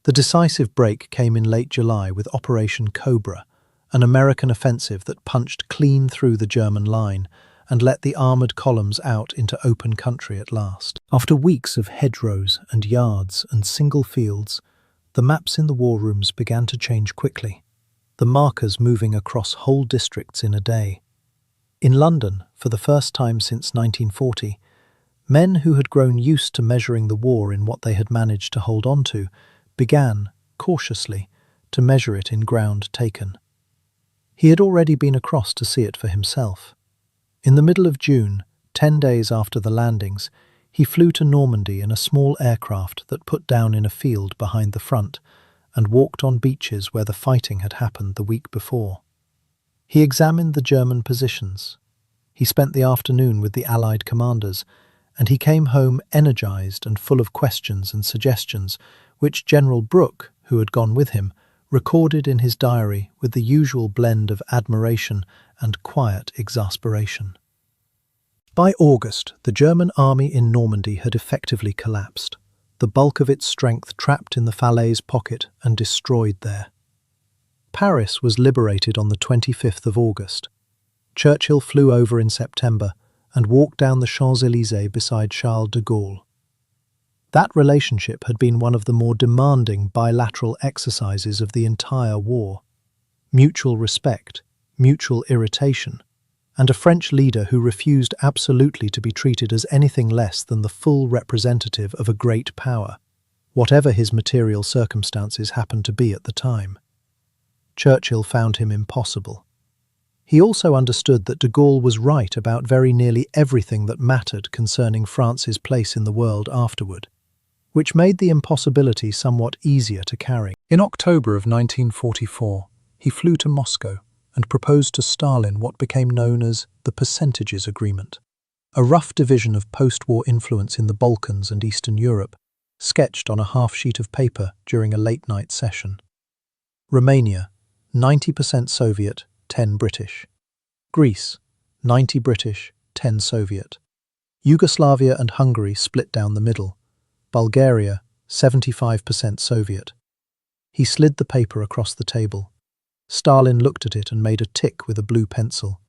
[SPEAKER 1] The decisive break came in late July with Operation Cobra, an American offensive that punched clean through the German line and let the armoured columns out into open country at last. After weeks of hedgerows and yards and single fields, the maps in the war rooms began to change quickly, the markers moving across whole districts in a day. In London, for the first time since 1940, men who had grown used to measuring the war in what they had managed to hold on to began, cautiously, to measure it in ground taken. He had already been across to see it for himself. In the middle of June, 10 days after the landings, he flew to Normandy in a small aircraft that put down in a field behind the front and walked on beaches where the fighting had happened the week before. He examined the German positions. He spent the afternoon with the Allied commanders, and he came home energised and full of questions and suggestions, which General Brooke, who had gone with him, recorded in his diary with the usual blend of admiration and quiet exasperation. By August, the German army in Normandy had effectively collapsed, the bulk of its strength trapped in the Falaise pocket and destroyed there. Paris was liberated on the 25th of August. Churchill flew over in September and walked down the Champs-Élysées beside Charles de Gaulle. That relationship had been one of the more demanding bilateral exercises of the entire war. Mutual respect, mutual irritation, and a French leader who refused absolutely to be treated as anything less than the full representative of a great power, whatever his material circumstances happened to be at the time. Churchill found him impossible. He also understood that de Gaulle was right about very nearly everything that mattered concerning France's place in the world afterward, which made the impossibility somewhat easier to carry. In October of 1944, he flew to Moscow and proposed to Stalin what became known as the Percentages Agreement, a rough division of post-war influence in the Balkans and Eastern Europe, sketched on a half-sheet of paper during a late-night session. Romania, 90% Soviet, 10 British. Greece, 90 British, 10 Soviet. Yugoslavia and Hungary split down the middle. Bulgaria, 75% Soviet. He slid the paper across the table. Stalin looked at it and made a tick with a blue pencil.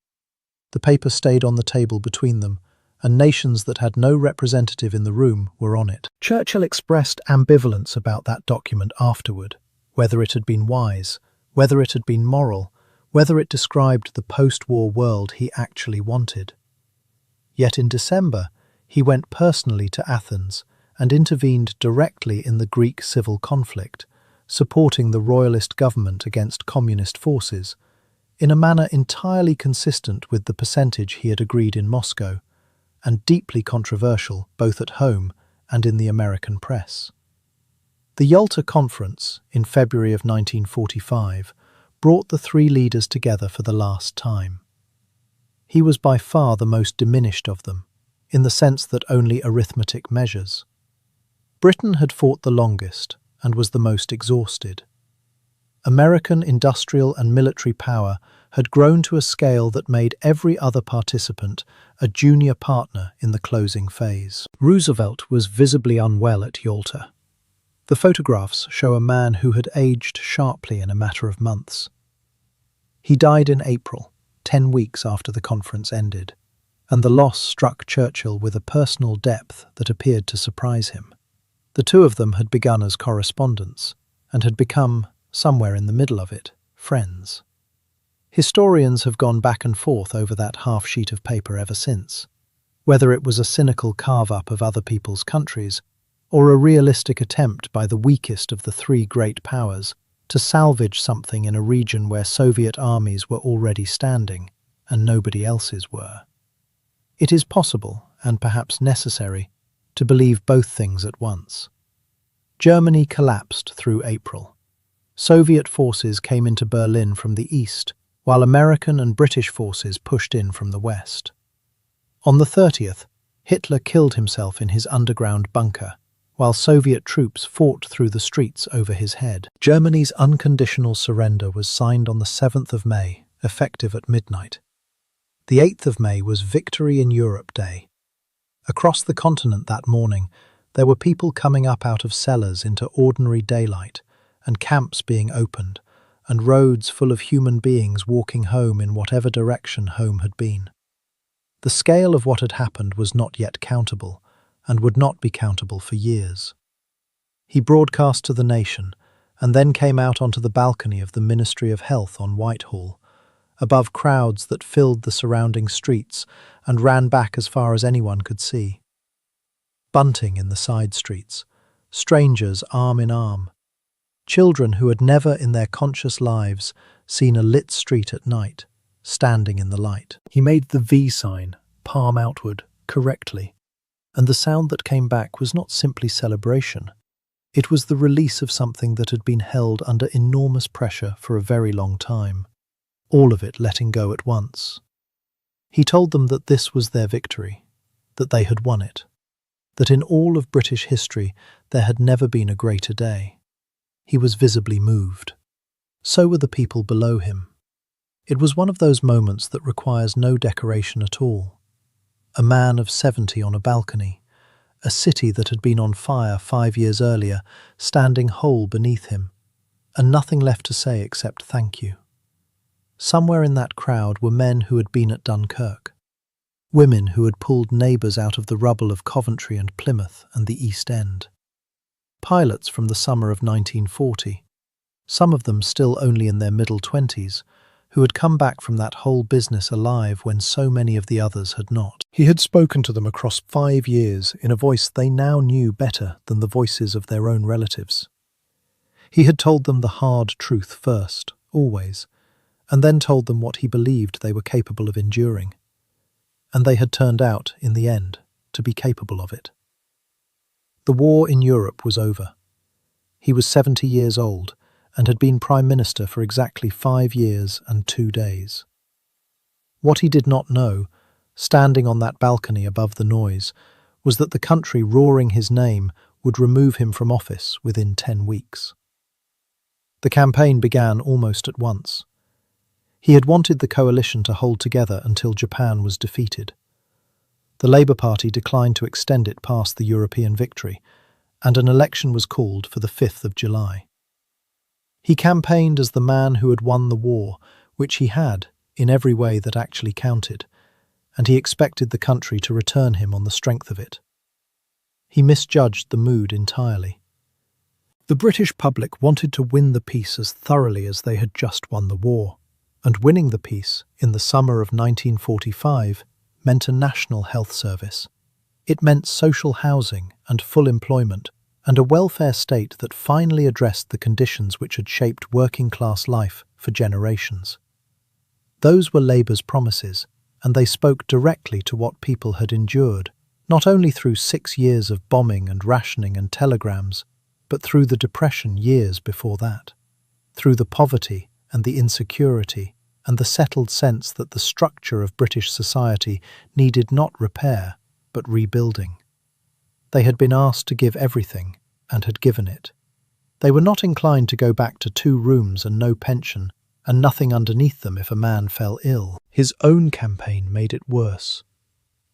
[SPEAKER 1] The paper stayed on the table between them, and nations that had no representative in the room were on it. Churchill expressed ambivalence about that document afterward, whether it had been wise, whether it had been moral, whether it described the post-war world he actually wanted. Yet in December, he went personally to Athens and intervened directly in the Greek civil conflict, supporting the royalist government against communist forces, in a manner entirely consistent with the percentage he had agreed in Moscow, and deeply controversial both at home and in the American press. The Yalta Conference, in February of 1945, brought the three leaders together for the last time. He was by far the most diminished of them, in the sense that only arithmetic measures. Britain had fought the longest and was the most exhausted. American industrial and military power had grown to a scale that made every other participant a junior partner in the closing phase. Roosevelt was visibly unwell at Yalta. The photographs show a man who had aged sharply in a matter of months. He died in April, 10 weeks after the conference ended, and the loss struck Churchill with a personal depth that appeared to surprise him. The two of them had begun as correspondents and had become, somewhere in the middle of it, friends. Historians have gone back and forth over that half sheet of paper ever since, whether it was a cynical carve-up of other people's countries or a realistic attempt by the weakest of the three great powers to salvage something in a region where Soviet armies were already standing and nobody else's were. It is possible, and perhaps necessary, to believe both things at once. Germany collapsed through April. Soviet forces came into Berlin from the east, while American and British forces pushed in from the west. On the 30th, Hitler killed himself in his underground bunker, while Soviet troops fought through the streets over his head. Germany's unconditional surrender was signed on the 7th of May, effective at midnight. The 8th of May was Victory in Europe Day. Across the continent that morning, there were people coming up out of cellars into ordinary daylight, and camps being opened, and roads full of human beings walking home in whatever direction home had been. The scale of what had happened was not yet countable, and would not be countable for years. He broadcast to the nation, and then came out onto the balcony of the Ministry of Health on Whitehall, above crowds that filled the surrounding streets and ran back as far as anyone could see. Bunting in the side streets, strangers arm in arm, children who had never in their conscious lives seen a lit street at night, standing in the light. He made the V sign, palm outward, correctly, and the sound that came back was not simply celebration. It was the release of something that had been held under enormous pressure for a very long time, all of it letting go at once. He told them that this was their victory, that they had won it, that in all of British history there had never been a greater day. He was visibly moved. So were the people below him. It was one of those moments that requires no decoration at all. A man of 70 on a balcony, a city that had been on fire 5 years earlier, standing whole beneath him, and nothing left to say except thank you. Somewhere in that crowd were men who had been at Dunkirk, women who had pulled neighbours out of the rubble of Coventry and Plymouth and the East End, pilots from the summer of 1940, some of them still only in their middle 20s, who had come back from that whole business alive when so many of the others had not. He had spoken to them across 5 years in a voice they now knew better than the voices of their own relatives. He had told them the hard truth first, always, and then told them what he believed they were capable of enduring. And they had turned out, in the end, to be capable of it. The war in Europe was over. He was 70 years old and had been Prime Minister for exactly 5 years and 2 days. What he did not know, standing on that balcony above the noise, was that the country roaring his name would remove him from office within 10 weeks. The campaign began almost at once. He had wanted the coalition to hold together until Japan was defeated. The Labour Party declined to extend it past the European victory, and an election was called for the 5th of July. He campaigned as the man who had won the war, which he had, in every way that actually counted, and he expected the country to return him on the strength of it. He misjudged the mood entirely. The British public wanted to win the peace as thoroughly as they had just won the war, and winning the peace in the summer of 1945 meant a national health service. It meant social housing and full employment, and a welfare state that finally addressed the conditions which had shaped working-class life for generations. Those were Labour's promises, and they spoke directly to what people had endured, not only through 6 years of bombing and rationing and telegrams, but through the depression years before that, through the poverty and the insecurity and the settled sense that the structure of British society needed not repair, but rebuilding. They had been asked to give everything, and had given it. They were not inclined to go back to 2 rooms and no pension, and nothing underneath them if a man fell ill. His own campaign made it worse.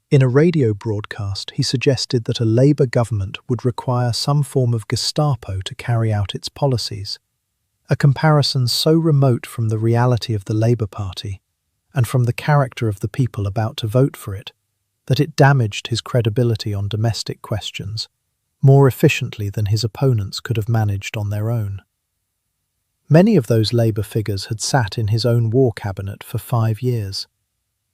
[SPEAKER 1] In a radio broadcast, he suggested that a Labour government would require some form of Gestapo to carry out its policies, a comparison so remote from the reality of the Labour Party and from the character of the people about to vote for it, that it damaged his credibility on domestic questions more efficiently than his opponents could have managed on their own. Many of those Labour figures had sat in his own war cabinet for 5 years.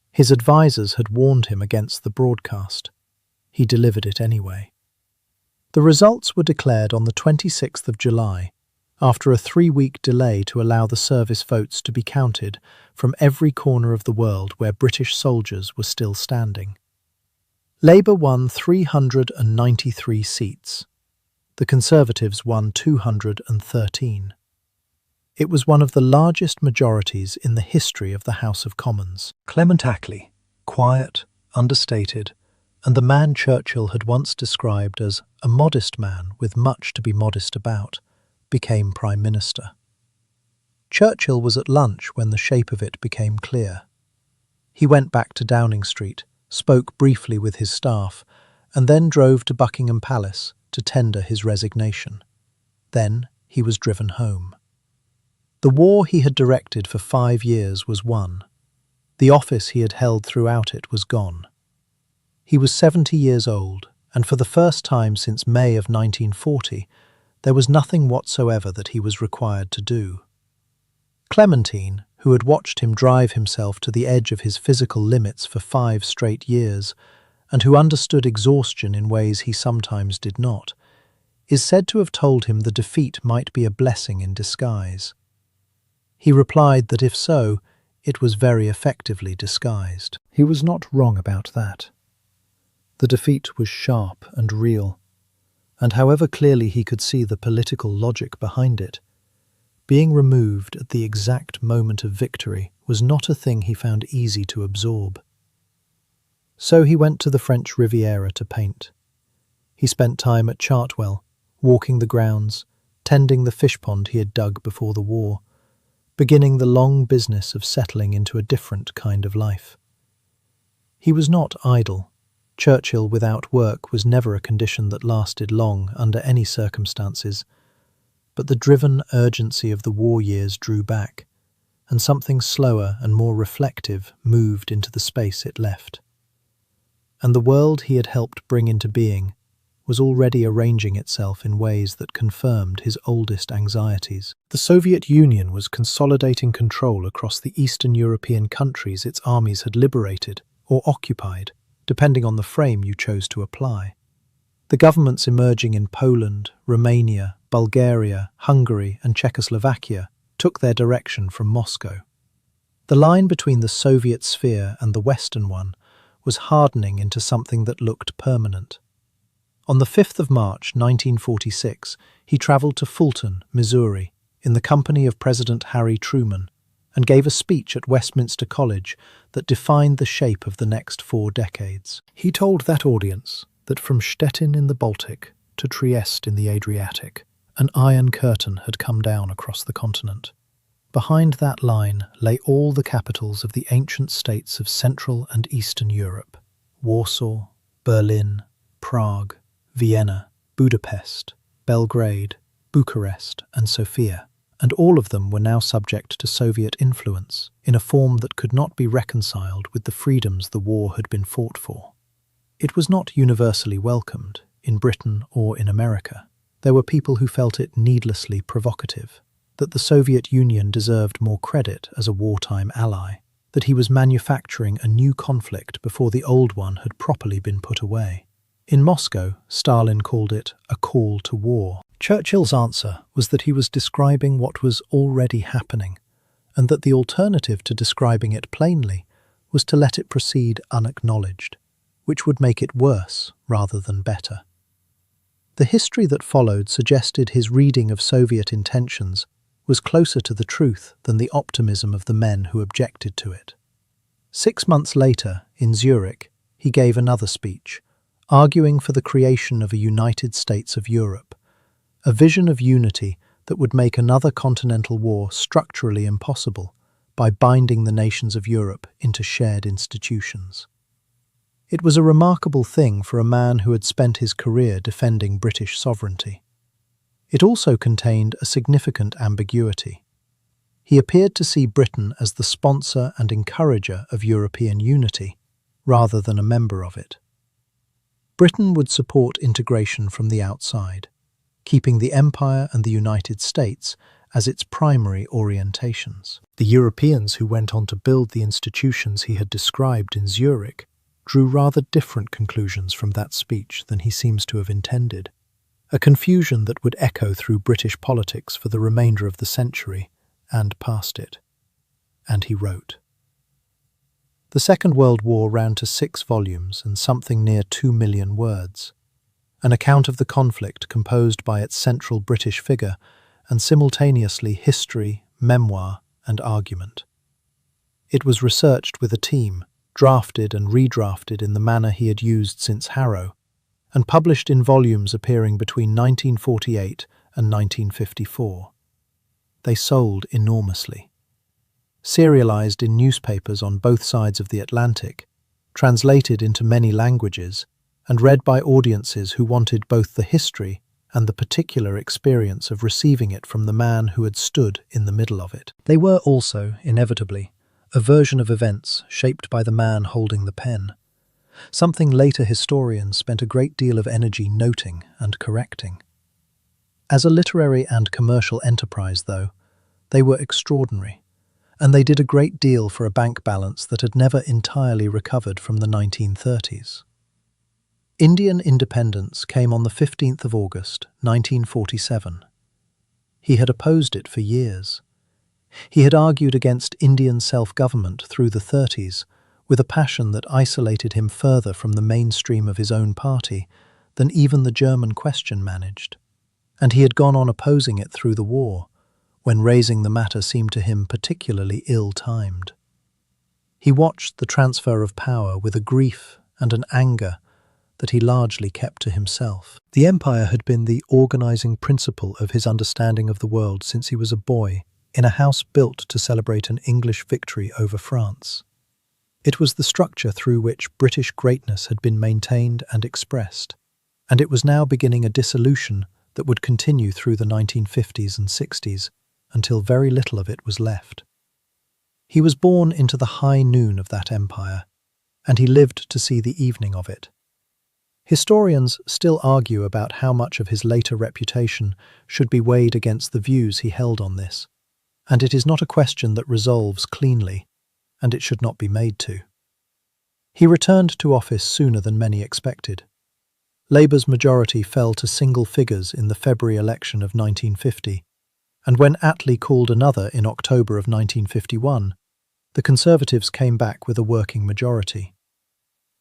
[SPEAKER 1] His advisers had warned him against the broadcast. He delivered it anyway. The results were declared on the 26th of July, after a 3-week delay to allow the service votes to be counted from every corner of the world where British soldiers were still standing. Labour won 393 seats. The Conservatives won 213. It was one of the largest majorities in the history of the House of Commons. Clement Attlee, quiet, understated, and the man Churchill had once described as a modest man with much to be modest about, became Prime Minister. Churchill was at lunch when the shape of it became clear. He went back to Downing Street, spoke briefly with his staff, and then drove to Buckingham Palace to tender his resignation. Then he was driven home. The war he had directed for 5 years was won. The office he had held throughout it was gone. He was 70 years old, and for the first time since May of 1940, there was nothing whatsoever that he was required to do. Clementine, who had watched him drive himself to the edge of his physical limits for 5 straight years, and who understood exhaustion in ways he sometimes did not, is said to have told him the defeat might be a blessing in disguise. He replied that if so, it was very effectively disguised. He was not wrong about that. The defeat was sharp and real, and however clearly he could see the political logic behind it, being removed at the exact moment of victory was not a thing he found easy to absorb. So he went to the French Riviera to paint. He spent time at Chartwell, walking the grounds, tending the fish pond he had dug before the war, beginning the long business of settling into a different kind of life. He was not idle. Churchill without work was never a condition that lasted long under any circumstances, but the driven urgency of the war years drew back, and something slower and more reflective moved into the space it left. And the world he had helped bring into being was already arranging itself in ways that confirmed his oldest anxieties. The Soviet Union was consolidating control across the Eastern European countries its armies had liberated or occupied, depending on the frame you chose to apply. The governments emerging in Poland, Romania, Bulgaria, Hungary, and Czechoslovakia took their direction from Moscow. The line between the Soviet sphere and the Western one was hardening into something that looked permanent. On the 5th of March 1946, he travelled to Fulton, Missouri, in the company of President Harry Truman, and gave a speech at Westminster College that defined the shape of the next 4 decades. He told that audience that from Stettin in the Baltic to Trieste in the Adriatic, an iron curtain had come down across the continent. Behind that line lay all the capitals of the ancient states of Central and Eastern Europe: Warsaw, Berlin, Prague, Vienna, Budapest, Belgrade, Bucharest, and Sofia, and all of them were now subject to Soviet influence in a form that could not be reconciled with the freedoms the war had been fought for. It was not universally welcomed, in Britain or in America. There were people who felt it needlessly provocative, that the Soviet Union deserved more credit as a wartime ally, that he was manufacturing a new conflict before the old one had properly been put away. In Moscow, Stalin called it a call to war. Churchill's answer was that he was describing what was already happening, and that the alternative to describing it plainly was to let it proceed unacknowledged, which would make it worse rather than better. The history that followed suggested his reading of Soviet intentions was closer to the truth than the optimism of the men who objected to it. 6 months later, in Zurich, he gave another speech, arguing for the creation of a United States of Europe, a vision of unity that would make another continental war structurally impossible by binding the nations of Europe into shared institutions. It was a remarkable thing for a man who had spent his career defending British sovereignty. It also contained a significant ambiguity. He appeared to see Britain as the sponsor and encourager of European unity, rather than a member of it. Britain would support integration from the outside, keeping the Empire and the United States as its primary orientations. The Europeans who went on to build the institutions he had described in Zurich drew rather different conclusions from that speech than he seems to have intended, a confusion that would echo through British politics for the remainder of the century and past it. And he wrote, "The Second World War ran to 6 volumes and something near 2 million words, an account of the conflict composed by its central British figure and simultaneously history, memoir, and argument. It was researched with a team, drafted and redrafted in the manner he had used since Harrow, and published in volumes appearing between 1948 and 1954. They sold enormously. Serialized in newspapers on both sides of the Atlantic, translated into many languages, and read by audiences who wanted both the history and the particular experience of receiving it from the man who had stood in the middle of it. They were also, inevitably, a version of events shaped by the man holding the pen, something later historians spent a great deal of energy noting and correcting. As a literary and commercial enterprise, though, they were extraordinary, and they did a great deal for a bank balance that had never entirely recovered from the 1930s. Indian independence came on the 15th of August, 1947. He had opposed it for years. He had argued against Indian self-government through the 30s with a passion that isolated him further from the mainstream of his own party than even the German question managed. And he had gone on opposing it through the war, when raising the matter seemed to him particularly ill-timed. He watched the transfer of power with a grief and an anger that he largely kept to himself. The empire had been the organizing principle of his understanding of the world since he was a boy, in a house built to celebrate an English victory over France. It was the structure through which British greatness had been maintained and expressed, and it was now beginning a dissolution that would continue through the 1950s and 60s until very little of it was left. He was born into the high noon of that empire, and he lived to see the evening of it. Historians still argue about how much of his later reputation should be weighed against the views he held on this, and it is not a question that resolves cleanly, and it should not be made to. He returned to office sooner than many expected. Labour's majority fell to single figures in the February election of 1950, and when Attlee called another in October of 1951, the Conservatives came back with a working majority.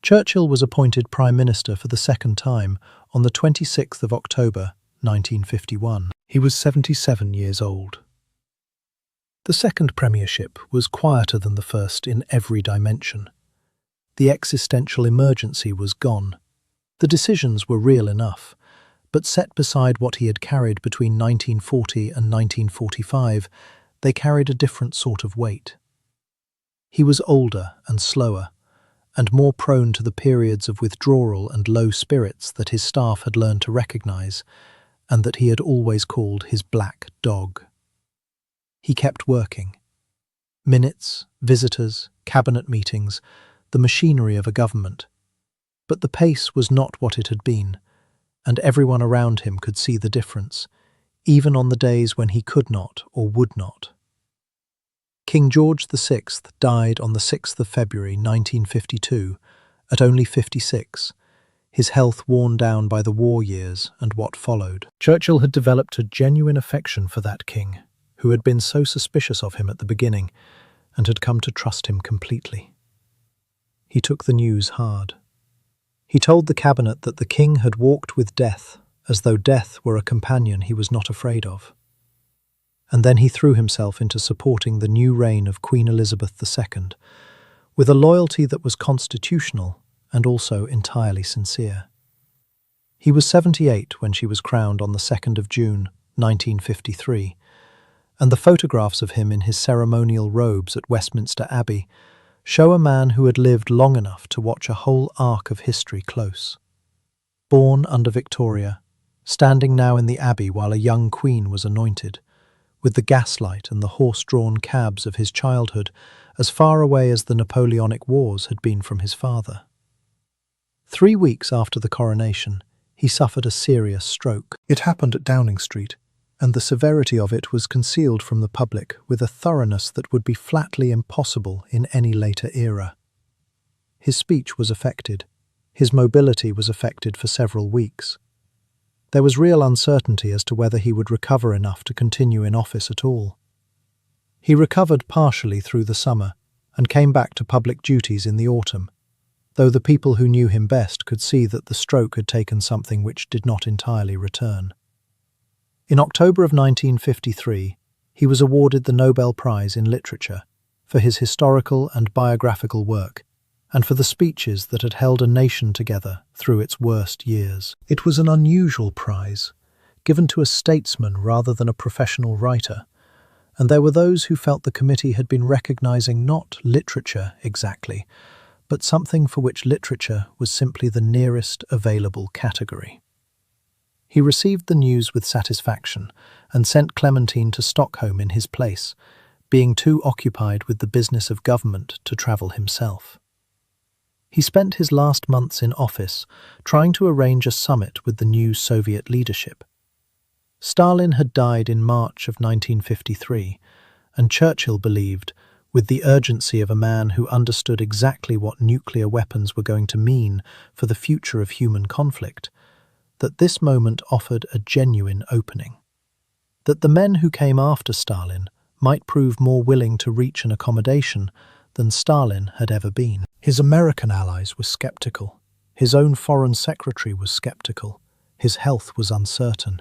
[SPEAKER 1] Churchill was appointed Prime Minister for the second time on the 26th of October, 1951. He was 77 years old. The second premiership was quieter than the first in every dimension. The existential emergency was gone. The decisions were real enough, but set beside what he had carried between 1940 and 1945, they carried a different sort of weight. He was older and slower, and more prone to the periods of withdrawal and low spirits that his staff had learned to recognise, and that he had always called his black dog. He kept working. Minutes, visitors, cabinet meetings, the machinery of a government. But the pace was not what it had been, and everyone around him could see the difference, even on the days when he could not or would not. King George VI died on the 6th of February 1952, at only 56, his health worn down by the war years and what followed. Churchill had developed a genuine affection for that king, who had been so suspicious of him at the beginning, and had come to trust him completely. He took the news hard. He told the cabinet that the king had walked with death, as though death were a companion he was not afraid of. And then he threw himself into supporting the new reign of Queen Elizabeth II, with a loyalty that was constitutional and also entirely sincere. He was 78 when she was crowned on the 2nd of June, 1953, and the photographs of him in his ceremonial robes at Westminster Abbey show a man who had lived long enough to watch a whole arc of history close. Born under Victoria, standing now in the Abbey while a young queen was anointed, with the gaslight and the horse-drawn cabs of his childhood as far away as the Napoleonic Wars had been from his father. 3 weeks after the coronation, he suffered a serious stroke. It happened at Downing Street, and the severity of it was concealed from the public with a thoroughness that would be flatly impossible in any later era. His speech was affected. His mobility was affected for several weeks. There was real uncertainty as to whether he would recover enough to continue in office at all. He recovered partially through the summer and came back to public duties in the autumn, though the people who knew him best could see that the stroke had taken something which did not entirely return. In October of 1953, he was awarded the Nobel Prize in Literature for his historical and biographical work, and for the speeches that had held a nation together through its worst years. It was an unusual prize, given to a statesman rather than a professional writer, and there were those who felt the committee had been recognizing not literature exactly, but something for which literature was simply the nearest available category. He received the news with satisfaction and sent Clementine to Stockholm in his place, being too occupied with the business of government to travel himself. He spent his last months in office trying to arrange a summit with the new Soviet leadership. Stalin had died in March of 1953, and Churchill believed, with the urgency of a man who understood exactly what nuclear weapons were going to mean for the future of human conflict, that this moment offered a genuine opening. That the men who came after Stalin might prove more willing to reach an accommodation than Stalin had ever been. His American allies were skeptical. His own foreign secretary was skeptical. His health was uncertain.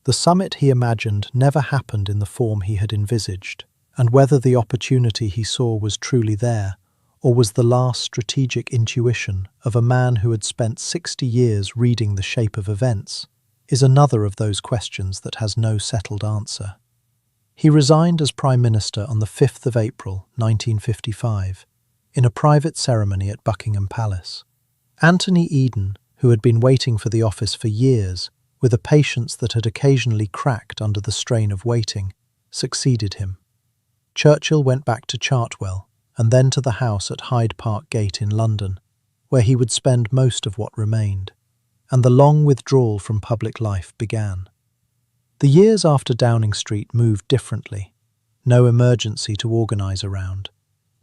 [SPEAKER 1] The summit he imagined never happened in the form he had envisaged, and whether the opportunity he saw was truly there, or was the last strategic intuition of a man who had spent 60 years reading the shape of events, is another of those questions that has no settled answer. He resigned as Prime Minister on the 5th of April 1955, in a private ceremony at Buckingham Palace. Anthony Eden, who had been waiting for the office for years, with a patience that had occasionally cracked under the strain of waiting, succeeded him. Churchill went back to Chartwell, and then to the house at Hyde Park Gate in London, where he would spend most of what remained, and the long withdrawal from public life began. The years after Downing Street moved differently. No emergency to organise around.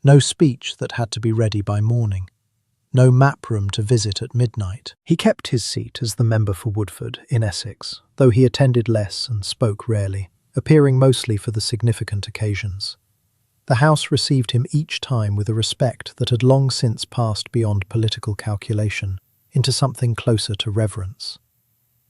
[SPEAKER 1] No speech that had to be ready by morning. No map room to visit at midnight. He kept his seat as the member for Woodford in Essex, though he attended less and spoke rarely, appearing mostly for the significant occasions. The House received him each time with a respect that had long since passed beyond political calculation into something closer to reverence.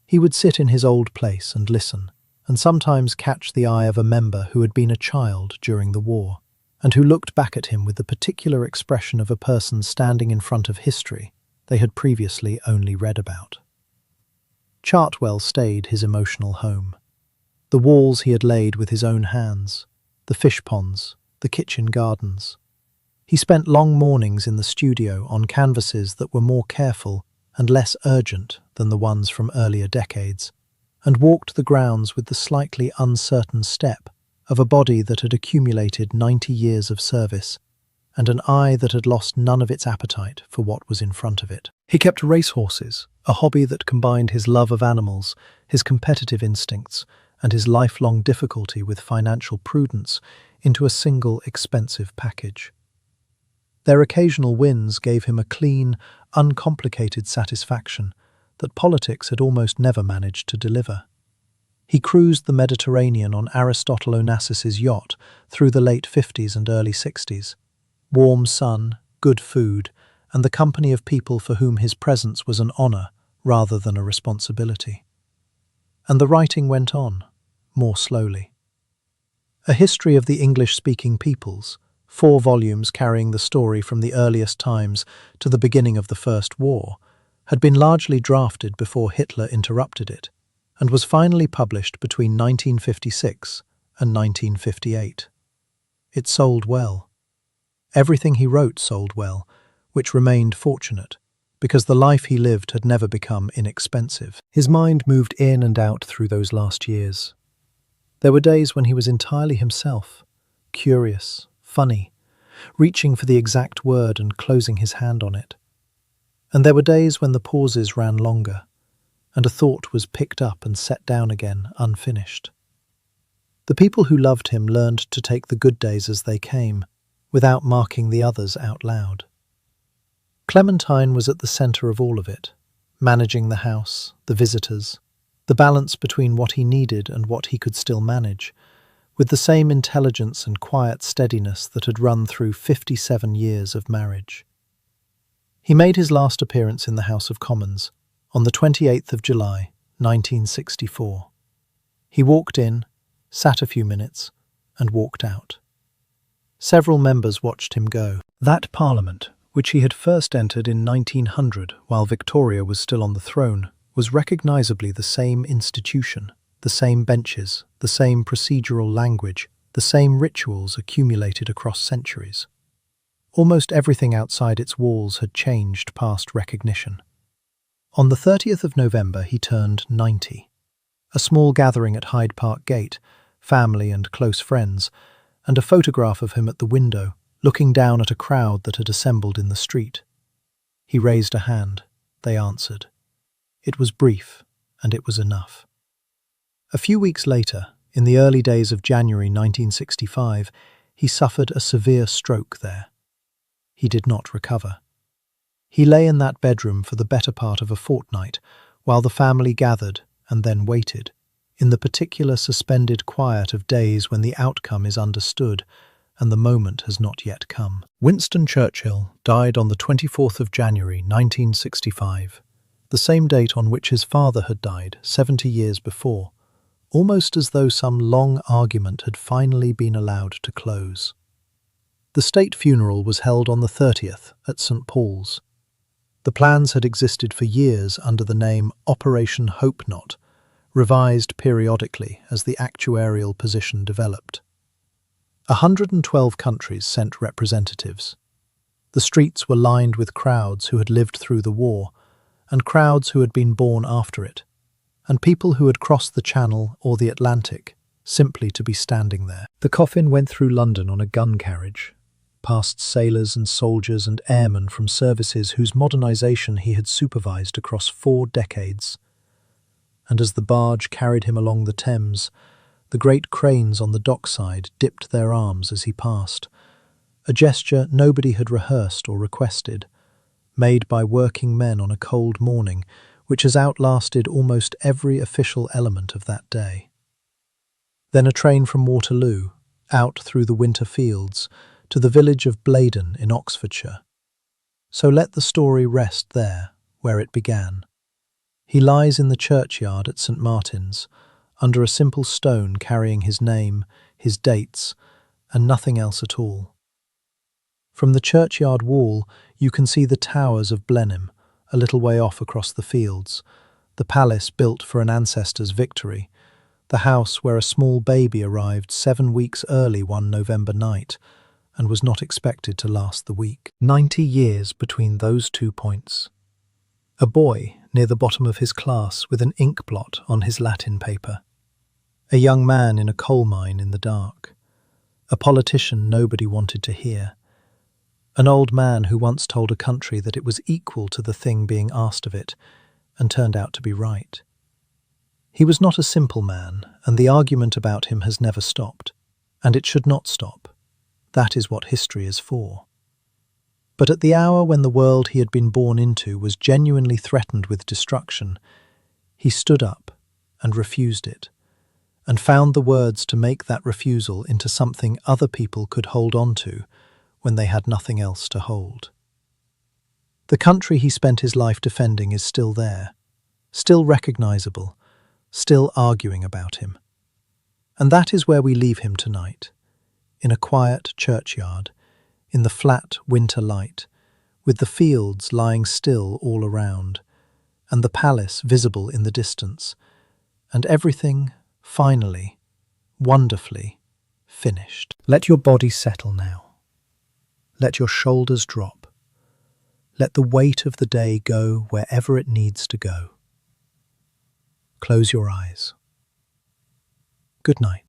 [SPEAKER 1] He would sit in his old place and listen, and sometimes catch the eye of a member who had been a child during the war, and who looked back at him with the particular expression of a person standing in front of history they had previously only read about. Chartwell stayed his emotional home. The walls he had laid with his own hands, the fish ponds, the kitchen gardens. He spent long mornings in the studio on canvases that were more careful and less urgent than the ones from earlier decades, and walked the grounds with the slightly uncertain step of a body that had accumulated 90 years of service, and an eye that had lost none of its appetite for what was in front of it. He kept racehorses, a hobby that combined his love of animals, his competitive instincts, and his lifelong difficulty with financial prudence into a single expensive package. Their occasional wins gave him a clean, uncomplicated satisfaction that politics had almost never managed to deliver. He cruised the Mediterranean on Aristotle Onassis's yacht through the late 50s and early 60s. Warm sun, good food, and the company of people for whom his presence was an honour rather than a responsibility. And the writing went on, more slowly. A History of the English-Speaking Peoples, 4 volumes carrying the story from the earliest times to the beginning of the First War, had been largely drafted before Hitler interrupted it, and was finally published between 1956 and 1958. It sold well. Everything he wrote sold well, which remained fortunate, because the life he lived had never become inexpensive. His mind moved in and out through those last years. There were days when he was entirely himself, curious, funny, reaching for the exact word and closing his hand on it. And there were days when the pauses ran longer, and a thought was picked up and set down again, unfinished. The people who loved him learned to take the good days as they came, without marking the others out loud. Clementine was at the centre of all of it, managing the house, the visitors, the balance between what he needed and what he could still manage, with the same intelligence and quiet steadiness that had run through 57 years of marriage. He made his last appearance in the House of Commons on the 28th of July, 1964. He walked in, sat a few minutes, and walked out. Several members watched him go. That Parliament, which he had first entered in 1900 while Victoria was still on the throne, was recognisably the same institution, the same benches, the same procedural language, the same rituals accumulated across centuries. Almost everything outside its walls had changed past recognition. On the 30th of November he turned 90. A small gathering at Hyde Park Gate, family and close friends, and a photograph of him at the window, looking down at a crowd that had assembled in the street. He raised a hand. They answered. It was brief, and it was enough. A few weeks later, in the early days of January 1965, he suffered a severe stroke there. He did not recover. He lay in that bedroom for the better part of a fortnight, while the family gathered and then waited, in the particular suspended quiet of days when the outcome is understood and the moment has not yet come. Winston Churchill died on the 24th of January 1965, the same date on which his father had died 70 years before, almost as though some long argument had finally been allowed to close. The state funeral was held on the 30th at St. Paul's. The plans had existed for years under the name Operation Hope Not, revised periodically as the actuarial position developed. 112 countries sent representatives. The streets were lined with crowds who had lived through the war, and crowds who had been born after it, and people who had crossed the Channel or the Atlantic simply to be standing there. The coffin went through London on a gun carriage, past sailors and soldiers and airmen from services whose modernisation he had supervised across 4 decades. And as the barge carried him along the Thames, the great cranes on the dockside dipped their arms as he passed, a gesture nobody had rehearsed or requested, made by working men on a cold morning which has outlasted almost every official element of that day. Then a train from Waterloo, out through the winter fields, to the village of Blenheim in Oxfordshire. So let the story rest there, where it began. He lies in the churchyard at St. Martin's, under a simple stone carrying his name, his dates, and nothing else at all. From the churchyard wall you can see the towers of Blenheim, a little way off across the fields, the palace built for an ancestor's victory, the house where a small baby arrived 7 weeks early one November night, and was not expected to last the week. 90 years between those 2 points. A boy near the bottom of his class with an ink blot on his Latin paper. A young man in a coal mine in the dark. A politician nobody wanted to hear. An old man who once told a country that it was equal to the thing being asked of it, and turned out to be right. He was not a simple man, and the argument about him has never stopped, and it should not stop. That is what history is for. But at the hour when the world he had been born into was genuinely threatened with destruction, he stood up and refused it, and found the words to make that refusal into something other people could hold on to when they had nothing else to hold. The country he spent his life defending is still there, still recognisable, still arguing about him. And that is where we leave him tonight, in a quiet churchyard, in the flat winter light, with the fields lying still all around, and the palace visible in the distance, and everything, finally, wonderfully, finished. Let your body settle now. Let your shoulders drop. Let the weight of the day go wherever it needs to go. Close your eyes. Good night.